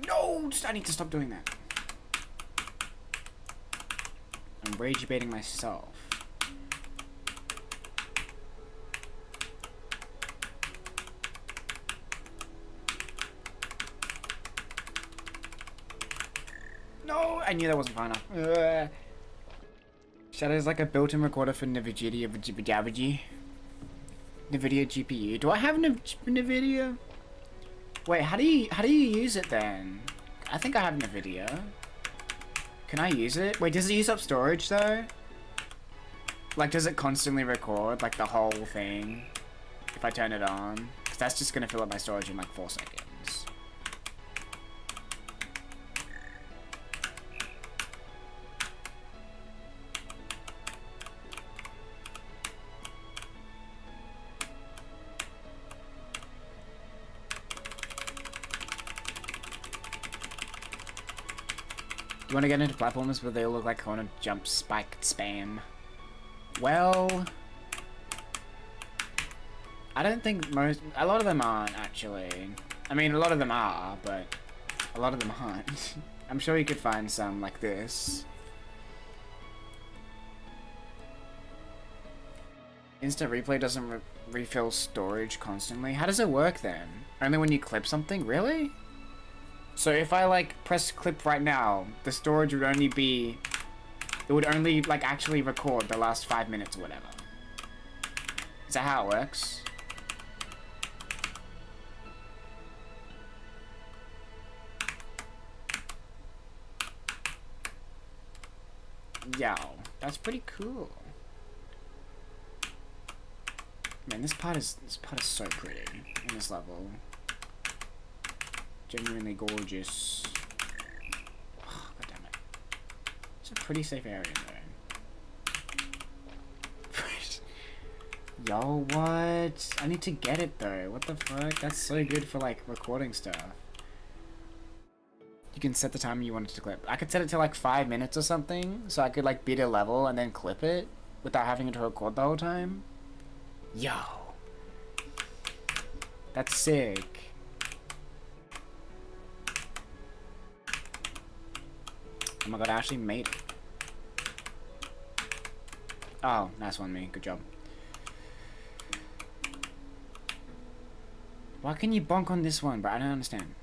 No, I need to stop doing that. I'm rage baiting myself. No, I knew that wasn't far enough. Shadow is like a built-in recorder for NVIDIA. NVIDIA GPU. Do I have NVIDIA? Wait, how do you use it then? I think I have NVIDIA. Can I use it? Wait, does it use up storage though? Like, does it constantly record like the whole thing if I turn it on? Because that's just gonna fill up my storage in like 4 seconds. You want to get into platformers where they look like corner jump spike spam? Well, I don't think a lot of them aren't actually. I mean, a lot of them are, but a lot of them aren't. I'm sure you could find some like this. Instant replay doesn't refill storage constantly. How does it work then? Only when you clip something? Really? So if I like press clip right now, the storage would only be, it would only like actually record the last 5 minutes or whatever. Is that how it works? Yo, that's pretty cool. Man, this part is so pretty in this level. Genuinely gorgeous. Oh, God damn it. It's a pretty safe area though. Yo, what? I need to get it though. What the fuck? That's so good for like recording stuff. You can set the time you want it to clip. I could set it to like 5 minutes or something, so I could like beat a level and then clip it without having to record the whole time. Yo. That's sick. Oh my god, I actually made it. Oh, nice one, me. Good job. Why can you bonk on this one, bro? I don't understand.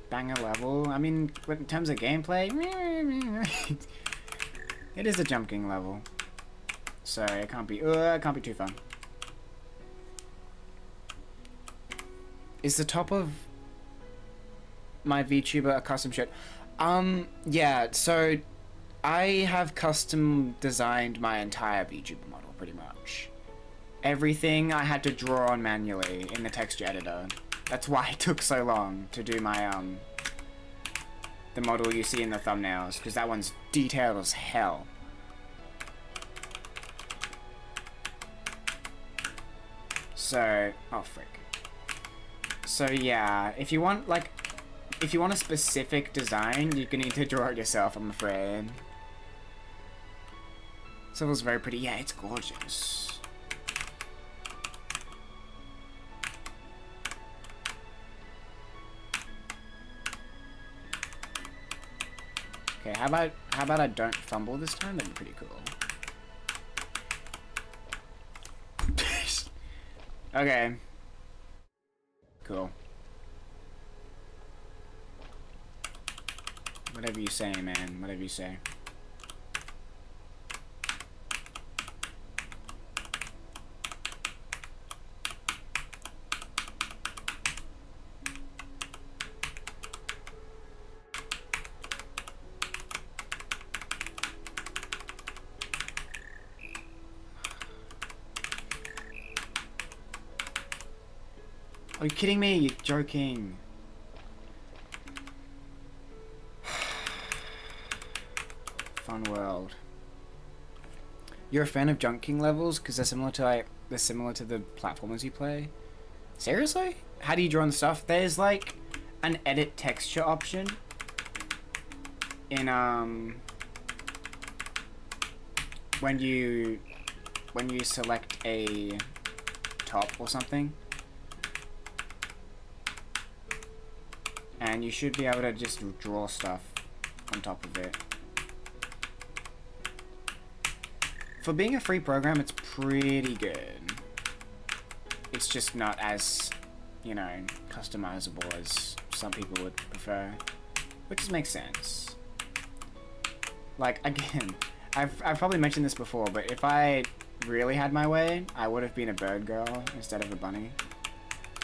Banger level. I mean, in terms of gameplay, it is a Jump King level. So it can't be too fun. Is the top of my VTuber a custom shirt? Yeah, so I have custom designed my entire VTuber model, pretty much. Everything I had to draw on manually in the texture editor. That's why it took so long to do my, the model you see in the thumbnails, because that one's detailed as hell. So, oh frick. So yeah, if you want, like, if you want a specific design, you're gonna need to draw it yourself, I'm afraid. This level's very pretty. Yeah, it's gorgeous. Okay, how about I don't fumble this time? That'd be pretty cool. Okay. Cool. Whatever you say, man. Whatever you say. Are you kidding me? You're joking. Fun world. You're a fan of junking levels because they're similar to the platformers you play? Seriously? How do you draw on the stuff? There's like an edit texture option in when you select a top or something. And you should be able to just draw stuff on top of it. For being a free program, it's pretty good. It's just not as, you know, customizable as some people would prefer. Which just makes sense. Like, again, I've probably mentioned this before, but if I really had my way, I would have been a bird girl instead of a bunny.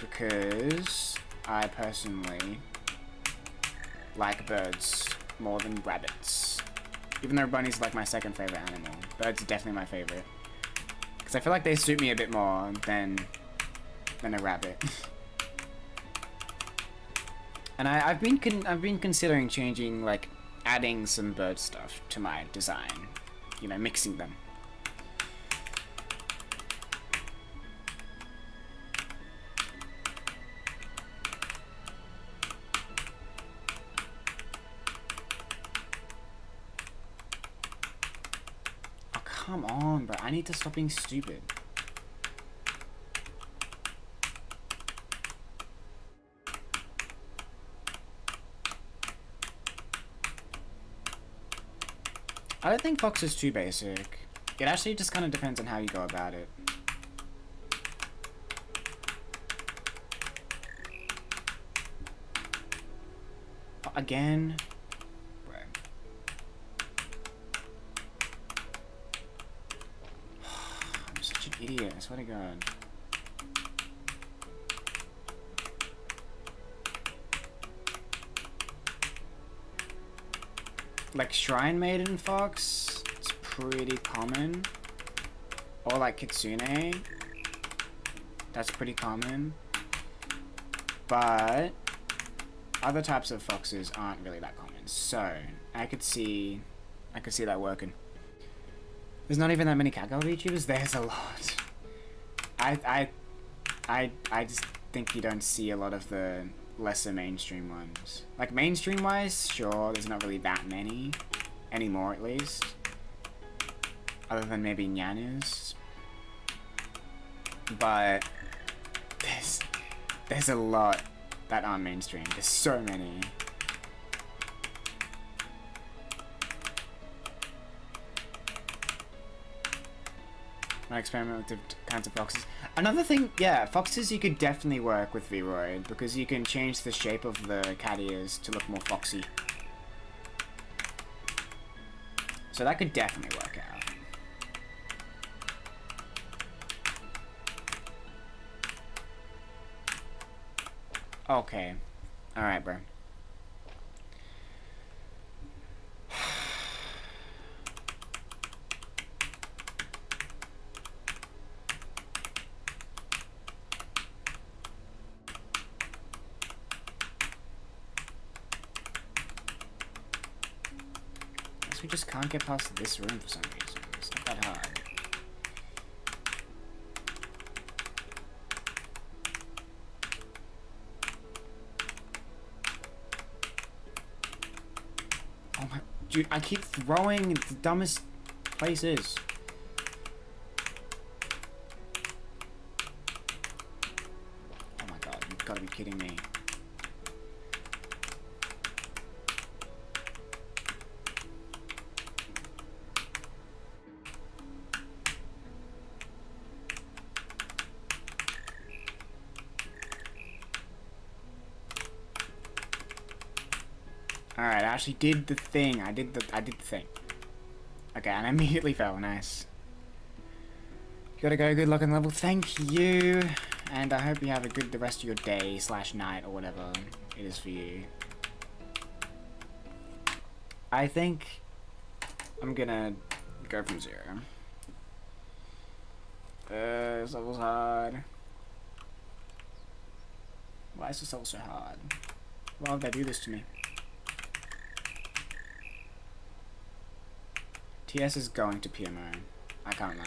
Because I personally like birds more than rabbits. Even though bunnies are like my second favorite animal. Birds are definitely my favorite. Because I feel like they suit me a bit more than a rabbit. And I've been considering changing, like, adding some bird stuff to my design. You know, mixing them. Come on, bro. I need to stop being stupid. I don't think Fox is too basic. It actually just kind of depends on how you go about it. Again? Idiot, I swear to God. Like Shrine Maiden Fox, it's pretty common. Or like Kitsune, that's pretty common. But other types of foxes aren't really that common. So I could see that working. There's not even that many catgirl VTubers. There's a lot. I just think you don't see a lot of the lesser mainstream ones. Like mainstream wise, sure, there's not really that many anymore, at least. Other than maybe Nyanus. But there's a lot that aren't mainstream. There's so many. I experiment with different kinds of foxes. Another thing, yeah, foxes you could definitely work with Vroid because you can change the shape of the cat ears to look more foxy. So that could definitely work out. Okay. Alright, bro. We just can't get past this room for some reason. It's not that hard. Oh my... Dude, I keep throwing the dumbest places. Oh my god, you've got to be kidding me. Alright, I actually did the thing. I did the thing. Okay, and I immediately fell. Nice. Gotta go. Good luck on level. Thank you. And I hope you have a good the rest of your day / night or whatever it is for you. I think I'm gonna go from 0. This level's hard. Why is this level so hard? Why would they do this to me? TS is going to PMO. I can't lie.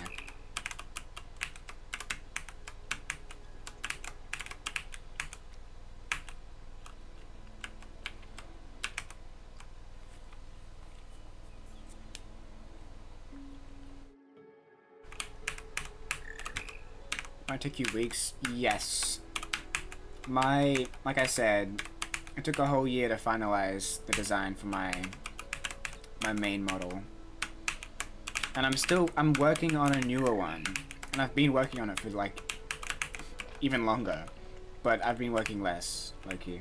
Might take you weeks. Yes. Like I said, it took a whole year to finalize the design for my main model. And I'm working on a newer one. And I've been working on it for like even longer. But I've been working less, low-key.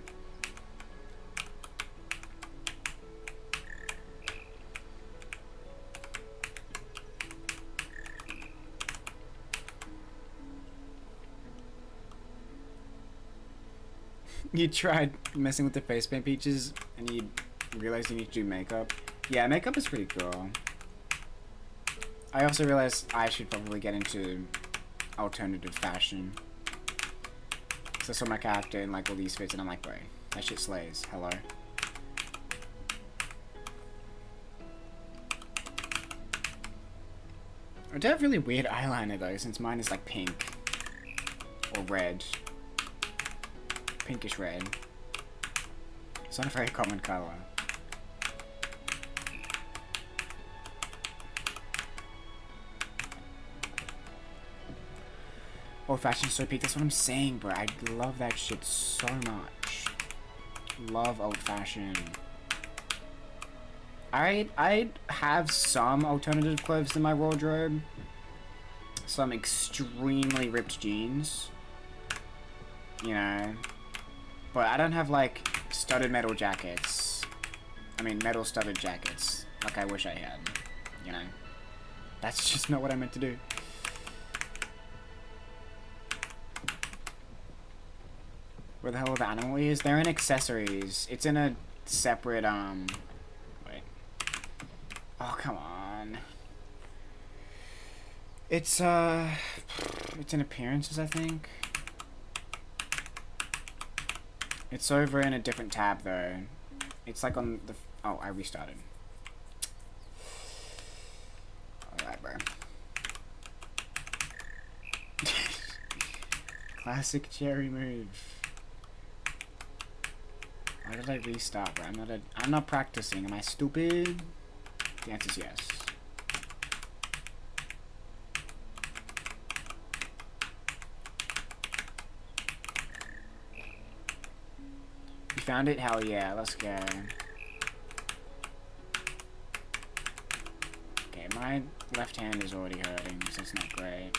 You tried messing with the face paint features and you realized you need to do makeup. Yeah, makeup is pretty cool. I also realized I should probably get into alternative fashion. So I saw my character in like all these fits and I'm like, bro, that shit slays. Hello. I do have really weird eyeliner though, since mine is like pink or red. Pinkish red. It's not a very common color. Old fashioned so peak, that's what I'm saying, bro. I love that shit so much. Love old fashioned. I have some alternative clothes in my wardrobe. Some extremely ripped jeans. You know. But I don't have like studded metal jackets. I mean metal studded jackets. Like I wish I had. You know. That's just not what I meant to do. Where the hell the animal is? They're in accessories. It's in a separate wait. Oh come on. It's in appearances, I think. It's over in a different tab though. It's like on the oh, I restarted. Alright, bro. Classic Cherry move. Why did I restart, bro? I'm not practicing. Am I stupid? The answer is yes. You found it? Hell yeah, let's go. Okay, my left hand is already hurting, so it's not great.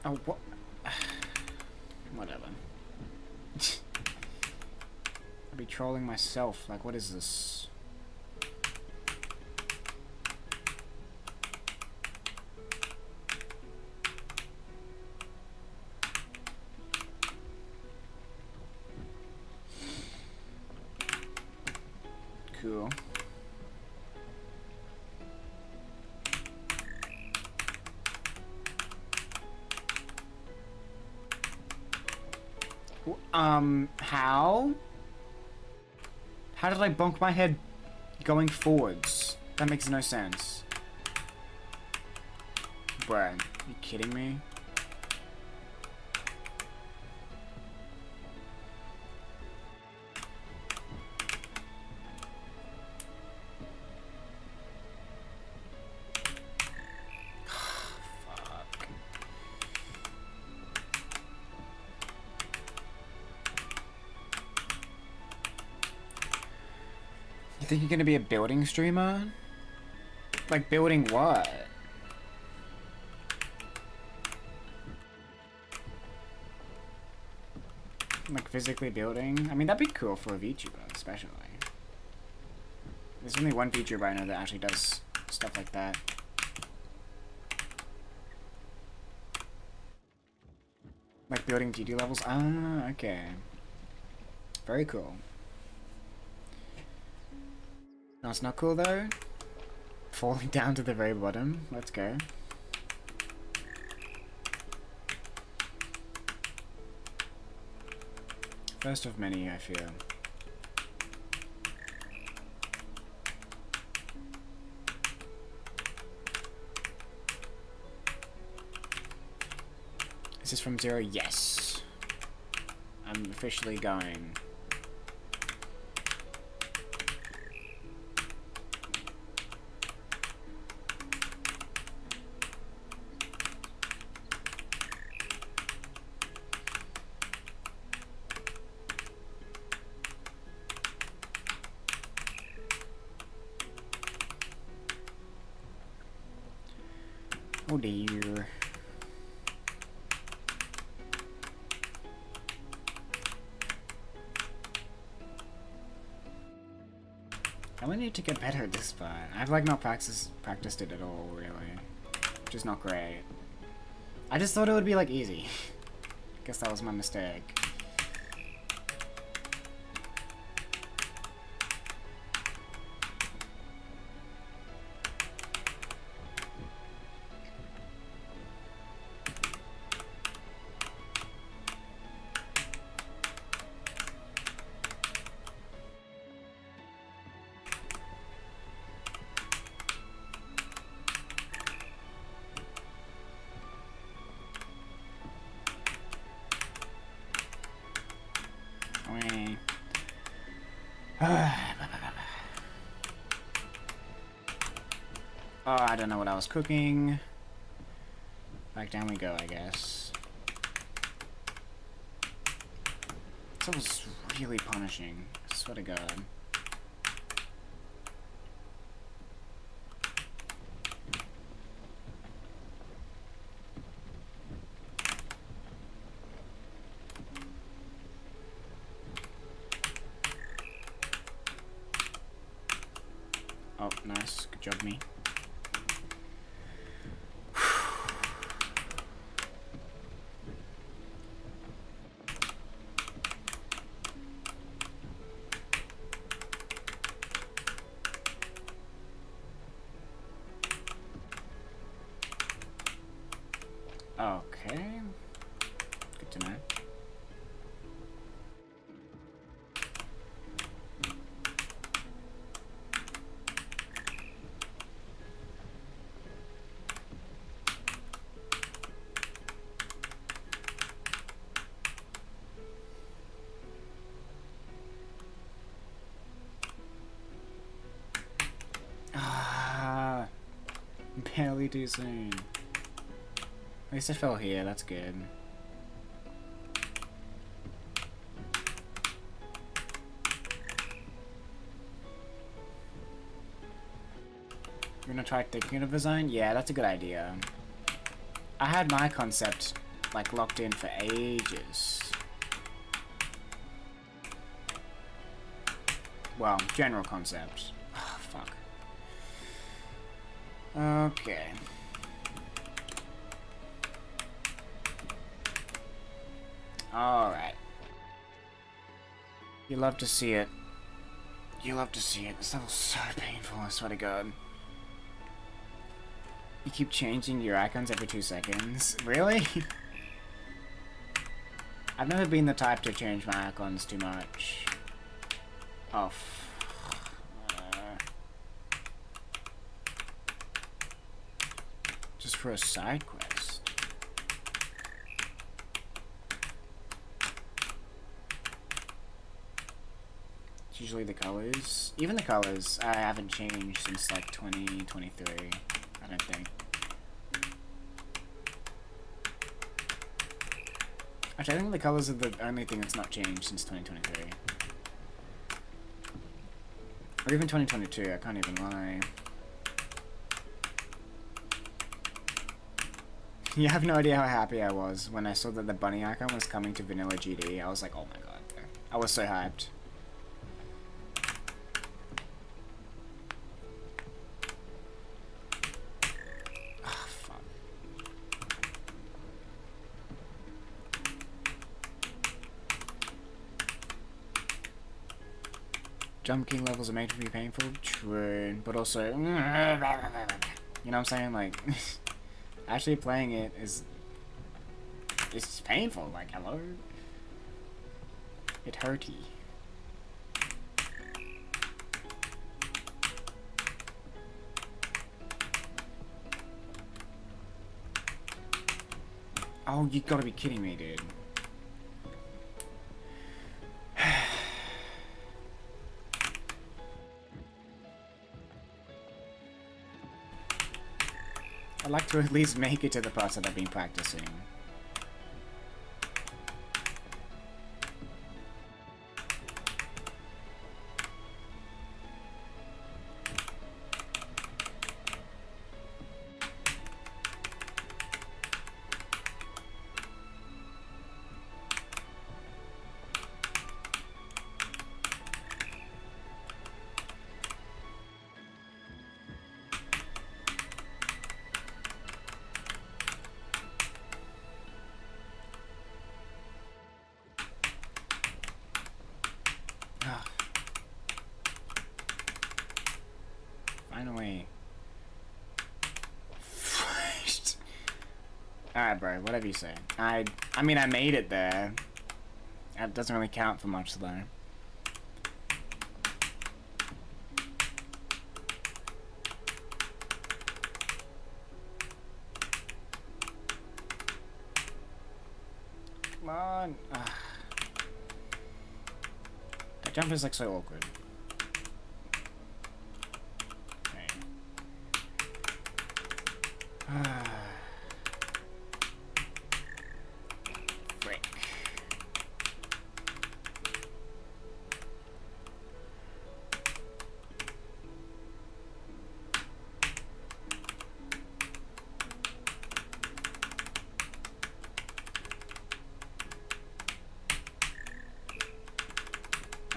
Oh, what? Whatever. I'll be trolling myself. Like, what is this? Cool. How? How did I bonk my head going forwards? That makes no sense. Bruh, you kidding me? think you're gonna be a building streamer? Like, building what? Like, physically building? I mean, that'd be cool for a VTuber, especially. There's only one VTuber I know that actually does stuff like that. Like, building GD levels? Ah, okay. Very cool. No, it's not cool, though. Falling down to the very bottom. Let's go. First of many, I fear. Is this from 0? Yes. I'm officially going. Oh dear. I really need to get better at this part. I've like not practiced it at all, really. Which is not great. I just thought it would be like easy. Guess that was my mistake. Oh, I don't know what I was cooking. Back down we go, I guess. This was really punishing. I swear to God. Oh, nice. Good job, me. Okay. Good to know. Ah, barely too soon. At least I fell here, that's good. You're gonna try thinking of a design? Yeah, that's a good idea. I had my concept, like, locked in for ages. Well, general concept. Oh, fuck. Okay. Alright. You love to see it. You love to see it. This level's so painful, I swear to God. You keep changing your icons every 2 seconds. Really? I've never been the type to change my icons too much. Oh, just for a side quest. It's usually the colors. Even the colors I haven't changed since like 2023, I don't think. Actually, I think the colors are the only thing that's not changed since 2023. Or even 2022, I can't even lie. You have no idea how happy I was when I saw that the bunny icon was coming to vanilla GD. I was like, oh my god. I was so hyped. Oh, fuck. Jump king levels are made to be painful? True. But also... You know what I'm saying? Like... Actually playing it is... It's painful. Like, hello? It hurty. Oh, you gotta be kidding me, dude. I'd like to at least make it to the parts that I've been practicing. Finally. Alright, bro, whatever you say. I mean, I made it there. That doesn't really count for much, though. Come on. Ugh. That jump is like so awkward. Okay. Frick.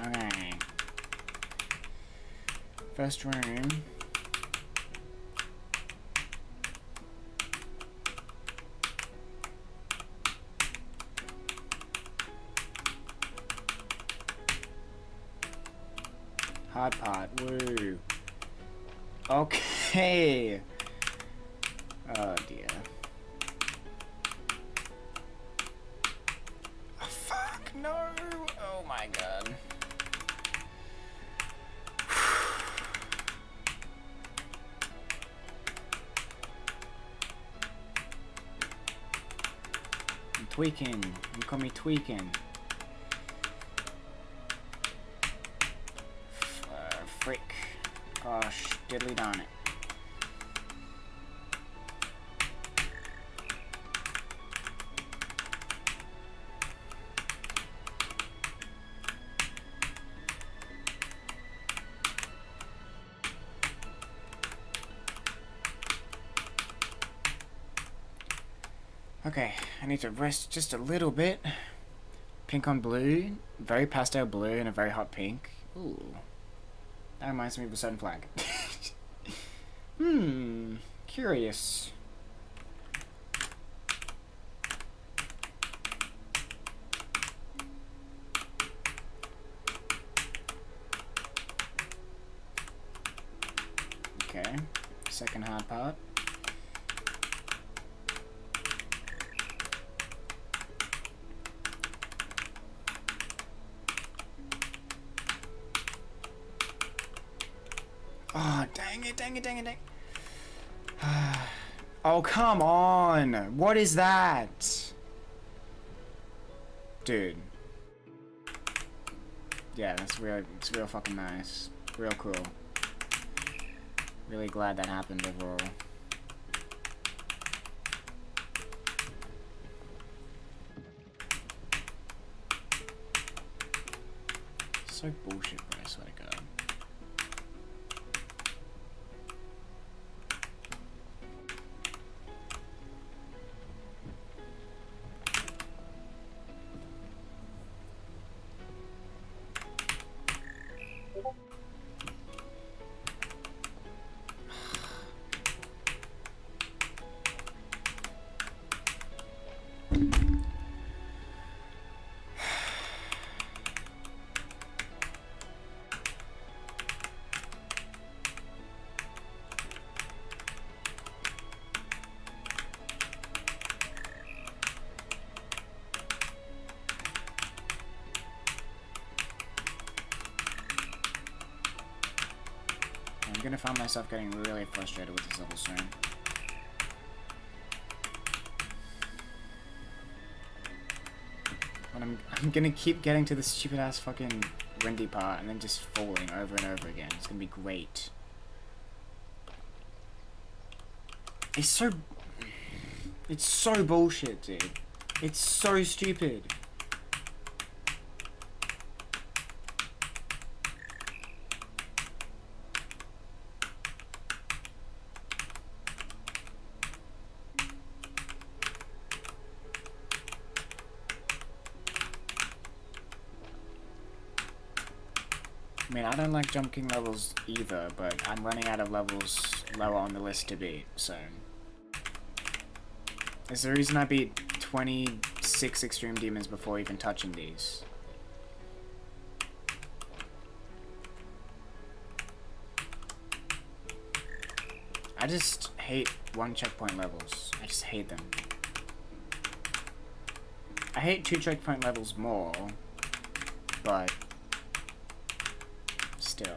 Okay. First room. Hard part. Woo. Okay. Oh dear. Oh, fuck no. Oh my god. I'm tweaking. You call me tweaking. Frick. Gosh, diddly darn it. Okay, I need to rest just a little bit. Pink on blue, very pastel blue and a very hot pink. Ooh. That reminds me of a certain flag. Curious. Okay, second hard part. Oh, dang it, dang it, dang it, dang it. Oh, come on. What is that? Dude. Yeah, it's real fucking nice. Real cool. Really glad that happened overall. So bullshit, bro, I swear to God. gonna find myself getting really frustrated with this level soon. But I'm gonna keep getting to this stupid ass fucking windy part and then just falling over and over again. It's gonna be great. It's so bullshit, dude. It's so stupid. I mean, I don't like jumping levels either, but I'm running out of levels lower on the list to beat, so... There's the reason I beat 26 extreme demons before even touching these. I just hate one checkpoint levels. I just hate them. I hate 2 checkpoint levels more, but still.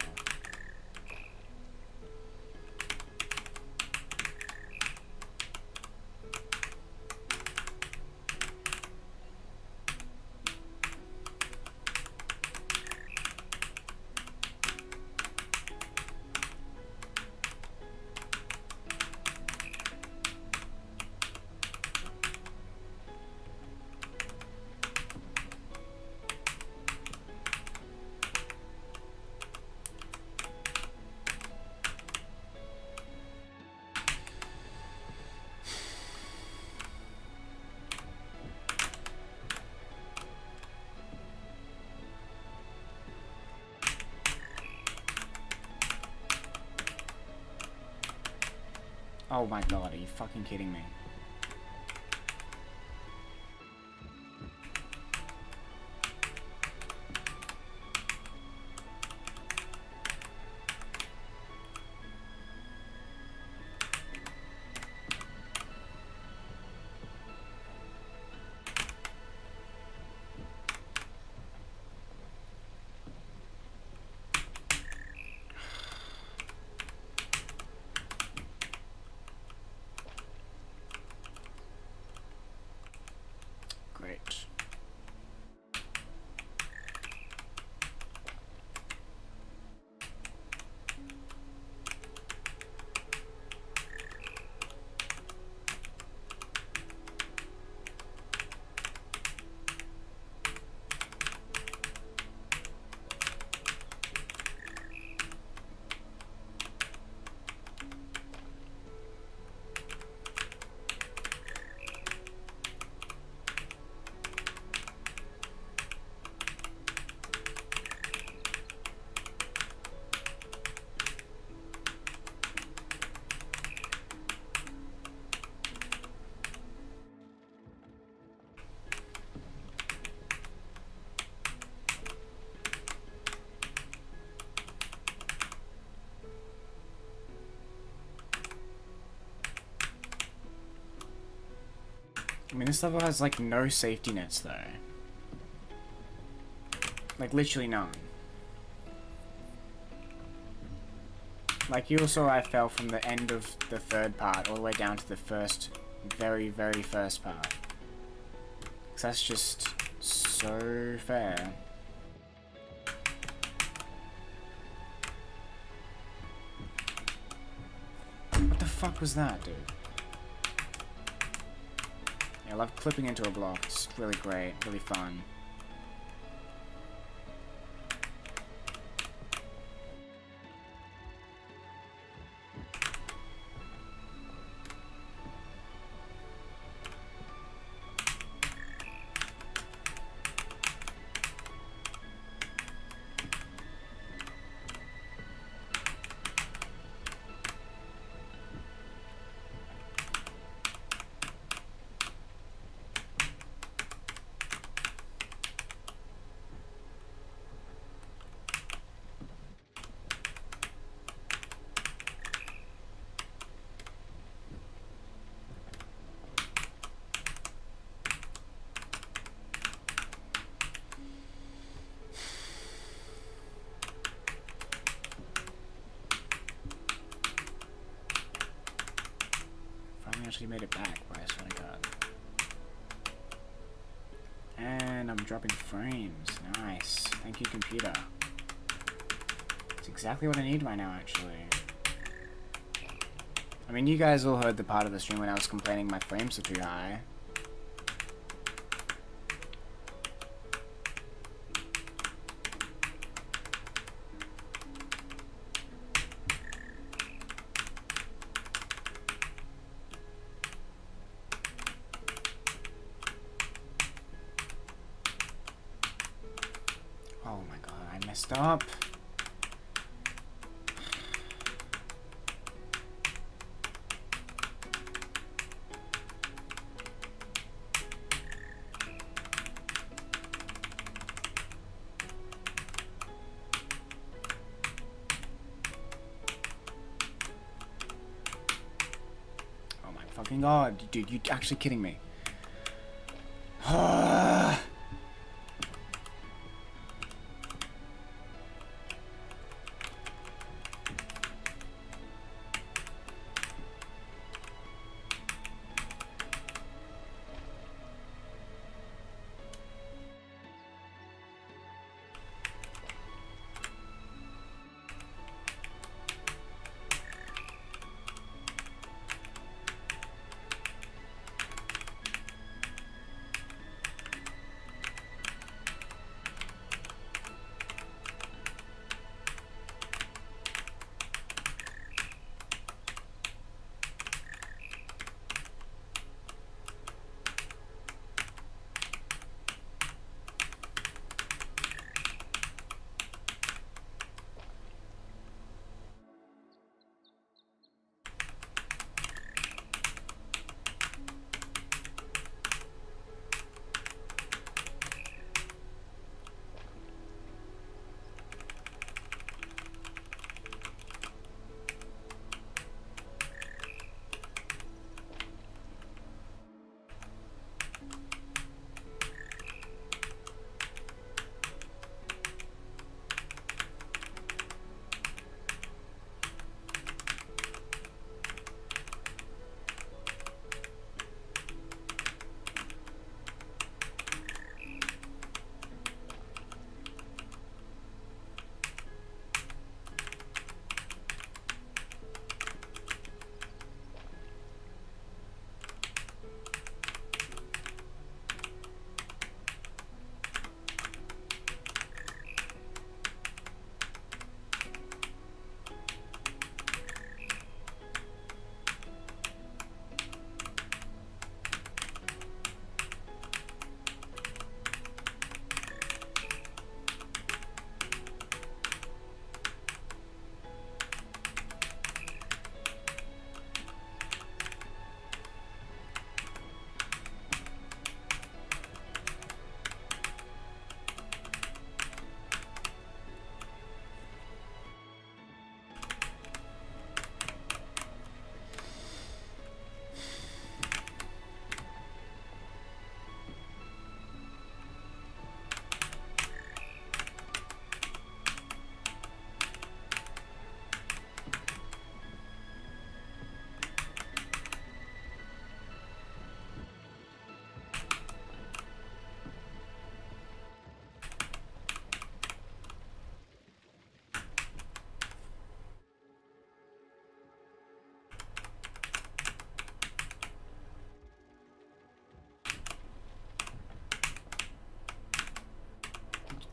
Oh my god, are you fucking kidding me? Great. I mean, this level has, like, no safety nets, though. Like, literally none. Like, you saw I fell from the end of the 3rd part all the way down to the first, very, very first part. 'Cause that's just so fair. What the fuck was that, dude? Yeah, I love clipping into a block. It's really great, really fun. actually made it back, boy, I swear to God. And I'm dropping frames. Nice. Thank you, computer. It's exactly what I need right now, actually. I mean, you guys all heard the part of the stream when I was complaining my frames are too high. Oh my god, I messed up. Oh my fucking god, dude, you actually kidding me?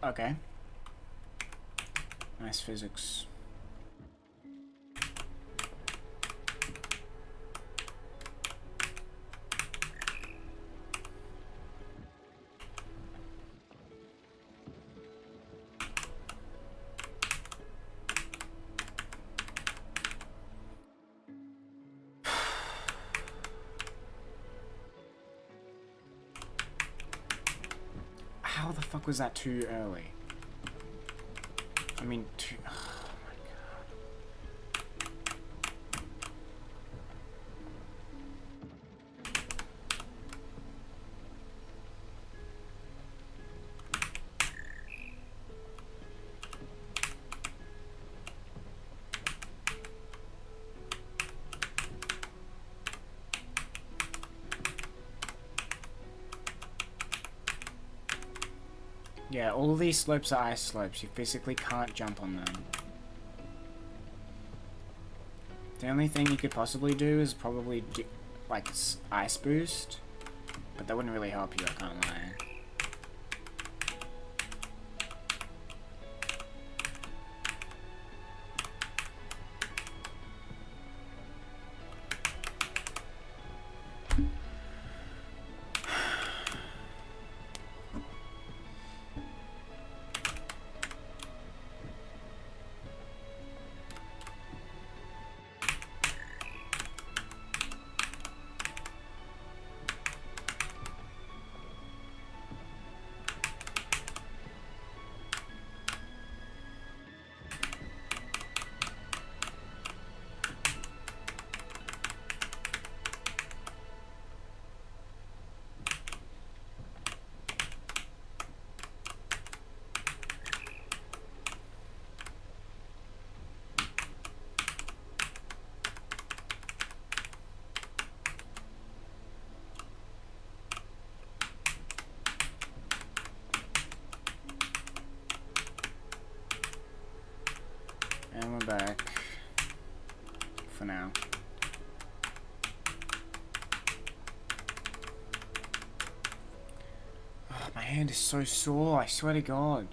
Okay. Nice physics. How the fuck was that too early? I mean, too... Oh my god. Yeah, all of these slopes are ice slopes. You physically can't jump on them. The only thing you could possibly do is probably do, like, ice boost. But that wouldn't really help you, I can't lie. And we're back. For now. Oh, my hand is so sore, I swear to God.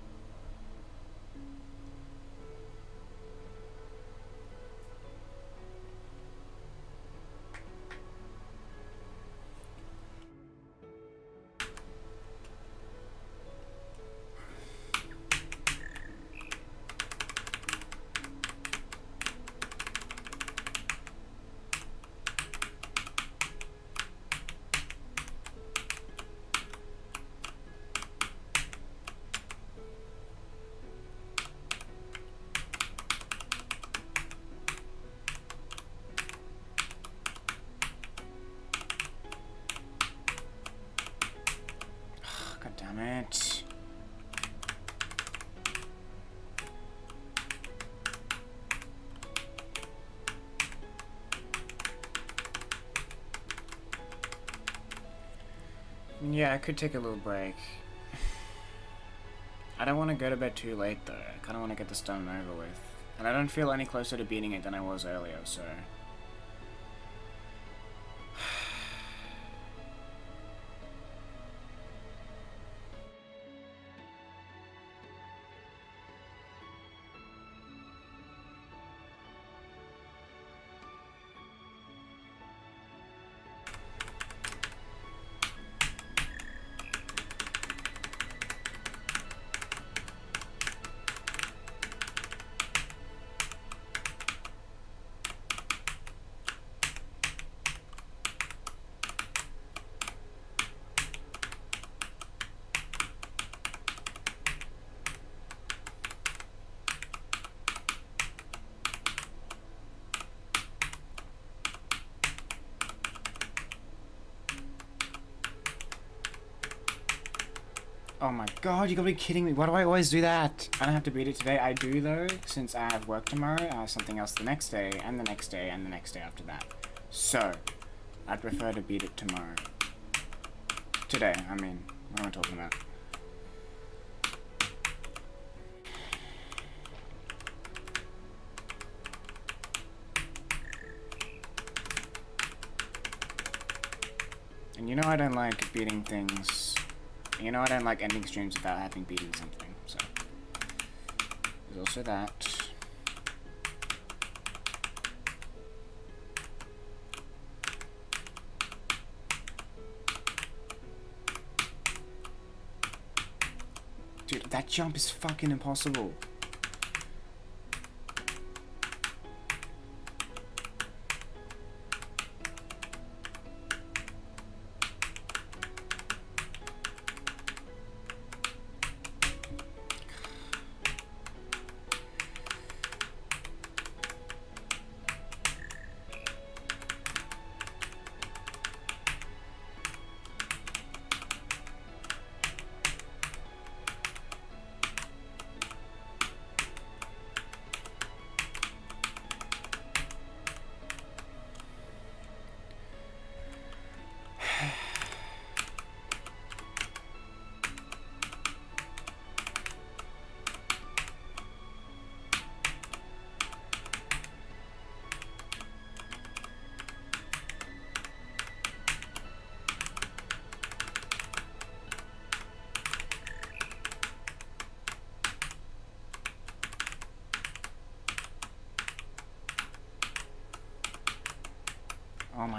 God damn it. Yeah, I could take a little break. I don't want to go to bed too late though. I kind of want to get this done and over with. And I don't feel any closer to beating it than I was earlier, so... Oh my god, you gotta be kidding me. Why do I always do that? I don't have to beat it today. I do though, since I have work tomorrow, I have something else the next day, and the next day, and the next day after that. So, I'd prefer to beat it tomorrow. Today, I mean. What am I talking about? And you know I don't like beating things. You know I don't like ending streams without having beaten something, so... There's also that. Dude, that jump is fucking impossible.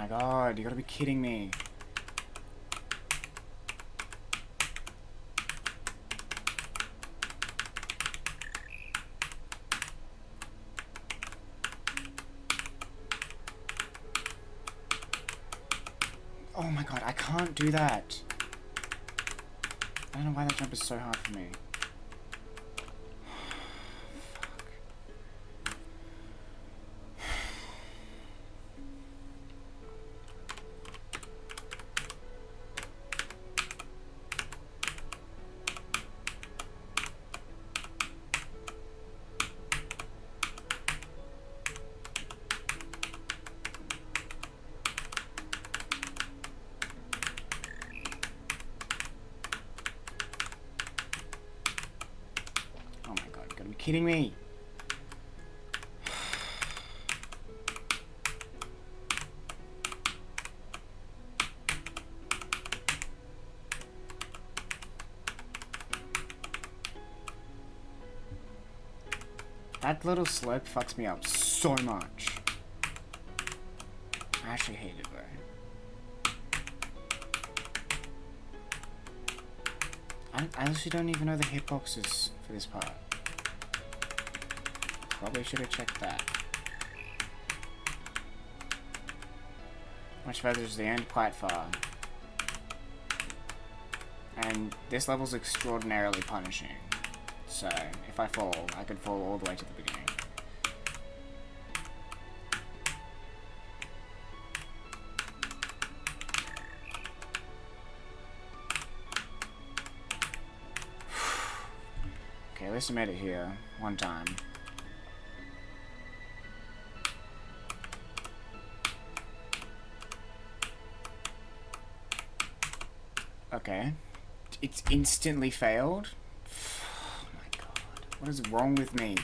my god, you gotta be kidding me. Oh my god, I can't do that. I don't know why that jump is so hard for me. Are you kidding me? That little slope fucks me up so much. I actually hate it, bro. I actually don't even know the hitboxes for this part. Probably should have checked that. Much further is the end, quite far. And this level's extraordinarily punishing. So, if I fall, I could fall all the way to the beginning. Okay, at least I made it here. One time. Okay. It's instantly failed? Oh my god. What is wrong with me?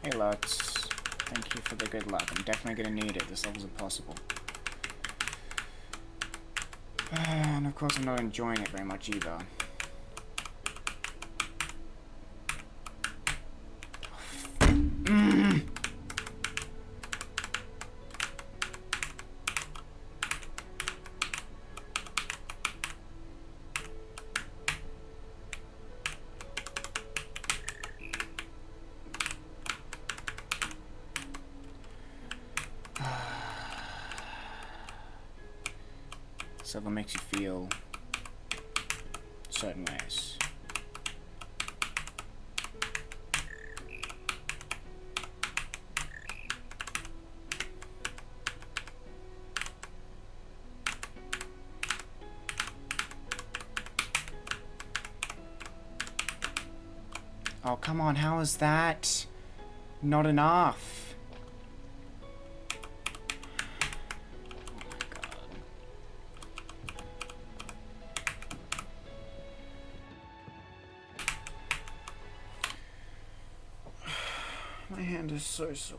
Hey Lutz. Thank you for the good luck. I'm definitely gonna need it. This level's impossible. And of course I'm not enjoying it very much either. Several makes you feel certain ways. Oh, come on, how is that not enough? My hand is so sore.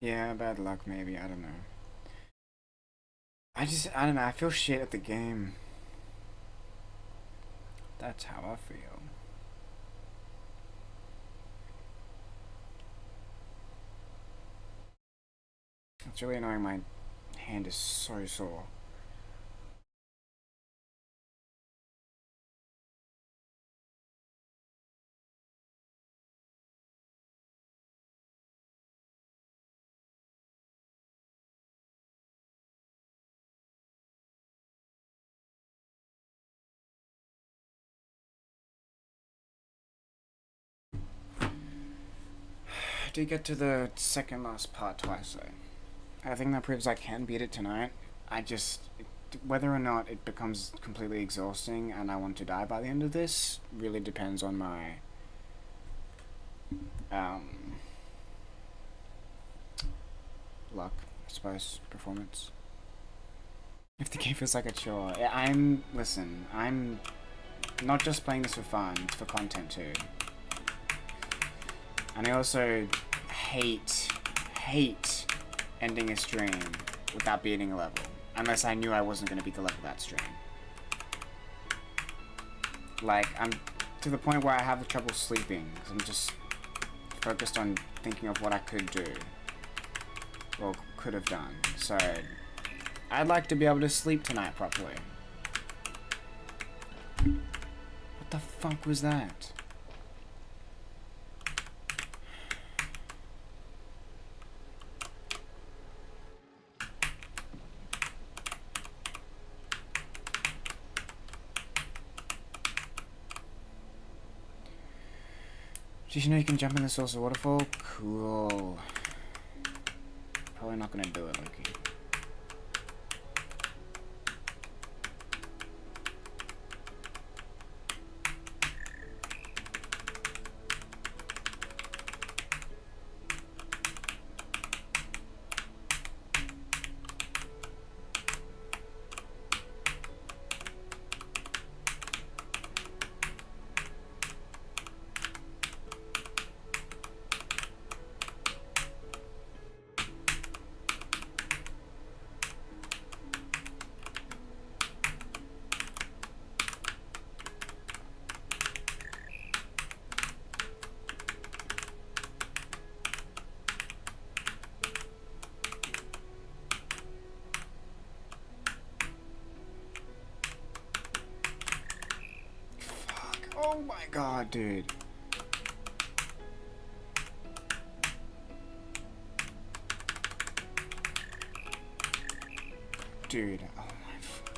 Yeah, bad luck maybe, I don't know. I don't know, I feel shit at the game. That's how I feel. It's really annoying, my hand is so sore. did get to the second last part twice though. I think that proves I can beat it tonight. I just, whether or not it becomes completely exhausting and I want to die by the end of this really depends on my luck, I suppose, performance. If the game feels like a chore, I'm not just playing this for fun, it's for content too. And I also hate ending a stream without beating a level, unless I knew I wasn't going to beat the level that stream. Like, I'm to the point where I have trouble sleeping, because I'm just focused on thinking of what I could do, or could have done. So, I'd like to be able to sleep tonight properly. What the fuck was that? Did you know you can jump in the source of waterfall? Cool. Probably not gonna do it, Loki. Oh my god, dude. Dude, oh my fuck.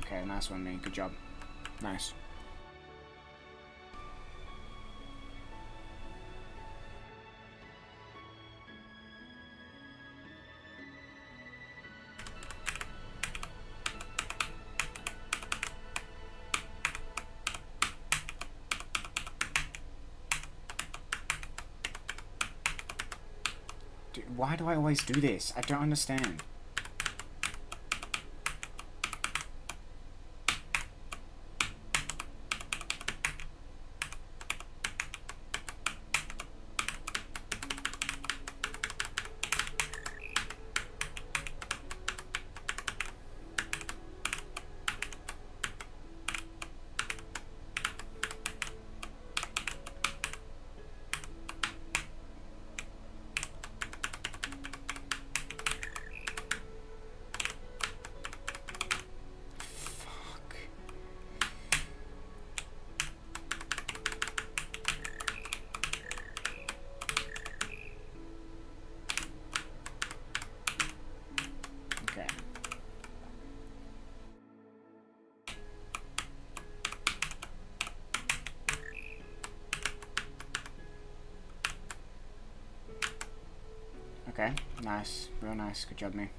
Okay, nice one, man. Good job. Nice. Dude, why do I always do this? I don't understand. Okay. Okay, nice. Real nice. Good job, me.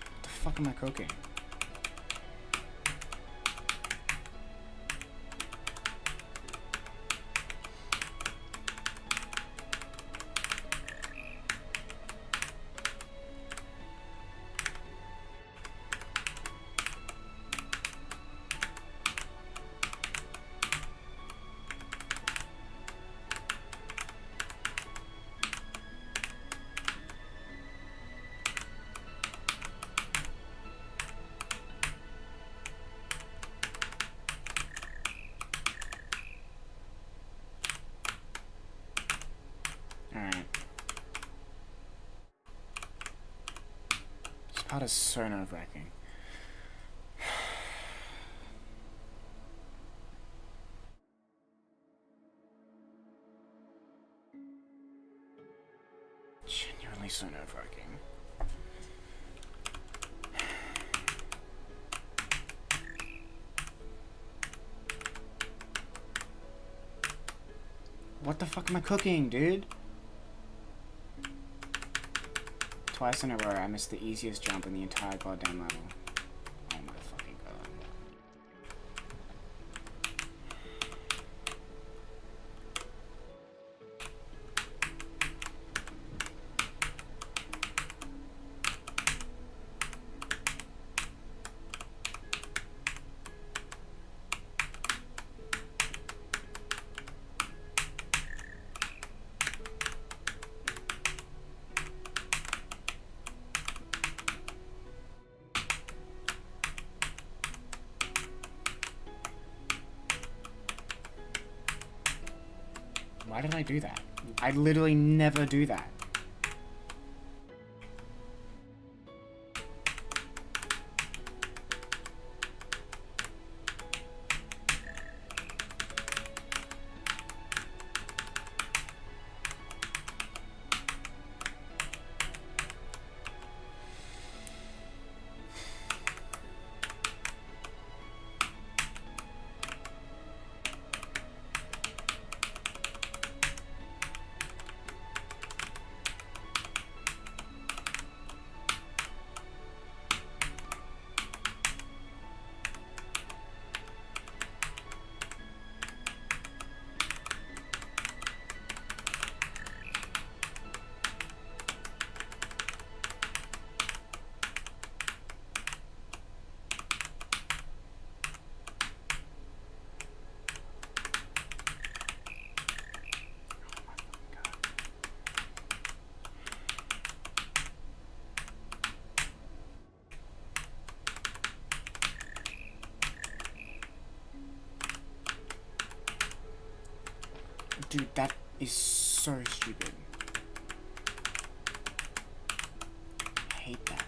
What the fuck am I cooking? Alright. This part is so nerve-wracking. Genuinely so nerve-wracking. What the fuck am I cooking, dude? Twice in a row, I missed the easiest jump in the entire goddamn level. Oh my fucking god. Why did I do that? I literally never do that. Dude, that is so stupid. I hate that.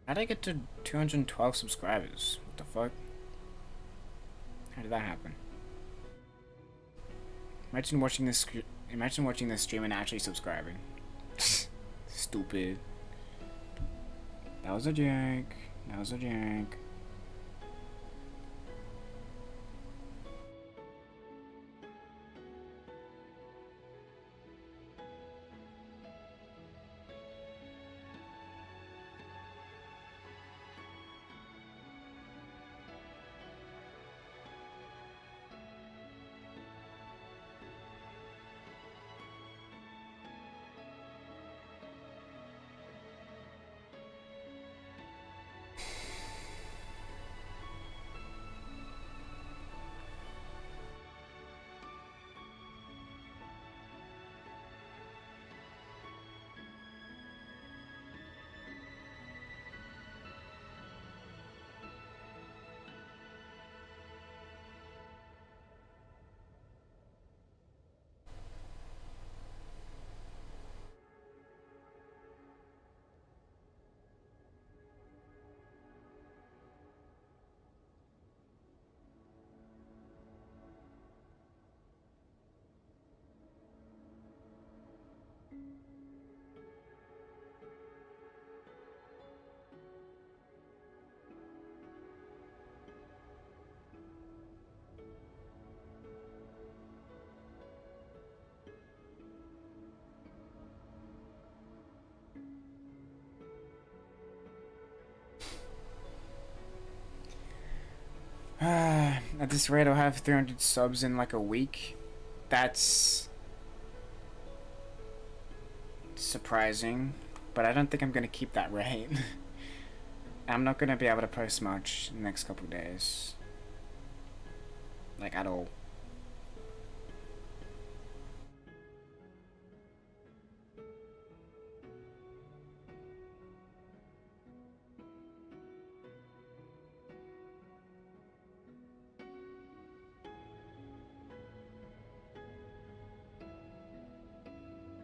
How did I get to 212 subscribers? What the fuck? How did that happen? Imagine watching this stream and actually subscribing. Stupid. That was a joke. That was a joke. this rate I'll have 300 subs in like a week. That's surprising, but I don't think I'm gonna keep that rate. I'm not gonna be able to post much in the next couple of days. Like, at all.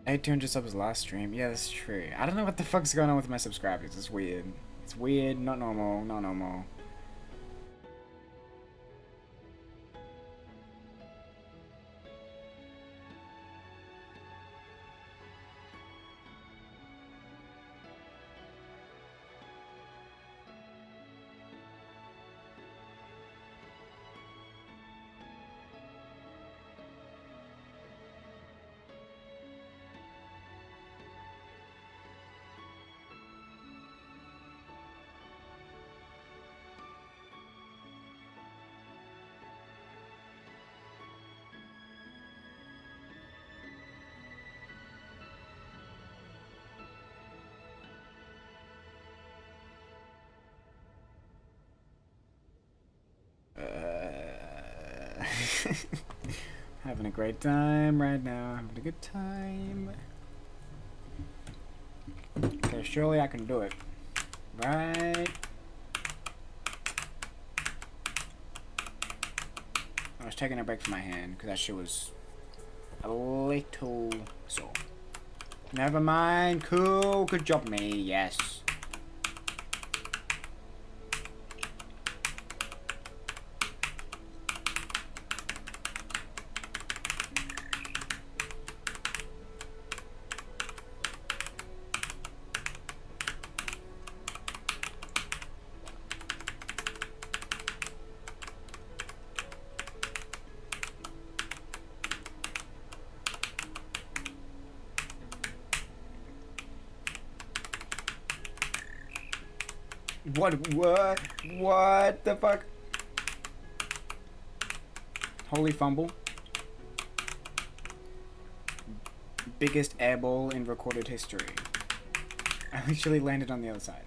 I had 200 subs last stream. Yeah, that's true. I don't know what the fuck's going on with my subscribers. It's weird. It's weird, not normal, not normal. Having a great time right now. Having a good time. Okay, surely I can do it. Right? I was taking a break from my hand because that shit was a little sore. Never mind. Cool. Good job, me. Yes. What the fuck? Holy fumble. Biggest airball in recorded history. I literally landed on the other side.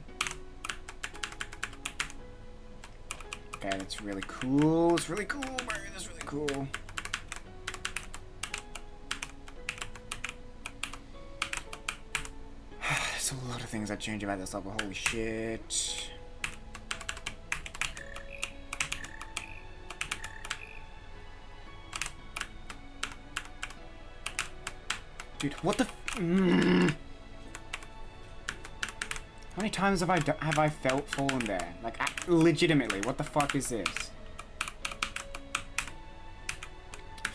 Okay, that's really cool. It's really cool, bro. That's really cool. There's a lot of things that change about this level. Holy shit. Dude, what the How many times have I fallen there? Like, legitimately, what the fuck is this?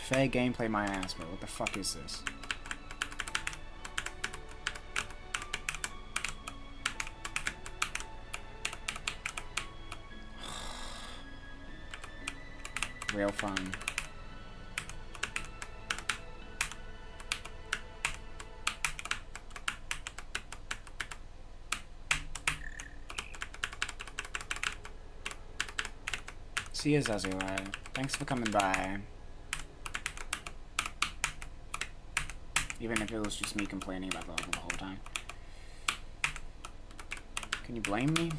Fair gameplay my ass, bro. What the fuck is this? Real fun. See you, Zazula. Thanks for coming by. Even if it was just me complaining about the level the whole time. Can you blame me?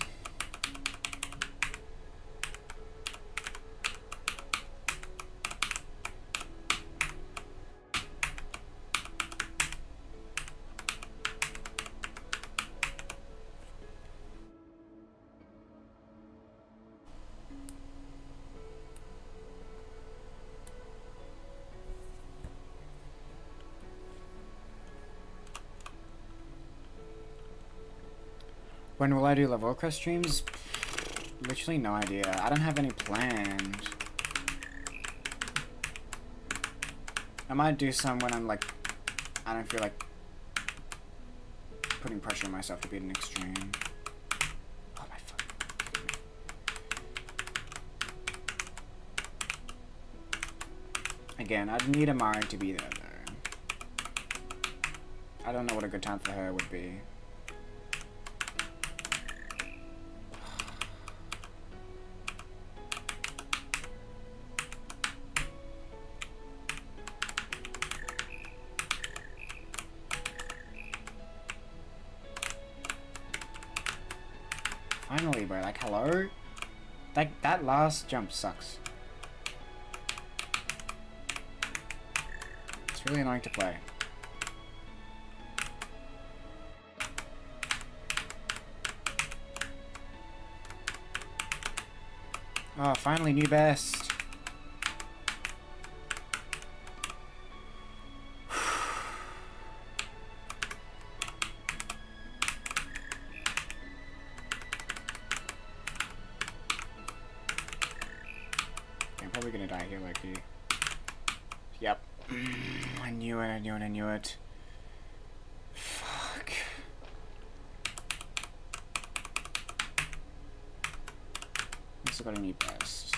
When will I do Level Quest streams? Literally no idea. I don't have any planned. I might do some when I'm like, I don't feel like putting pressure on myself to beat an extreme. Oh my fuck. Again, I'd need Amari to be there though. I don't know what a good time for her would be. bro. Like, hello? Like, that last jump sucks. It's really annoying to play. Oh, finally, new best. I'm probably gonna die here, Loki. Yep. I knew it, I knew it, I knew it. Fuck. Also got a new best.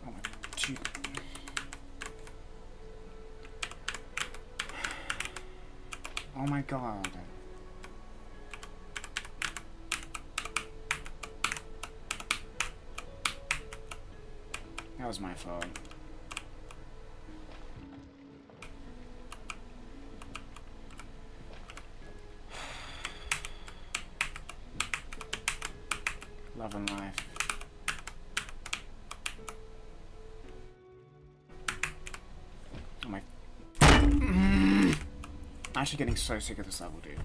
Oh my gee. Oh my god. That was my fault. Love and life. Oh my. I'm actually getting so sick of this level, dude.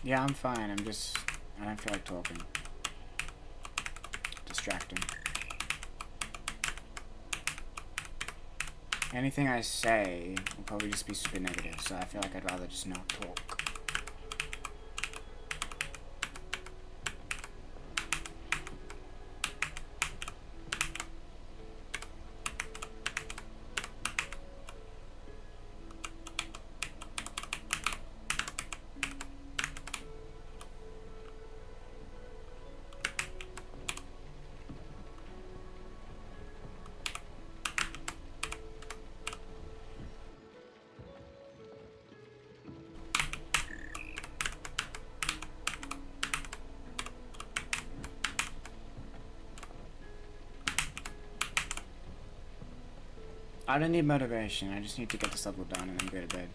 Yeah, I'm fine. I'm just... I don't feel like talking. Distracting. Anything I say will probably just be super negative, so I feel like I'd rather just not talk. I don't need motivation. I just need to get this level done and then go to bed.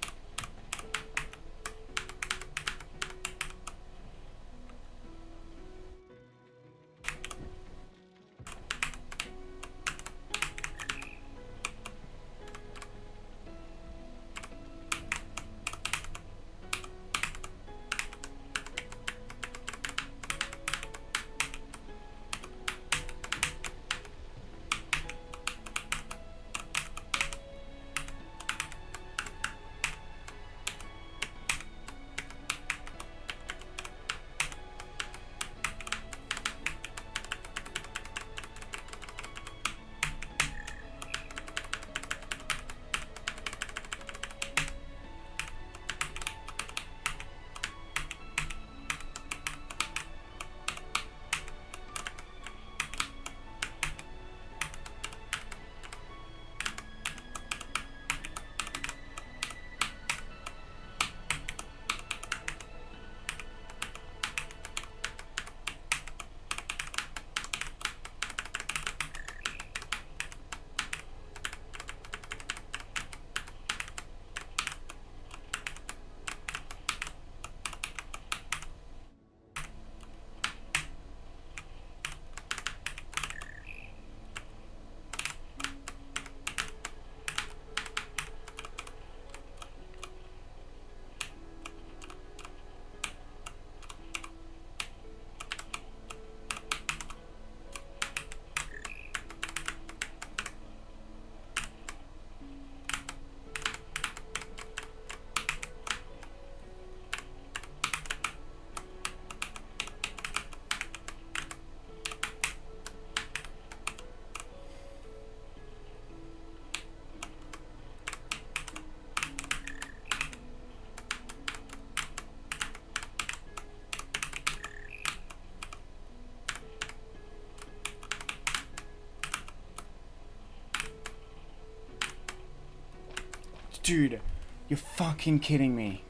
Dude, you're fucking kidding me.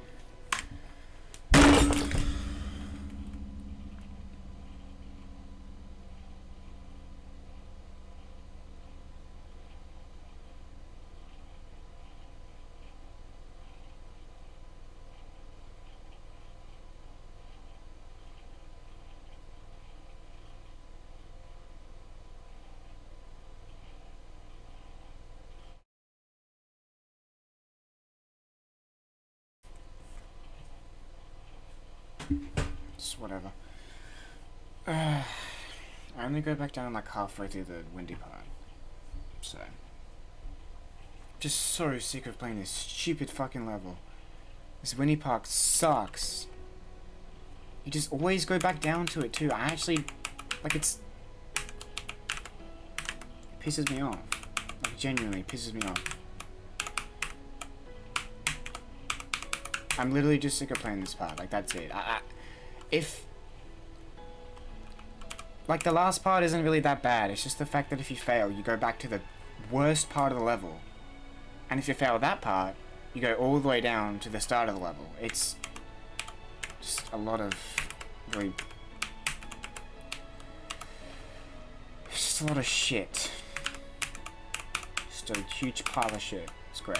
Just whatever. I only go back down like halfway through the windy part. So. Just so sick of playing this stupid fucking level. This windy part sucks. You just always go back down to it too. I actually, like, it pisses me off. Like, genuinely pisses me off. I'm literally just sick of playing this part. Like, that's it. If like, the last part isn't really that bad. It's just the fact that if you fail, you go back to the worst part of the level. And if you fail that part, you go all the way down to the start of the level. It's just a lot of really... It's just a lot of shit. Just a huge pile of shit. It's great.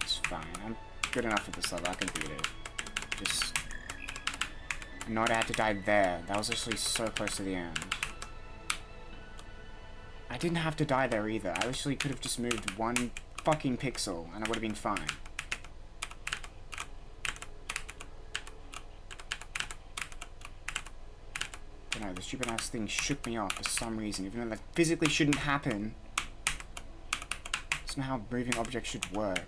It's fine. I'm good enough at this level. I can beat it. Just... Not had to die there. That was actually so close to the end. I didn't have to die there either. I actually could have just moved one fucking pixel and I would have been fine. But no, the stupid ass thing shook me off for some reason, even though that physically shouldn't happen. That's not how moving objects should work.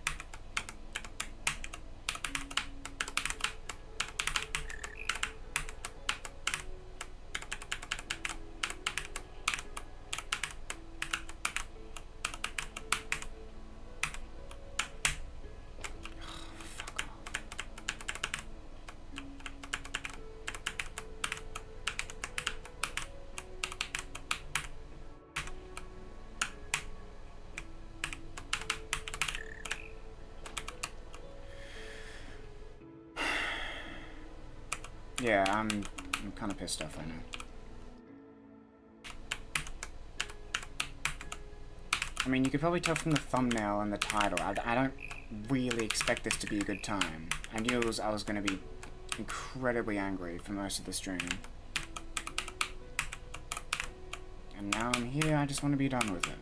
Yeah, I'm kind of pissed off, I know. I mean, you could probably tell from the thumbnail and the title. I don't really expect this to be a good time. I knew I was going to be incredibly angry for most of the stream. And now I'm here, I just want to be done with it.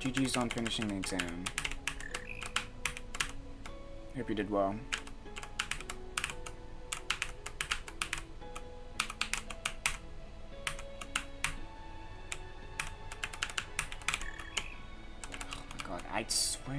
GG's on finishing the exam. Hope you did well. Oh my god, I swear.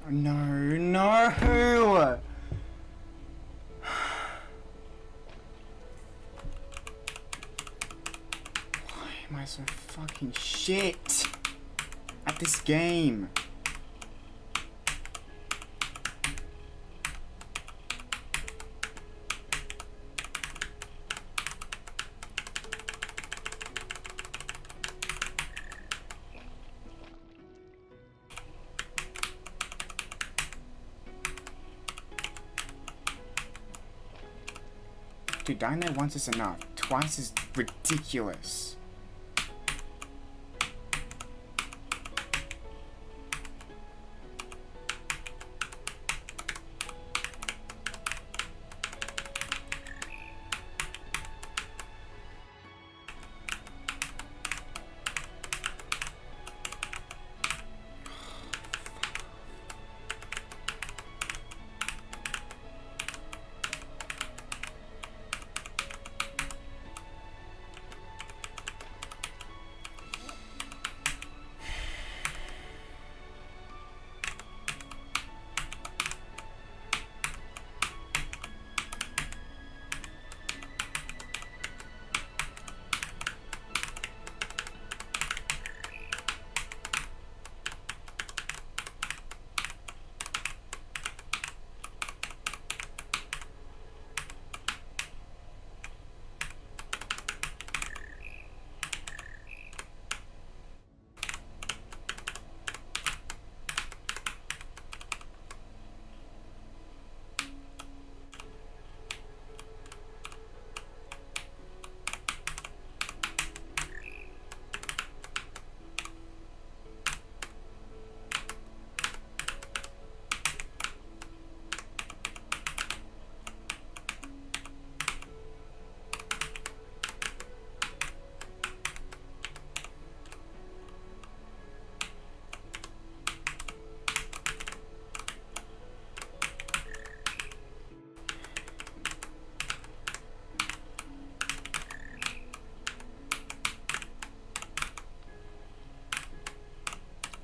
No, no! Why am I so fucking shit at this game? Dude, dying there once is enough. Twice is ridiculous.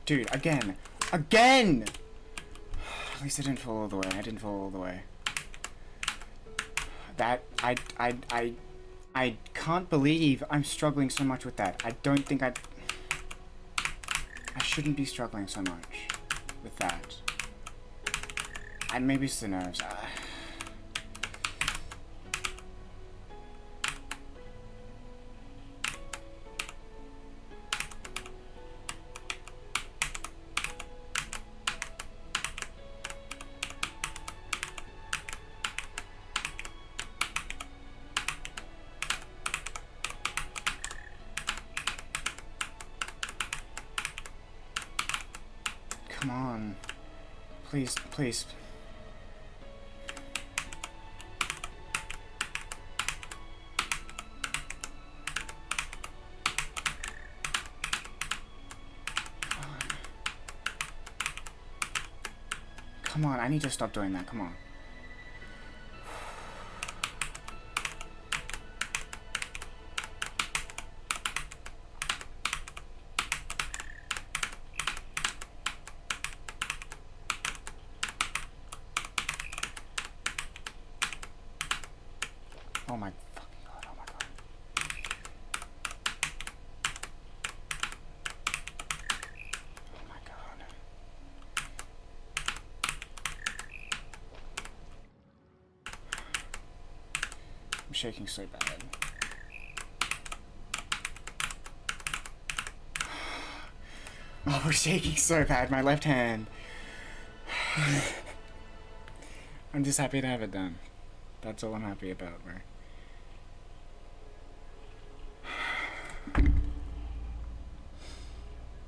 Dude, again! Again! At least I didn't fall all the way. I didn't fall all the way. That, I can't believe I'm struggling so much with that. I don't think I shouldn't be struggling so much with that. Maybe it's the nerves. Come on. Please, please. Come on, I need to stop doing that. Come on. Oh my fucking god, oh my god. Oh my god. I'm shaking so bad. Oh, we're shaking so bad, my left hand. I'm just happy to have it done. That's all I'm happy about, bro.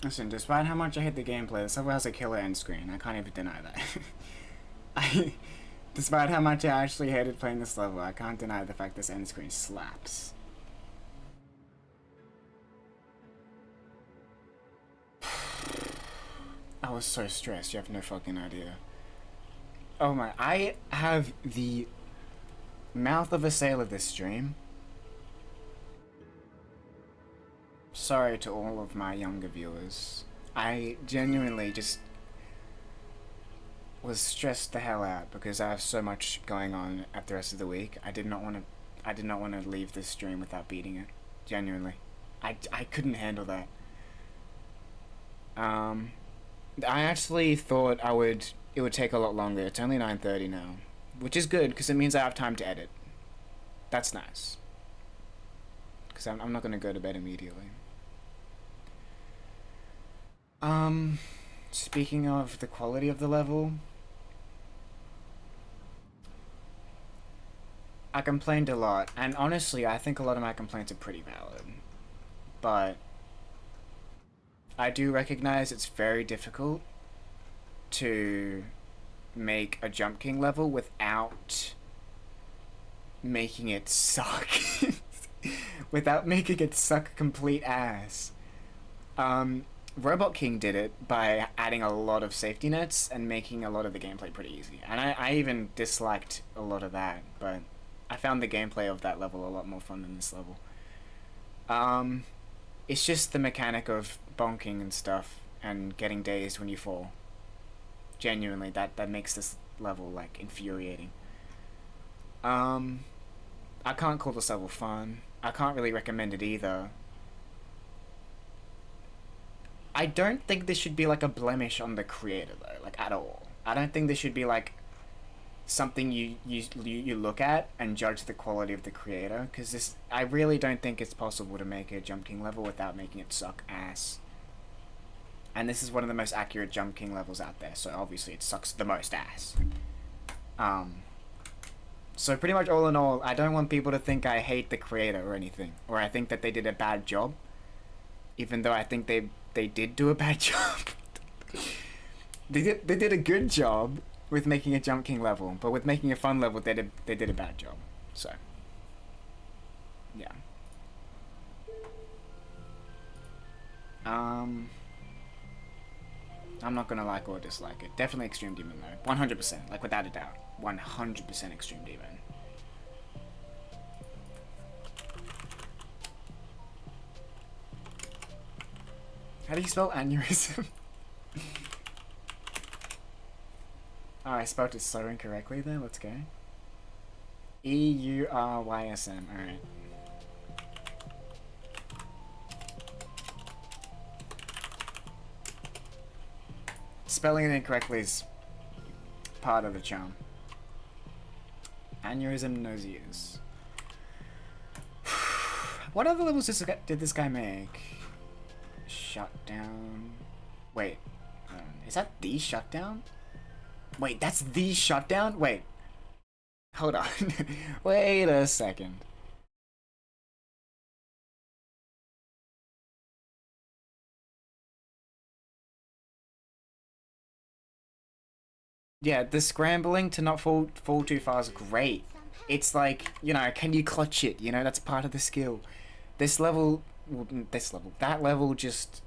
Listen, despite how much I hate the gameplay, this level has a killer end screen. I can't even deny that. Despite how much I actually hated playing this level, I can't deny the fact this end screen slaps. I was so stressed, you have no fucking idea. Oh my, I have the mouth of a sailor this stream. Sorry to all of my younger viewers. I genuinely just was stressed the hell out because I have so much going on at the rest of the week. I did not want to leave this stream without beating it. Genuinely. I couldn't handle that. I actually thought it would take a lot longer. It's only 9:30 now, which is good because it means I have time to edit. That's nice. Because I'm not going to go to bed immediately. Speaking of the quality of the level, I complained a lot, and honestly, I think a lot of my complaints are pretty valid. But I do recognize it's very difficult to make a Jump King level without making it suck. Without making it suck complete ass. Robot King did it by adding a lot of safety nets and making a lot of the gameplay pretty easy. And I even disliked a lot of that, but I found the gameplay of that level a lot more fun than this level. It's just the mechanic of bonking and stuff and getting dazed when you fall. Genuinely, that makes this level, like, infuriating. I can't call this level fun. I can't really recommend it either. I don't think this should be like a blemish on the creator though, like at all. I don't think this should be like something you look at and judge the quality of the creator, because this, I really don't think it's possible to make a Jump King level without making it suck ass. And this is one of the most accurate Jump King levels out there, so obviously it sucks the most ass. So pretty much all in all, I don't want people to think I hate the creator or anything, or I think that they did a bad job, even though I think they did do a bad job. They did a good job with making a Jump King level, but with making a fun level, they did a bad job. So, yeah. I'm not gonna like or dislike it. Definitely Extreme Demon though, 100%, like without a doubt, 100% Extreme Demon. How do you spell aneurysm? Oh, I spelled it so incorrectly there. Let's go. E-U-R-Y-S-M. Alright. Spelling it incorrectly is part of the charm. Aneurysm nose ears. What other levels did this guy make? Shutdown. Wait. Is that the shutdown? Wait, that's the shutdown? Wait. Hold on. Wait a second. Yeah, the scrambling to not fall too far is great. It's like, you know, can you clutch it? You know, that's part of the skill. This level, that level just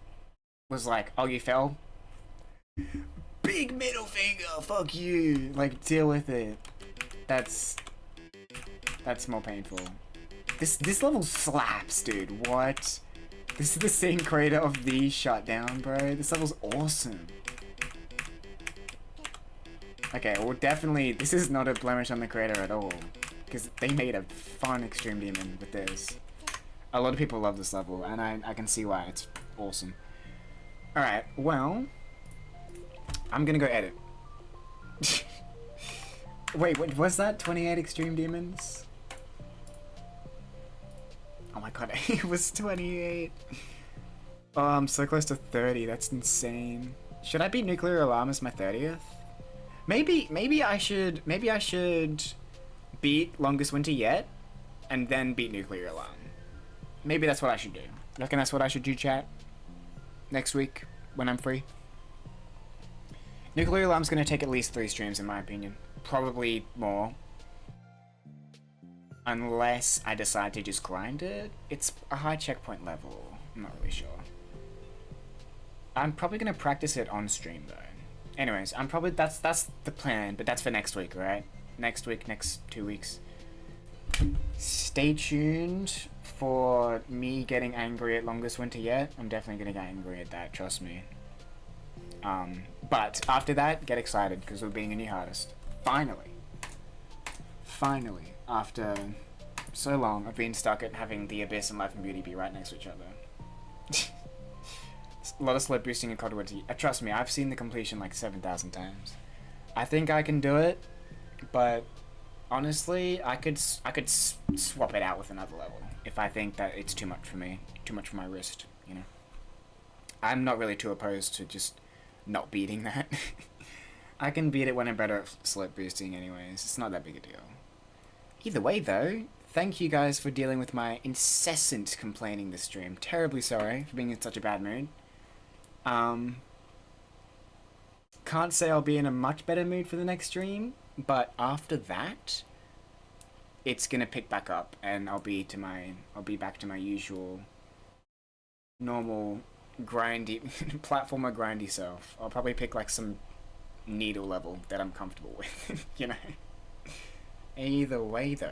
was like, oh, you fell? Big middle finger, fuck you. Like, deal with it. That's more painful. This level slaps, dude. What? This is the same creator of the shutdown, bro. This level's awesome. Okay, well, definitely, this is not a blemish on the creator at all, because they made a fun Extreme Demon with this. A lot of people love this level, and I can see why. It's awesome. Alright, well, I'm gonna go edit. Wait, what was that? 28 Extreme Demons? Oh my god, it was 28. Oh, I'm so close to 30. That's insane. Should I beat Nuclear Alarm as my 30th? Maybe I should beat Longest Winter Yet, and then beat Nuclear Alarm. Maybe that's what I should do. Reckon that's what I should do, chat? Next week, when I'm free. Nuclear Alarm's gonna take at least 3 streams, in my opinion. Probably more. Unless I decide to just grind it. It's a high checkpoint level. I'm not really sure. I'm probably gonna practice it on stream, though. Anyways, I'm probably that's the plan, but that's for next week, right? Next week, next 2 weeks. Stay tuned for me getting angry at Longest Winter Yet. I'm definitely gonna get angry at that, trust me. But after that, get excited because we're being a new artist. Finally, after so long, I've been stuck at having the Abyss and Life and Beauty be right next to each other. A lot of slow boosting and cold winter. Trust me, I've seen the completion like 7,000 times. I think I can do it, but honestly, I could swap it out with another level if I think that it's too much for me, too much for my wrist. You know, I'm not really too opposed to just not beating that. I can beat it when I'm better at slope boosting, anyways. It's not that big a deal. Either way, though, thank you guys for dealing with my incessant complaining this stream. Terribly sorry for being in such a bad mood. Can't say I'll be in a much better mood for the next stream, but after that, it's gonna pick back up, and I'll be back to my usual, normal, grindy, platformer grindy self. I'll probably pick like some needle level that I'm comfortable with, you know. Either way, though.